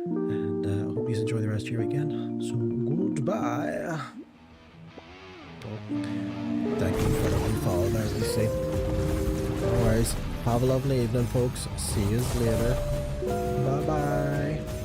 And I hope you enjoy the rest of your weekend. So goodbye. Thank you for the follow there, we see. No worries. Have a lovely evening, folks. See you later. Bye bye.